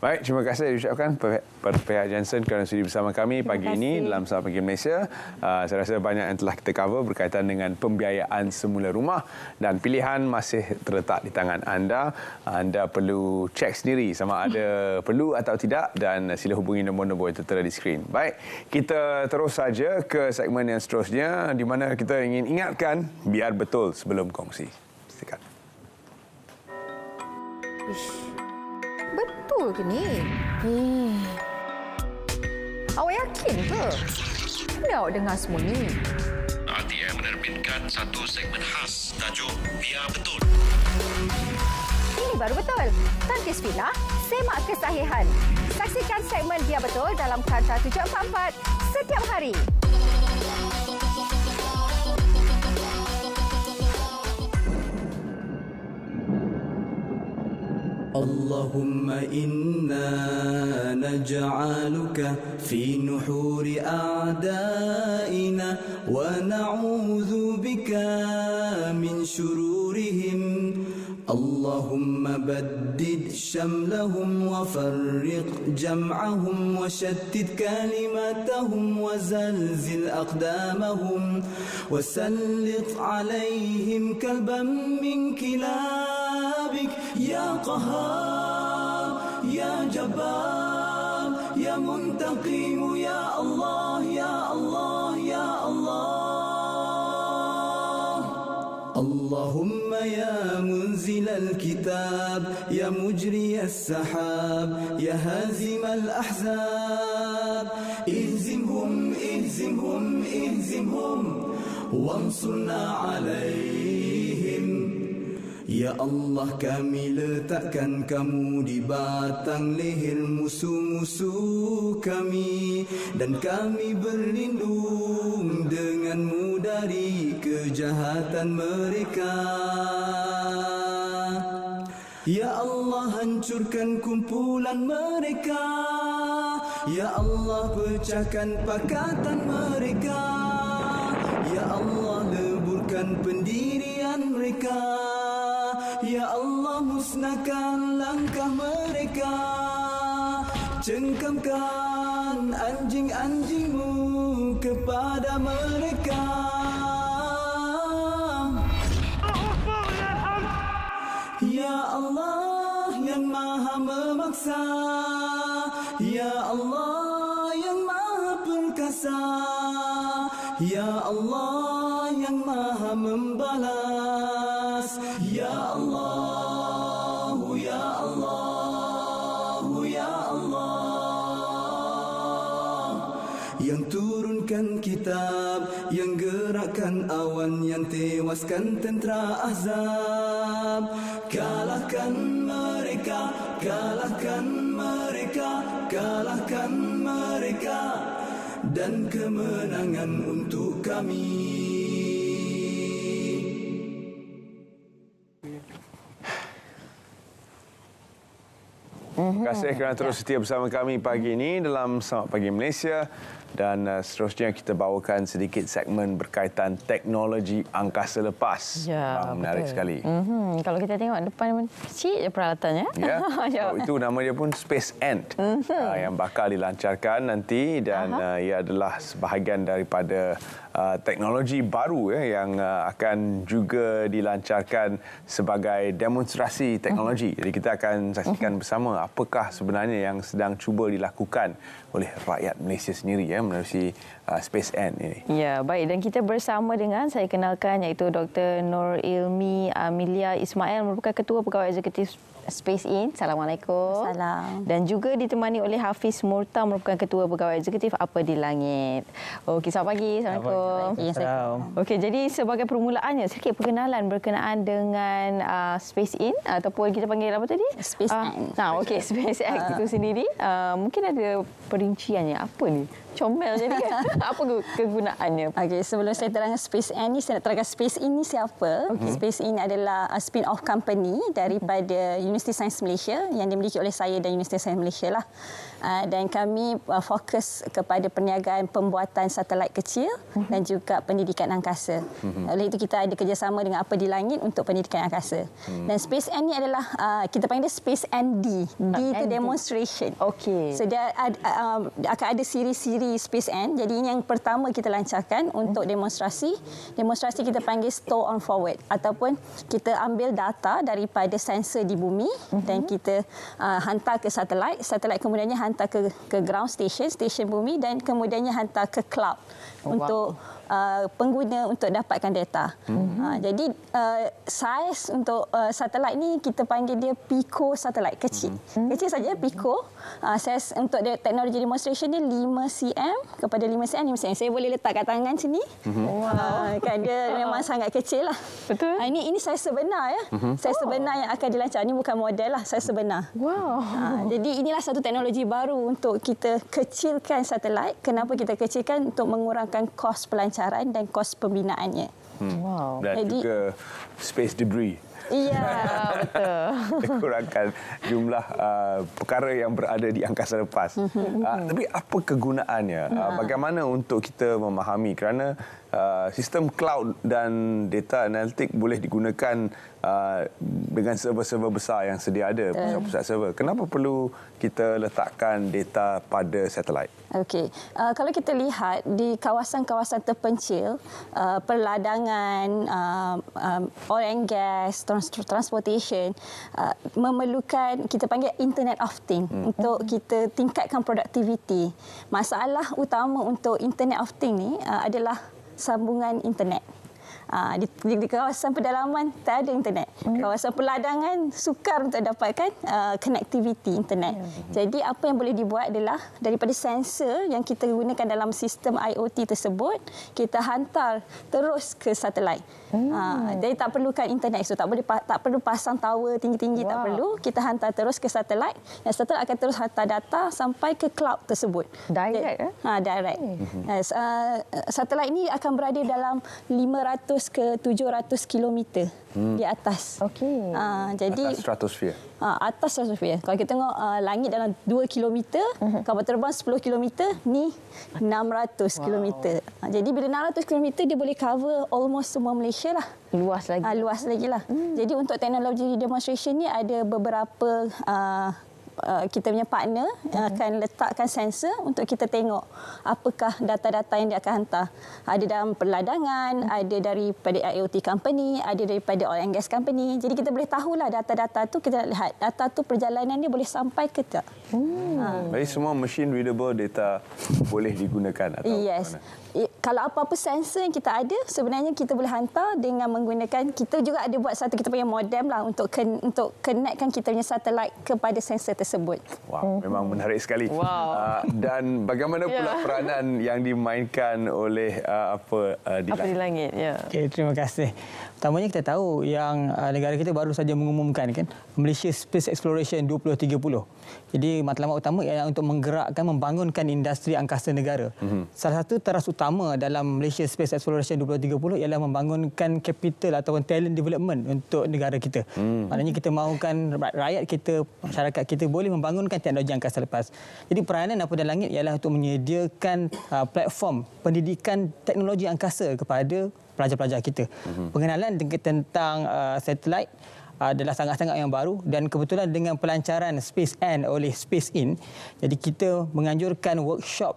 Baik, terima kasih diucapkan kepada pihak Jensen kerana sudi bersama kami pagi ini dalam Selamat Pagi Malaysia. Saya rasa banyak yang telah kita cover berkaitan dengan pembiayaan semula rumah dan pilihan masih terletak di tangan anda. Anda perlu cek sendiri sama ada perlu atau tidak dan sila hubungi nombor-nombor yang tertera di skrin. Baik, kita terus saja ke segmen yang seterusnya di mana kita ingin ingatkan biar betul sebelum kongsi. Silakan. Betul ke ni? Awak yakin ke? Mana awak dengar semua ni? RTM menerbitkan satu segmen khas tajuk Biar Betul. Ini baru betul. Tantis Villa, semak kesahihan. Saksikan segmen Biar Betul dalam Kanta 744 setiap hari. اللهم إنا نجعلك في نحور أعدائنا ونعوذ بك من شرورهم اللهم بدد شملهم وفرق جمعهم وشتت كلماتهم وزلزل أقدامهم وسلط عليهم كلبا من كلابك يا قهار يا جبار يا منتقم يا الله يا الله يا الله اللهم يا منزل الكتاب يا مجري السحاب يا هازم الأحزاب اهزمهم اهزمهم اهزمهم وانصرنا عليهم. Ya Allah, kami letakkan kamu di batang leher musuh-musuh kami dan kami berlindung denganmu dari kejahatan mereka. Ya Allah, hancurkan kumpulan mereka. Ya Allah, pecahkan pakatan mereka. Ya Allah, leburkan pendirian mereka. Ya Allah, musnahkan langkah mereka. Cengkamkan anjing-anjingmu kepada mereka. Ya Allah yang maha memaksa. Ya Allah yang maha perkasa. Ya Allah yang maha membalas. Ya Allah, Ya Allah, Ya Allah. Yang turunkan kitab, yang gerakkan awan, yang tewaskan tentera Ahzab. Kalahkan mereka, kalahkan mereka, kalahkan mereka. Dan kemenangan untuk kami. Terima kasih kerana terus setia bersama kami pagi ini dalam Selamat Pagi Malaysia. Dan seterusnya kita bawakan sedikit segmen berkaitan teknologi angkasa lepas. Ya, menarik sekali. Kalau kita tengok depan kecil je peralatannya. Ya, itu nama dia pun Space Ant yang bakal dilancarkan nanti dan ia adalah sebahagian daripada teknologi baru yang akan juga dilancarkan sebagai demonstrasi teknologi. Jadi kita akan saksikan bersama apakah sebenarnya yang sedang cuba dilakukan oleh rakyat Malaysia sendiri melalui SpaceN ini. Ya, baik, dan kita bersama dengan, saya kenalkan, iaitu Dr. Nur Ilmi Amelia Ismail, merupakan Ketua Pegawai Eksekutif SpaceN. Assalamualaikum. Salam. Dan juga ditemani oleh Hafiz Murta, merupakan Ketua Pegawai Eksekutif Apa di Langit. Okey, selamat pagi. Assalamualaikum. Assalamualaikum. Okey, jadi sebagai permulaannya, sedikit perkenalan berkenaan dengan SpaceN ataupun kita panggil apa tadi? SpaceN. Okey, SpaceX itu sendiri. Mungkin ada perinciannya. Apa ni? Comel jadi kan? Apa kegunaannya? Okey, sebelum saya terangkan SpaceN ni, saya nak terangkan SpaceN ni siapa. SpaceN adalah spin-off company daripada Universiti Sains Malaysia yang dimiliki oleh saya dan Universiti Sains Malaysia lah. Dan kami fokus kepada perniagaan pembuatan satelit kecil dan juga pendidikan angkasa. Oleh itu kita ada kerjasama dengan Apa di Langit untuk pendidikan angkasa. Dan SpaceN ni adalah kita panggil dia SpaceND. D itu demonstration. Okey. So dia akan ada siri-siri SpaceN. Jadi ini yang pertama kita lancarkan untuk demonstrasi. Demonstrasi kita panggil store on forward ataupun kita ambil data daripada sensor di bumi dan kita hantar ke satelit. Satelit kemudiannya hantar ke ground station, stesen bumi, dan kemudiannya hantar ke cloud untuk pengguna untuk dapatkan data. Jadi saiz untuk satelit ni kita panggil dia pico satelit, kecil. Kecil saja pico. Saiz untuk teknologi demonstration ni 5 cm kepada 5 cm, 5 cm. Saya boleh letak kat tangan sini. Kan dia memang sangat kecil lah. Betul. Ini saiz sebenar ya. Saiz sebenar yang akan dilancar. Ini bukan model lah, saiz sebenar. Wow. Jadi inilah satu teknologi baru untuk kita kecilkan satelit. Kenapa kita kecilkan? Untuk mengurangkan kos pelancaran dan kos pembinaannya. Wow. Dan jadi, juga space debris. Iya, betul. Kurangkan jumlah perkara yang berada di angkasa lepas. Tapi apa kegunaannya? Bagaimana untuk kita memahami? Kerana sistem cloud dan data analitik boleh digunakan dengan server-server besar yang sedia ada, pusat-pusat server. Kenapa perlu kita letakkan data pada satelit? Okey, kalau kita lihat di kawasan-kawasan terpencil, perladangan, oil and gas, transportation, memerlukan kita panggil Internet of Things untuk kita tingkatkan produktiviti. Masalah utama untuk Internet of Things ni adalah sambungan internet. Di kawasan pedalaman tak ada internet. Kawasan perladangan sukar untuk dapatkan connectivity internet. Jadi apa yang boleh dibuat adalah daripada sensor yang kita gunakan dalam sistem IoT tersebut, kita hantar terus ke satelit. Jadi tak perlukan internet. So tak perlu pasang tower tinggi-tinggi, tak perlu. Kita hantar terus ke satelit. Dan satelit akan terus hantar data sampai ke cloud tersebut. Direct? Direct. Satelit ini akan berada dalam 500 ke 700 kilometer di atas. Okey. Jadi atas stratosfer. Atas stratosfer. Kalau kita tengok langit dalam 2 kilometer, kapal terbang 10 kilometer, ni 600 kilometer. Jadi bila 600 kilometer dia boleh cover almost semua Malaysia lah. Luas lagi. Luas lagi lah. Jadi untuk teknologi demonstration ni ada beberapa kita punya partner akan letakkan sensor untuk kita tengok apakah data-data yang dia akan hantar. Ada dalam perladangan, ada daripada IoT company, ada daripada oil and gas company. Jadi kita boleh tahulah data-data tu, kita lihat data tu perjalanan dia boleh sampai ke tak. Jadi semua machine readable data boleh digunakan atau yes. Kalau apa-apa sensor yang kita ada, sebenarnya kita boleh hantar dengan menggunakan, kita juga ada buat satu kita punya modem lah untuk connectkan kita punya satelit kepada sensor tersebut. Wow, memang menarik sekali. Wow. Dan bagaimana pula peranan yang dimainkan oleh Apa di Langit? Okay, terima kasih. Pertamanya kita tahu yang negara kita baru saja mengumumkan kan Malaysia Space Exploration 2030. Jadi matlamat utama ialah untuk menggerakkan, membangunkan industri angkasa negara. Salah satu teras utama dalam Malaysia Space Exploration 2030 ialah membangunkan capital ataupun talent development untuk negara kita. Maknanya kita mahukan rakyat kita, masyarakat kita boleh membangunkan teknologi angkasa lepas. Jadi peranan Apa di Langit ialah untuk menyediakan platform pendidikan teknologi angkasa kepada pelajar-pelajar kita. Pengenalan tentang satelit adalah sangat-sangat yang baru dan kebetulan dengan pelancaran SpaceN oleh SpaceIn, jadi kita menganjurkan workshop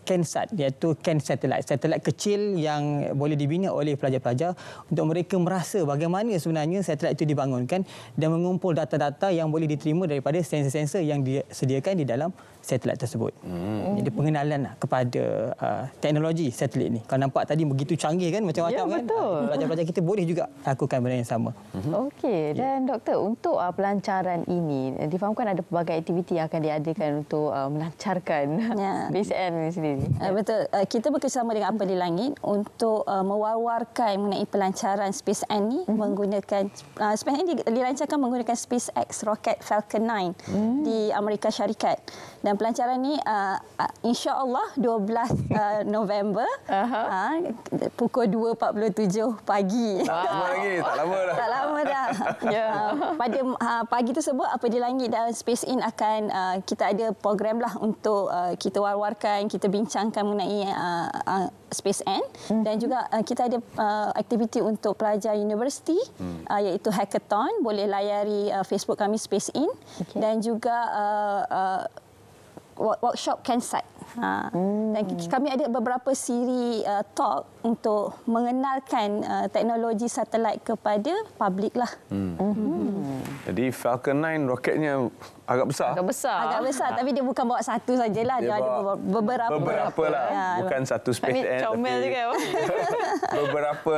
CanSat, iaitu Can Satellite, satelit kecil yang boleh dibina oleh pelajar-pelajar untuk mereka merasa bagaimana sebenarnya satelit itu dibangunkan dan mengumpul data-data yang boleh diterima daripada sensor-sensor yang disediakan di dalam satelit tersebut. Jadi pengenalan kepada teknologi satelit ini. Kalau nampak tadi begitu canggih kan, macam-macam kan. Pelajar-pelajar kita boleh juga lakukan benda yang sama. Okey, dan doktor, untuk pelancaran ini difahamkan ada pelbagai aktiviti yang akan diadakan untuk melancarkan BSN ini sendiri. Betul. Kita bekerjasama dengan Apa di Langit untuk mewar-warkan mengenai pelancaran SpaceN ini menggunakan SpaceN dirancangkan menggunakan SpaceX roket Falcon 9 di Amerika Syarikat. Dan pelancaran ini insya-Allah 12 November pukul 2.47 pagi. Lagi tak lama dah. Tak lama dah. Pada pagi tersebut Apa di Langit dan SpaceIn akan kita ada program lah untuk kita war-warkan, kita bincangkan mengenai SpaceN dan juga kita ada aktiviti untuk pelajar universiti iaitu hackathon, boleh layari Facebook kami SpaceIn dan juga workshop CanSat. Dan kami ada beberapa siri talk untuk mengenalkan teknologi satelit kepada publik lah. Jadi Falcon 9 roketnya agak besar. Agak besar, tapi dia bukan bawa satu sajalah. Dia ada beberapa lah. Bukan satu SpaceX, tapi beberapa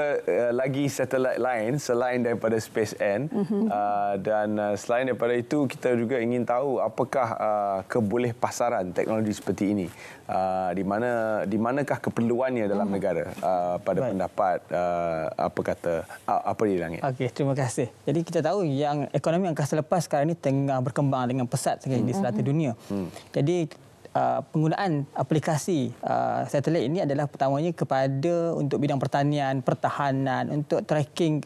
lagi satelit lain selain daripada SpaceN. Dan selain daripada itu, kita juga ingin tahu apakah kebolehpasaran teknologi seperti ini. Di manakah keperluannya dalam negara pada pendapat Apa di Langit. Okey, terima kasih. Jadi kita tahu yang ekonomi angkasa lepas sekarang ini tengah berkembang dengan pesat di serata dunia. Jadi penggunaan aplikasi satelit ini adalah pertamanya kepada untuk bidang pertanian, pertahanan, untuk tracking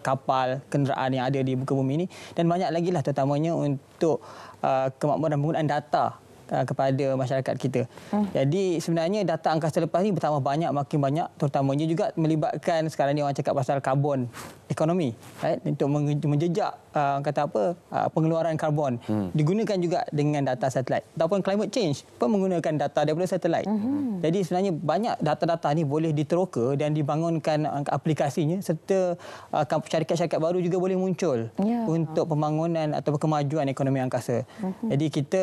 kapal, kenderaan yang ada di muka bumi ini dan banyak lagi lah, terutamanya untuk kemakmuran penggunaan data kepada masyarakat kita. Jadi sebenarnya data angkasa lepas ini bertambah banyak, makin banyak, terutamanya juga melibatkan sekarang ni orang cakap pasal karbon ekonomi, right? Untuk menjejak pengeluaran karbon. Digunakan juga dengan data satelit. Ataupun climate change pun menggunakan data daripada satelit. Jadi sebenarnya banyak data-data ni boleh diteroka dan dibangunkan aplikasinya serta syarikat-syarikat baru juga boleh muncul untuk pembangunan atau kemajuan ekonomi angkasa. Jadi kita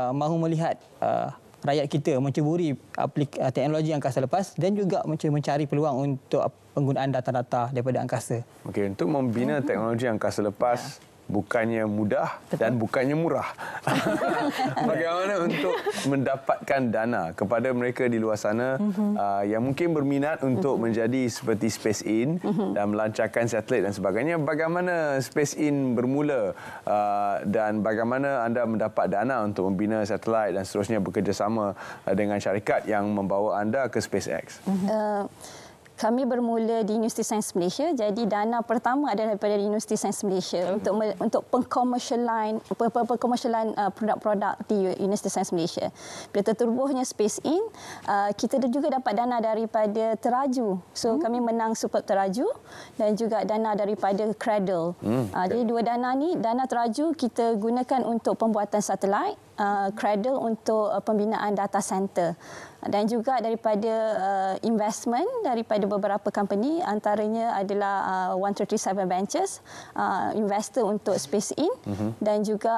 mahu melihat rakyat kita menceburi teknologi angkasa lepas dan juga mencari peluang untuk penggunaan data-data daripada angkasa. Okey, untuk membina teknologi angkasa lepas bukannya mudah dan bukannya murah. Bagaimana untuk mendapatkan dana kepada mereka di luar sana yang mungkin berminat untuk menjadi seperti SpaceIn dan melancarkan satelit dan sebagainya? Bagaimana SpaceIn bermula dan bagaimana anda mendapat dana untuk membina satelit dan seterusnya bekerjasama dengan syarikat yang membawa anda ke SpaceX? Kami bermula di Universiti Sains Malaysia. Jadi dana pertama adalah daripada Universiti Sains Malaysia untuk pengkomersialan produk-produk di Universiti Sains Malaysia. Bila tertubuhnya SpaceIn, kita juga dapat dana daripada Teraju. So kami menang Super Teraju dan juga dana daripada Cradle. Jadi dua dana ni, dana Teraju kita gunakan untuk pembuatan satelit, Cradle untuk pembinaan data center. Dan juga daripada investment daripada beberapa company, antaranya adalah 137 Ventures, investor untuk SpaceIn dan juga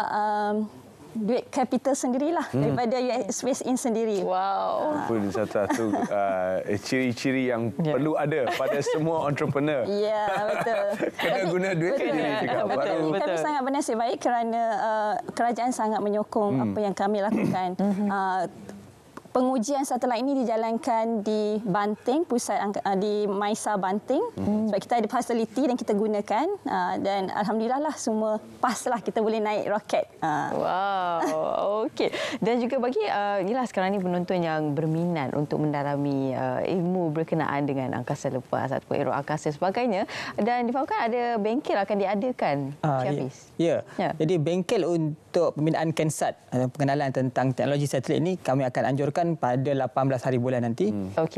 duit capital sendirilah daripada SpaceIn sendiri. Wow. Itu satu-satu ciri-ciri yang perlu ada pada semua entrepreneur. Ya, betul. Kena guna duit sendiri juga. Kami sangat bernasib baik kerana kerajaan sangat menyokong apa yang kami lakukan. Pengujian satelit ini dijalankan di Banting, di Maisa Banting. Sebab kita ada fasiliti dan kita gunakan dan alhamdulillah lah semua pas lah, kita boleh naik roket. Wow, okey. Dan juga bagi inilah sekarang ni penonton yang berminat untuk mendalami ilmu berkenaan dengan angkasa lepas ataupun aeroangkasa sebagainya, dan difahamkan ada bengkel akan diadakan. Ya. Jadi bengkel untuk pembinaan CanSat, pengenalan tentang teknologi satelit ini kami akan anjurkan pada 18 hari bulan nanti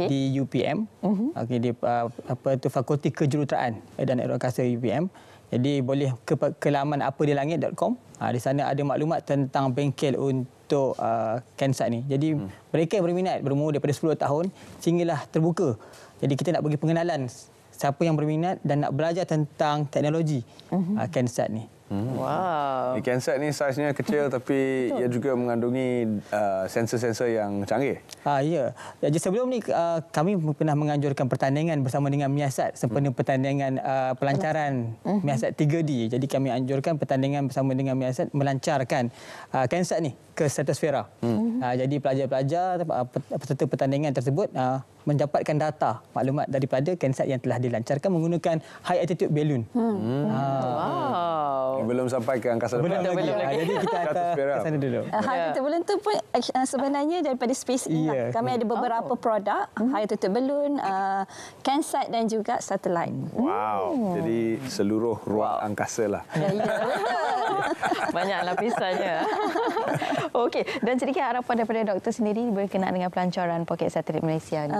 di UPM, di Fakulti Kejuruteraan dan Aeroangkasa UPM. Jadi boleh ke laman apadilangit.com. Di sana ada maklumat tentang bengkel untuk Kensat ni. Jadi mereka yang berminat berumur daripada 10 tahun sehinggalah terbuka. Jadi kita nak bagi pengenalan siapa yang berminat dan nak belajar tentang teknologi Kensat ni. Wow. Kensat ni saiznya kecil tapi ia juga mengandungi sensor-sensor yang canggih. Ya. Jadi sebelum ni kami pernah menganjurkan pertandingan bersama dengan Miasat sempena pertandingan pelancaran Miasat 3D. Jadi kami anjurkan pertandingan bersama dengan Miasat melancarkan Kensat ni ke stratosfera. Jadi pelajar-pelajar peserta pertandingan tersebut mendapatkan data maklumat daripada Kensat yang telah dilancarkan menggunakan high altitude balloon. Wow. Belum sampai ke angkasa lepas. Belum lagi. Jadi kita akan ke sana dulu. High altitude balloon tu pun sebenarnya daripada SpaceX. Kami ada beberapa produk high altitude balloon, Kensat dan juga satelit. Wow. Jadi seluruh ruang angkasa lah. Banyak lapisannya. Okey, dan sedikit harapan daripada doktor sendiri berkenaan dengan pelancaran poket satelit Malaysia ni.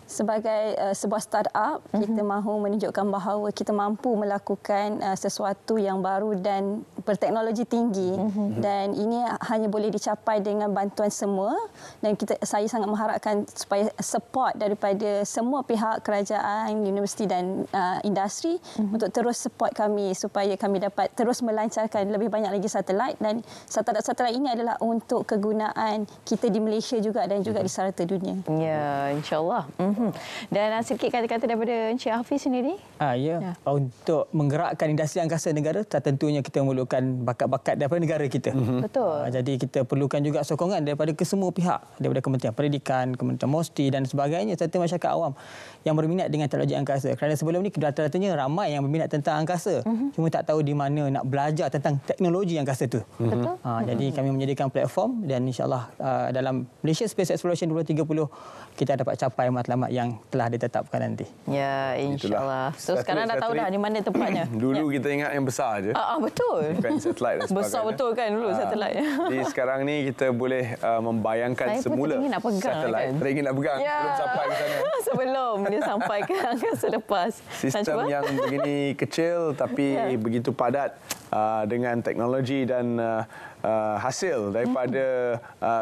Sebagai sebuah startup, kita mahu menunjukkan bahawa kita mampu melakukan sesuatu yang baru dan berteknologi tinggi, dan ini hanya boleh dicapai dengan bantuan semua, dan saya sangat mengharapkan supaya support daripada semua pihak, kerajaan, universiti dan industri untuk terus support kami supaya kami dapat terus melancarkan lebih banyak lagi satelit, dan satelit ini adalah untuk kegunaan kita di Malaysia juga dan juga di serata dunia. Ya, insya-Allah. Dan sedikit kata-kata daripada Encik Hafiz sendiri. Untuk menggerakkan industri angkasa negara, tentunya kita memerlukan bakat-bakat daripada negara kita. Betul. Jadi kita perlukan juga sokongan daripada kesemua pihak, daripada Kementerian Pendidikan, Kementerian MOSTI dan sebagainya, serta masyarakat awam yang berminat dengan teknologi angkasa. Kerana sebelum ni rata-ratanya ramai yang berminat tentang angkasa, cuma tak tahu di mana nak belajar tentang teknologi angkasa tu. Betul. Jadi kami menyediakan platform, dan insya-Allah dalam Malaysia Space Exploration 2030 kita dapat capai matlamat yang telah ditetapkan nanti. Ya, insya-Allah. So sekarang dah tahu dah di mana tempatnya. Dulu kita ingat yang besar aje. Betul. Bukan satelit dan sebagainya. Besar betul kan dulu satelit. Jadi sekarang ni kita boleh membayangkan semula satelit. Teringin nak pegang belum sampai ke sana. Sebelum dia sampai ke angkasa lepas. Sistem yang begini kecil tapi begitu padat dengan teknologi dan hasil daripada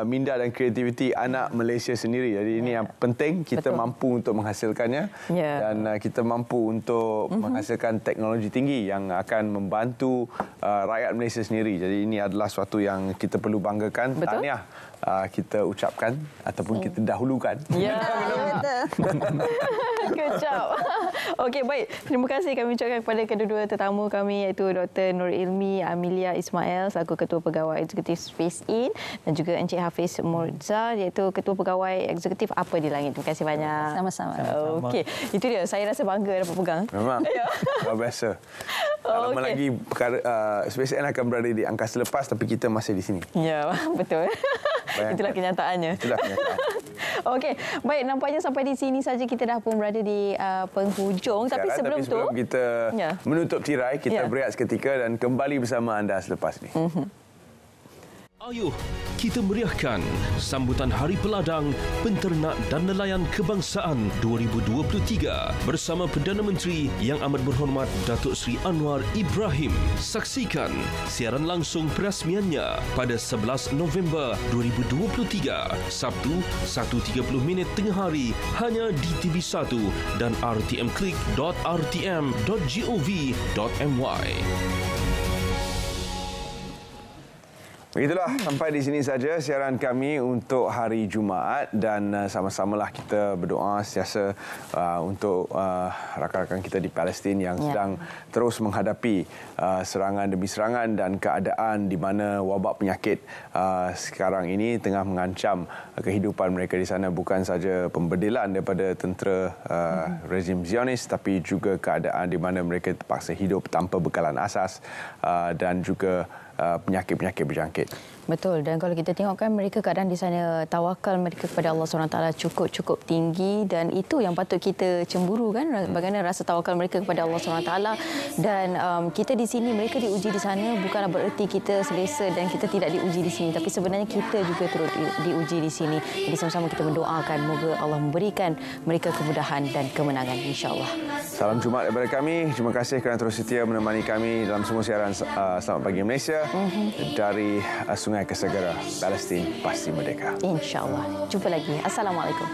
minda dan kreativiti anak Malaysia sendiri. Jadi ini yang penting, kita mampu untuk menghasilkannya dan kita mampu untuk menghasilkan teknologi tinggi yang akan membantu rakyat Malaysia sendiri. Jadi ini adalah suatu yang kita perlu banggakan. Tahniah kita ucapkan ataupun kita dahulukan. Ya, betul. Good job. Okey, baik. Terima kasih kami ucapkan kepada kedua-dua tetamu kami, iaitu Dr. Nur Ilmi Amelia Ismail selaku Ketua Pegawai Eksekutif SpaceX, dan juga Encik Hafiz Murza iaitu Ketua Pegawai Eksekutif Apa di Langit. Terima kasih banyak. Sama-sama. Okey, itu dia. Saya rasa bangga dapat pegang. Memang. Luar biasa. Lama lagi SpaceX akan berada di angkasa lepas, tapi kita masih di sini. Ya, betul. Itulah kenyataannya. Okey, baik, nampaknya sampai di sini saja kita dah pun berada di penghujung. Tapi sebelum kita menutup tirai, kita berehat seketika dan kembali bersama anda selepas ini. Ayuh, kita meriahkan sambutan Hari Peladang, Penternak dan Nelayan Kebangsaan 2023 bersama Perdana Menteri Yang Amat Berhormat Datuk Seri Anwar Ibrahim. Saksikan siaran langsung perasmiannya pada 11 November 2023, Sabtu 1.30 tengah hari hanya di TV1 dan rtmclick.rtm.gov.my. Begitulah, sampai di sini saja siaran kami untuk hari Jumaat, dan sama-samalah kita berdoa sentiasa untuk rakan-rakan kita di Palestin yang sedang terus menghadapi serangan demi serangan dan keadaan di mana wabak penyakit sekarang ini tengah mengancam kehidupan mereka di sana, bukan saja pemberdelan daripada tentera rezim Zionis, tapi juga keadaan di mana mereka terpaksa hidup tanpa bekalan asas dan juga penyakit-penyakit berjangkit. Betul, dan kalau kita tengok kan mereka keadaan di sana, tawakal mereka kepada Allah SWT cukup cukup tinggi, dan itu yang patut kita cemburu kan, bagaimana rasa tawakal mereka kepada Allah SWT. Dan kita di sini, mereka diuji di sana bukanlah bererti kita selesa dan kita tidak diuji di sini, tapi sebenarnya kita juga turut diuji di sini. Jadi sama-sama kita mendoakan moga Allah memberikan mereka kemudahan dan kemenangan, insya-Allah. Salam Jumaat daripada kami. Terima kasih kerana terus setia menemani kami dalam semua siaran Selamat Pagi Malaysia dari Sungai ke Segara. Palestin pasti merdeka. InsyaAllah. Jumpa lagi. Assalamualaikum.